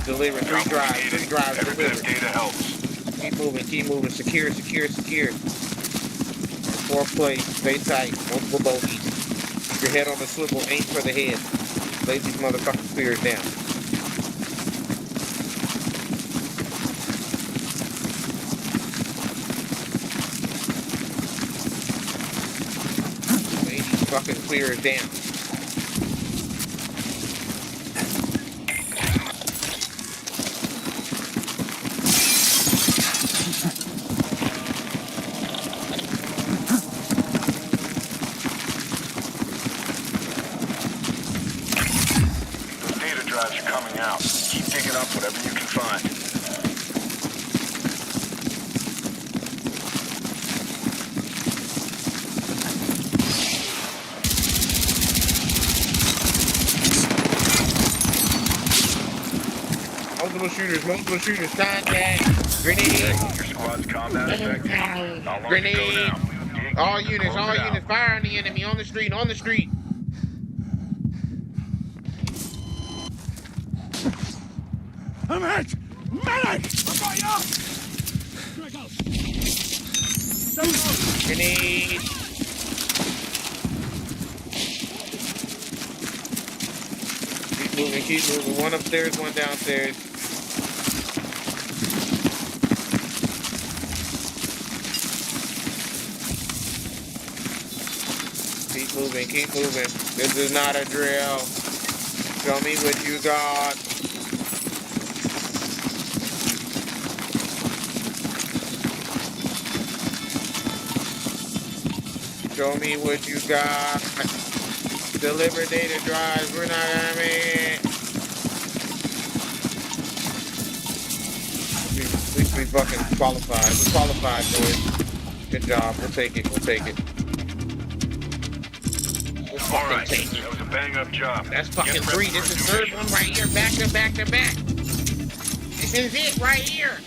Deliver 3 drives. Every bit of data helps. Keep moving. Secure. 4th place. Stay tight. Multiple bogeys. Keep your head on the swivel. Aim for the head. Lay these motherfucking spears down. Lay these fucking spears down. Drives are coming out. Keep digging up whatever you can find. Multiple shooters. Contact. Grenade. Your squad's combat effective. Grenade. All units. Fire on the enemy. On the street. I'm hit! Medic! Grenade! Keep moving. One upstairs, one downstairs. Keep moving. This is not a drill. Show me what you got. Show me what you got. Deliver data drives. We're not gonna make it. We fucking qualified. We're qualified, boys. Good job. We'll take it. All right, that was a bang-up job. That's fucking 3. This is 3rd one right here. Back to back. This is it right here.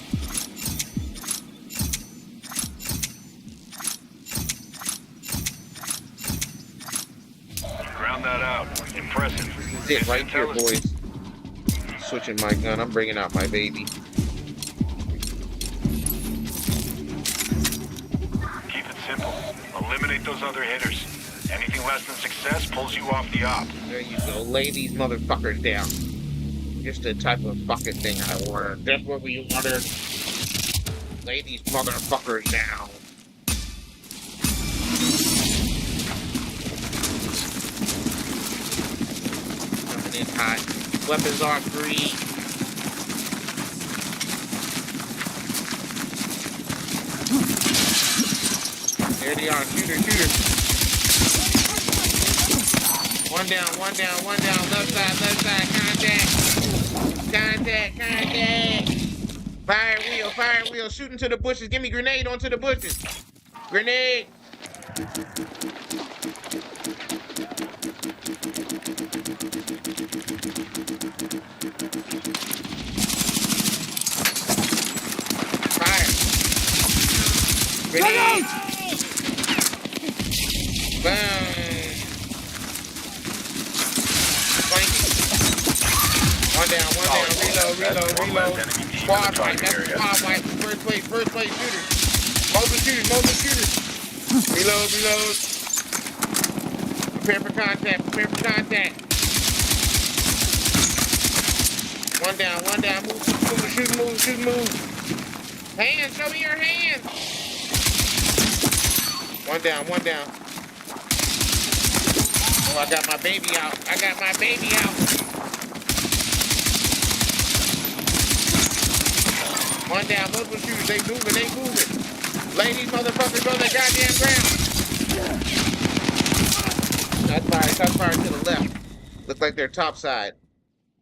Ground that out. Impressive. This is it right here, boys. Switching my gun. I'm bringing out my baby. Keep it simple. Eliminate those other hitters. Anything less than success pulls you off the op. There you go. Lay these motherfuckers down. Just the type of fucking thing I ordered. That's what we ordered. Lay these motherfuckers down. Coming in hot. Weapons are free. There they are. Shooter. One down. Left side. Contact. Fire wheel. Shooting to the bushes. Give me grenade onto the bushes. Grenade. Fire. Grenade. Boom. One down. Reload. Squad wipe. That's squad wipe. First place shooters. Mobile shooters. Reload. Prepare for contact. Prepare for contact. One down. One down. Move. Shoot. Move. Shoot. Move. Hands. Show me your hands. One down. One down. Oh, I got my baby out. I got my baby out. One down. Multiple shooters. They moving. They moving. Lay these motherfuckers on the goddamn ground. Shots fired to the left. Look like they're top side.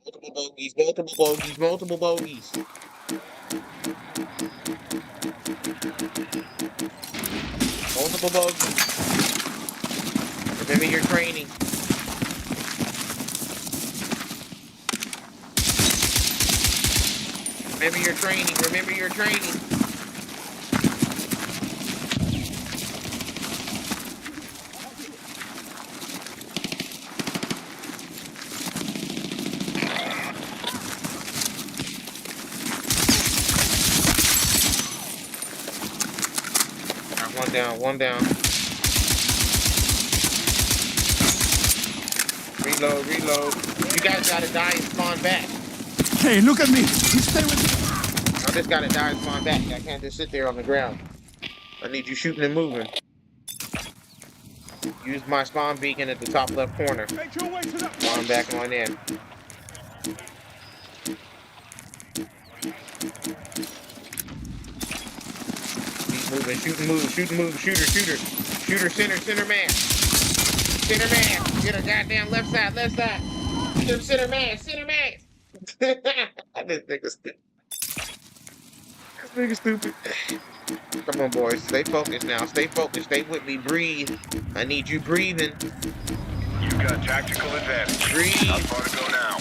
Multiple bogeys. Multiple bogeys. Multiple bogeys. Multiple bogeys. Remember your training. Remember your training. Remember your training. One down. Reload. You guys gotta die and spawn back. Hey, look at me. You stay with me. I just gotta die and spawn back. I can't just sit there on the ground. I need you shooting and moving. Use my spawn beacon at the top left corner. Spawn back on in. Moving, shoot and move, shooter, center man. Get a goddamn left side. Center man. This nigga stupid. Come on, boys, stay focused now. Stay focused, stay with me, breathe. I need you breathing. You got tactical advantage. Breathe. How far to go now?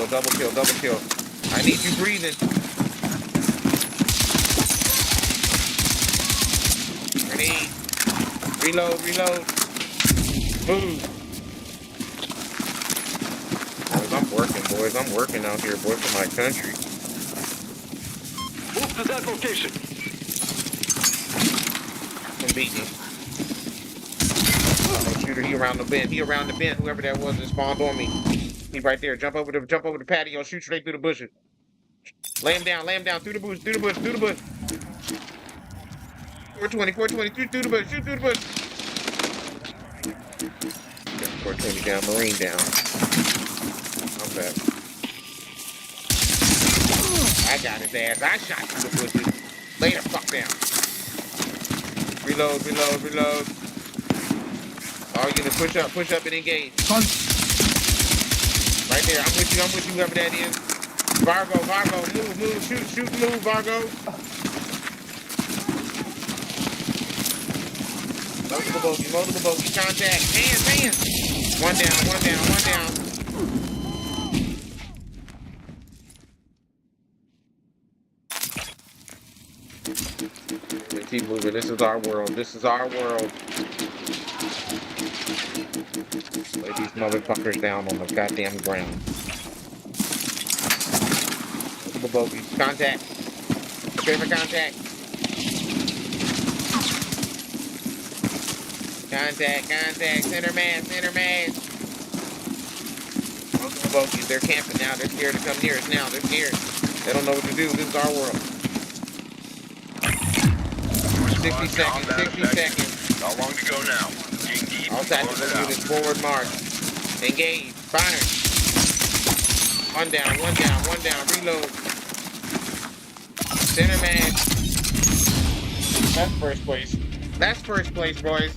Double kill. I need you breathing. Grenade. Reload. Move. Boys, I'm working out here, boys, for my country. Move to that location. I'm beating. Shooter, he around the bend. Whoever that was that spawned on me. He right there. Jump over the patio. Shoot straight through the bushes. Lay him down. Through the bush. 420. Through the bush. Shoot through the bush. 420 down. Marine down. I'm back. I got his ass. I shot through the bushes. Lay the fuck down. Reload. All units, push up and engage. Right there, I'm with you, whoever that is. Vargo, move, shoot, move, Vargo. Multiple bogey, contact, hands. One down. Keep moving, this is our world. Lay these motherfuckers down on the goddamn ground. Multiple bogeys. Contact. Prepare for contact. Center man. Multiple bogeys. They're camping now. They're scared to come near us now. They're scared. They don't know what to do. This is our world. 60 seconds. How long to go now? All tactical units, forward march. Engage. Fire. One down. Reload. Center man. That's first place, boys.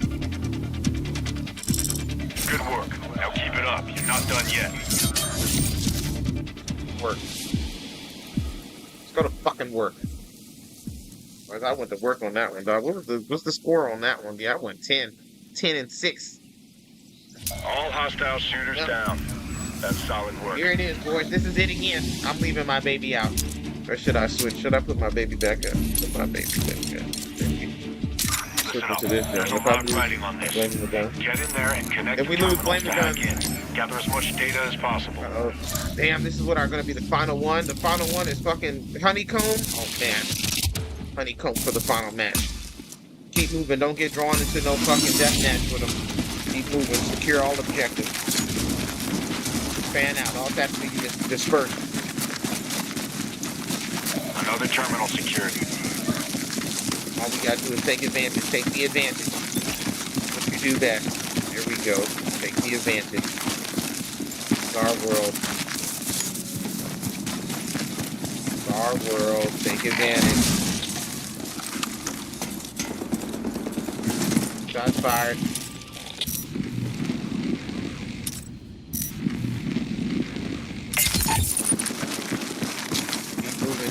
Good work. Now keep it up. You're not done yet. Work. Let's go to fucking work. I went to work on that one, dog. What's the score on that one? Yeah, I went 10 and 6. All hostile shooters down. That's solid work. Here it is, boys. This is it again. I'm leaving my baby out. Or should I switch? Should I put my baby back up? Put my baby back up. To this There's a lot riding on this. Get in there and connect. If we lose, blame the gun. Gather as much data as possible. Damn, this is what are going to be the final one. The final one is fucking honeycomb. Oh, man. Honeycomb for the final match. Keep moving. Don't get drawn into no fucking death match with them. Keep moving. Secure all objectives. Fan out. All that's being dispersed. Another terminal secured. All we gotta do is take advantage. Take the advantage. What you do best. There we go. Take the advantage. It's our world. It's our world. Take advantage. Shots fired.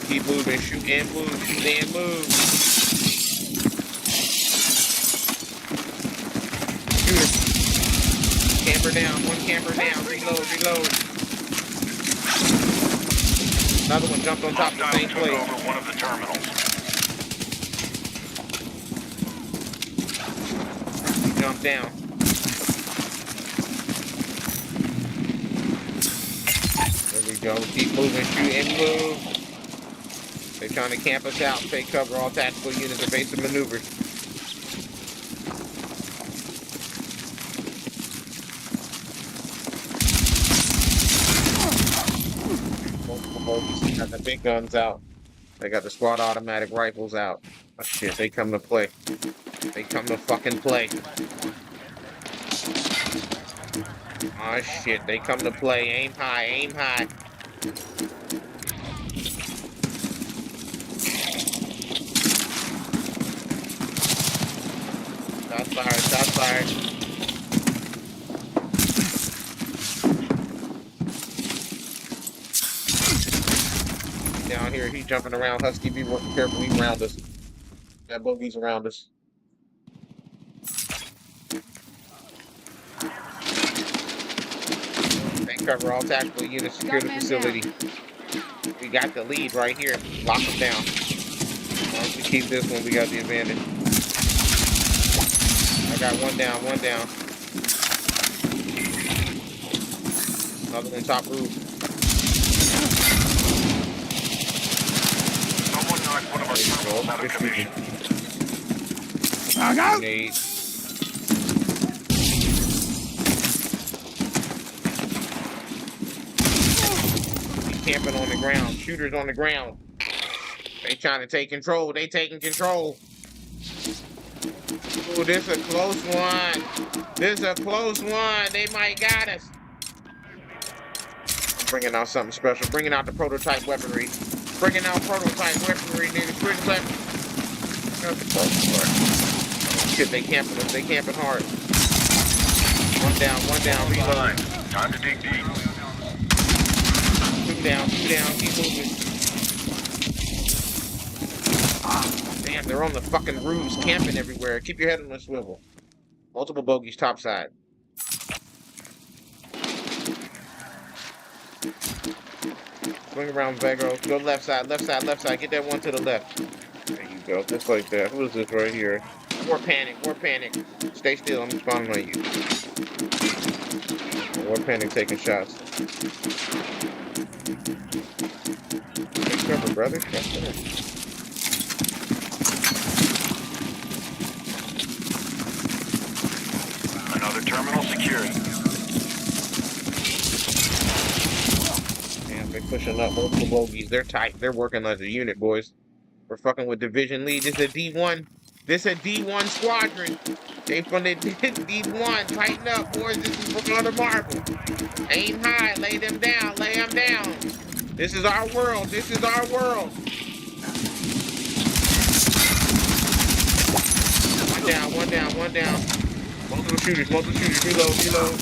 Keep moving, shoot and move, shoot and move. Shooter. Camper down, one camper down, reload. Another one jumped on top of the same place. Over one of the terminals. Jump down. There we go, keep moving, shoot and move. They're trying to camp us out. Take cover. All tactical units. Evasive maneuvers. They got the big guns out. They got the squad automatic rifles out. Oh shit, they come to play. They come to fucking play. Oh shit, they come to play. Aim high, aim high. Shots fired. Down here, he's jumping around. Husky, be careful, he's around us. That bogey's around us. Take cover, all tactical units, secure the facility. We got the lead right here. Lock them down. Once we keep this one, we got the advantage. I got one down. Another one top roof. Someone knocked one of our terminals out of commission. Grenade. He's camping on the ground. Shooters on the ground. They trying to take control. They taking control. Ooh, this is a close one. This is a close one. They might got us. I'm bringing out something special. Bringing out the prototype weaponry. Bringing out prototype weaponry, nigga. Prototype. Shit, they camping us. They camping hard. One down. Reload. Time to dig deep. Two down. Keep moving. Damn, they're on the fucking roofs, camping everywhere. Keep your head on the swivel. Multiple bogeys topside. Swing around, Vegro. Go left side. Get that one to the left. There you go, just like that. Who is this right here? More panic. Stay still, I'm spawning on you. More panic taking shots. Take cover, brother. Another terminal secured. Damn, they're pushing up multiple bogeys. They're tight. They're working as a unit, boys. We're fucking with division lead. This is a D1. This is a D1 squadron. They from the D1. Tighten up, boys. This is from another marble. Aim high. Lay them down. This is our world. One down. Multiple shooters. Reload.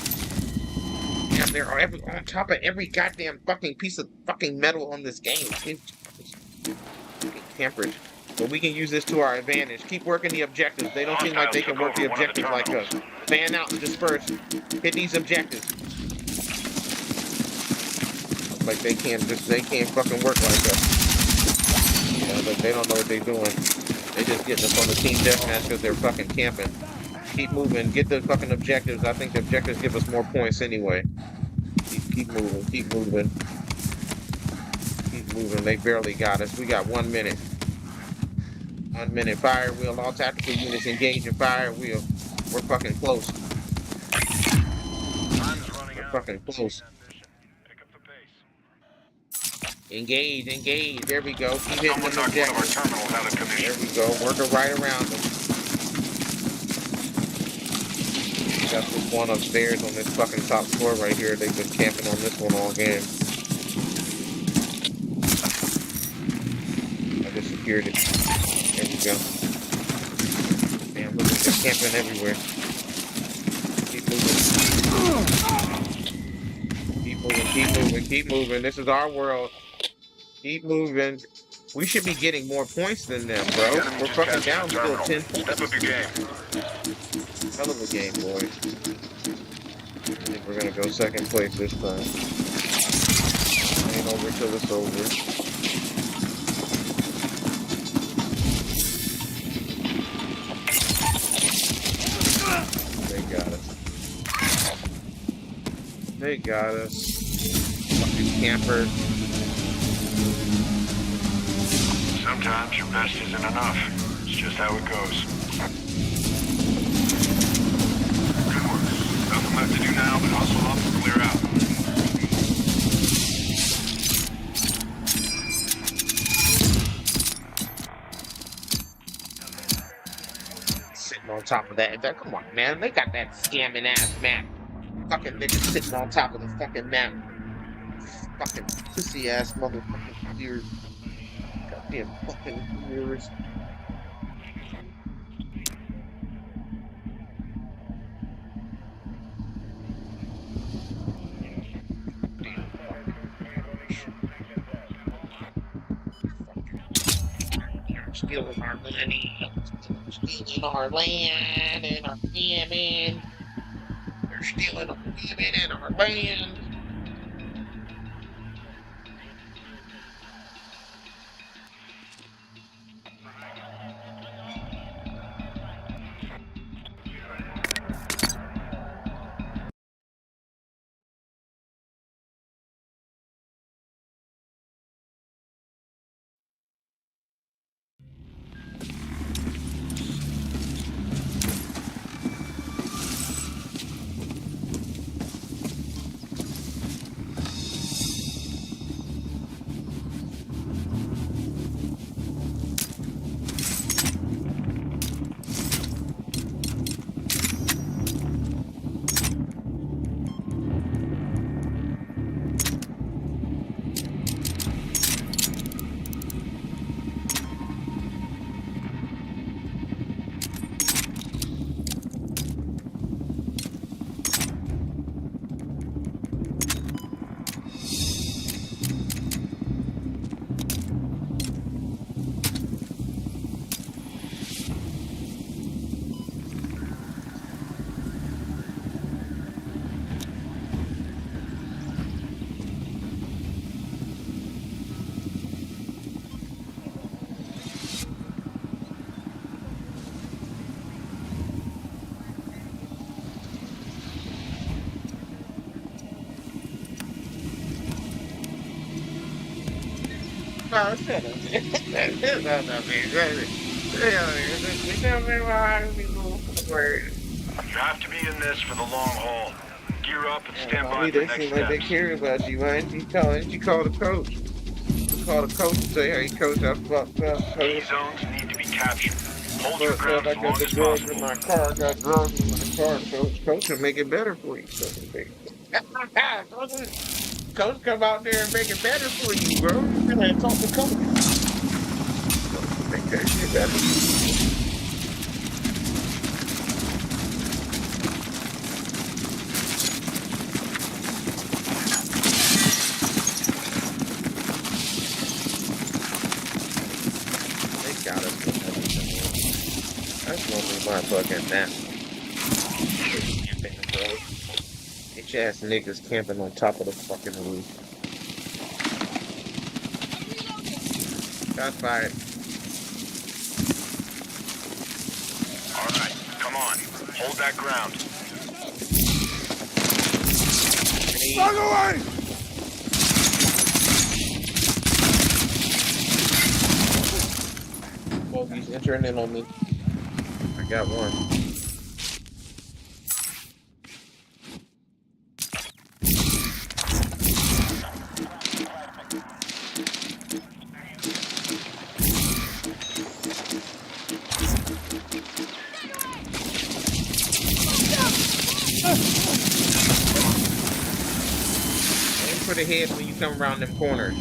Yeah, they're on top of every goddamn fucking piece of fucking metal on this game. Tempered. But we can use this to our advantage. Keep working the objectives. They don't seem like they can work the objectives like us. Fan out and disperse. Hit these objectives. Like they can't fucking work like us. Yeah, but they don't know what they're doing. They just getting us on the team deathmatch because they're fucking camping. Keep moving. Get the fucking objectives. I think the objectives give us more points anyway. Keep moving. They barely got us. We got 1 minute. 1 minute. Fire wheel. All tactical units engage in fire wheel. We're fucking close. We're fucking close. Engage, engage. There we go. Keep hitting them objectives. There we go. Working right around them. Got this one upstairs on this fucking top floor right here. They've been camping on this one all game. I just secured it. There we go. Damn, look, they're camping everywhere. Keep moving. Keep moving, keep moving, keep moving. This is our world. Keep moving. We should be getting more points than them, bro. We're fucking down still 10 points. Step up your game. Hell of a game, boys. I think we're gonna go second place this time. Ain't over till it's over. They got us. They got us. Fucking campers. Sometimes your best isn't enough. It's just how it goes. Good work. Nothing left to do now but hustle up and clear out. Sitting on top of that. Come on, man. They got that scamming ass map. Fucking niggas sitting on top of the fucking map. Fucking pussy ass motherfucking ears. Goddamn fucking ears. Stealing our money, stealing our land and our women. They're stealing our women and our land. No, shut up. You have to be in this for the long haul. Gear up and stand by for They next seem like they steps. care about you. Why didn't you call the coach? You call the coach and say, hey, coach, I fucked up. Key zones need to be captured. Hold your ground I as got long the as drugs possible. in my car. I got drugs in my car. Coach will make it better for you. Coach come out there and make it better for you, bro. You gotta talk to coach. Make that shit better. They got us. That's normally my fucking nap. Bitch ass niggas camping on top of the fucking roof. Shots fired. Alright, come on. Hold that ground. Run away! Well, He's entering in on me. I got one. Aim for the head when you come around them corners.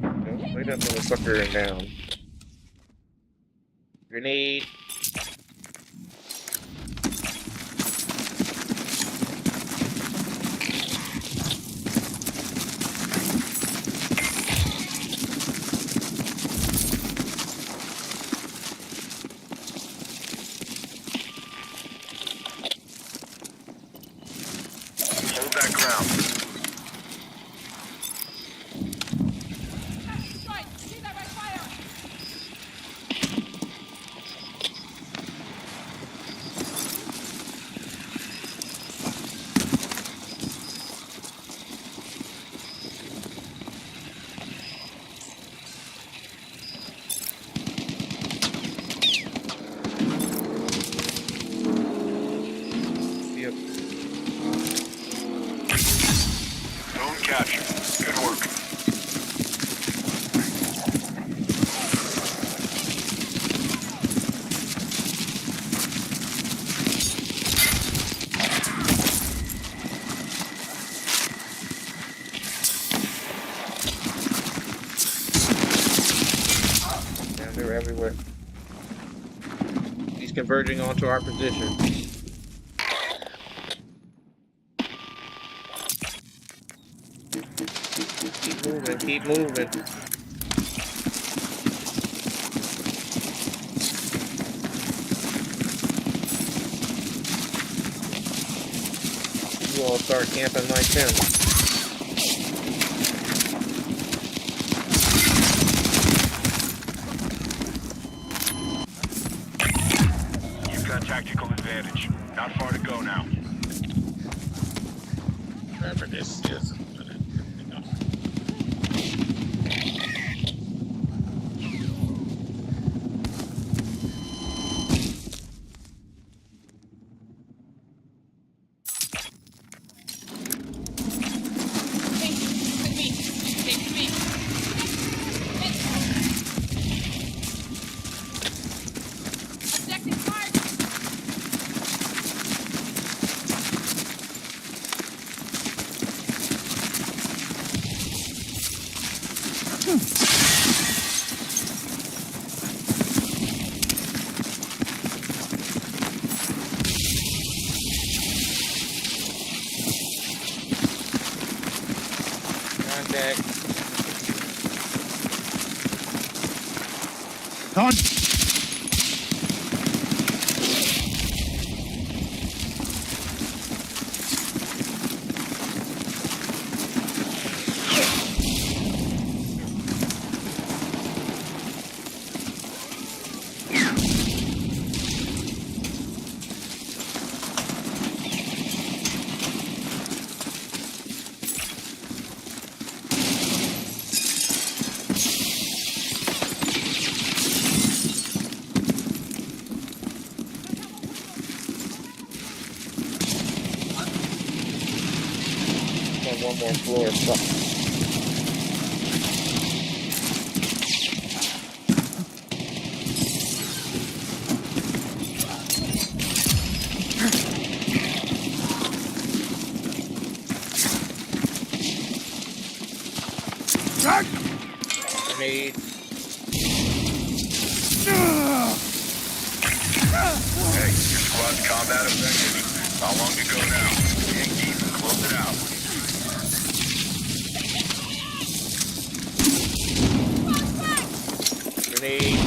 Don't lay that motherfucker down. Grenade. Hold that ground. Yep. Zone capture. Good work. Yeah, they're everywhere. He's converging onto our position. Keep moving, keep moving. You all start camping like them. You've got tactical advantage. Not far to go now. Whatever this is. Contact. One more floor. Grenade. Hey, your squad's combat effective. How long to go now? Yankees, close it out. Grenade.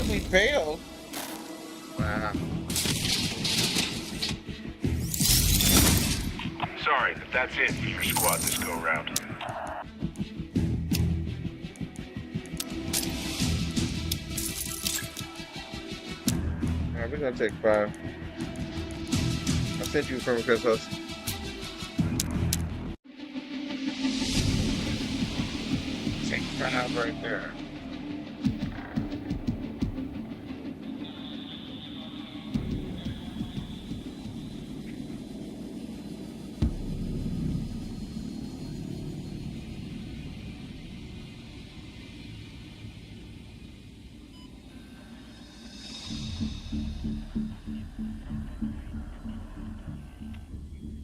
What? We failed? Wow. Sorry, but that's it for your squad this go round. Alright, we're gonna take 5. I sent you from Chris House. Take 5 right there.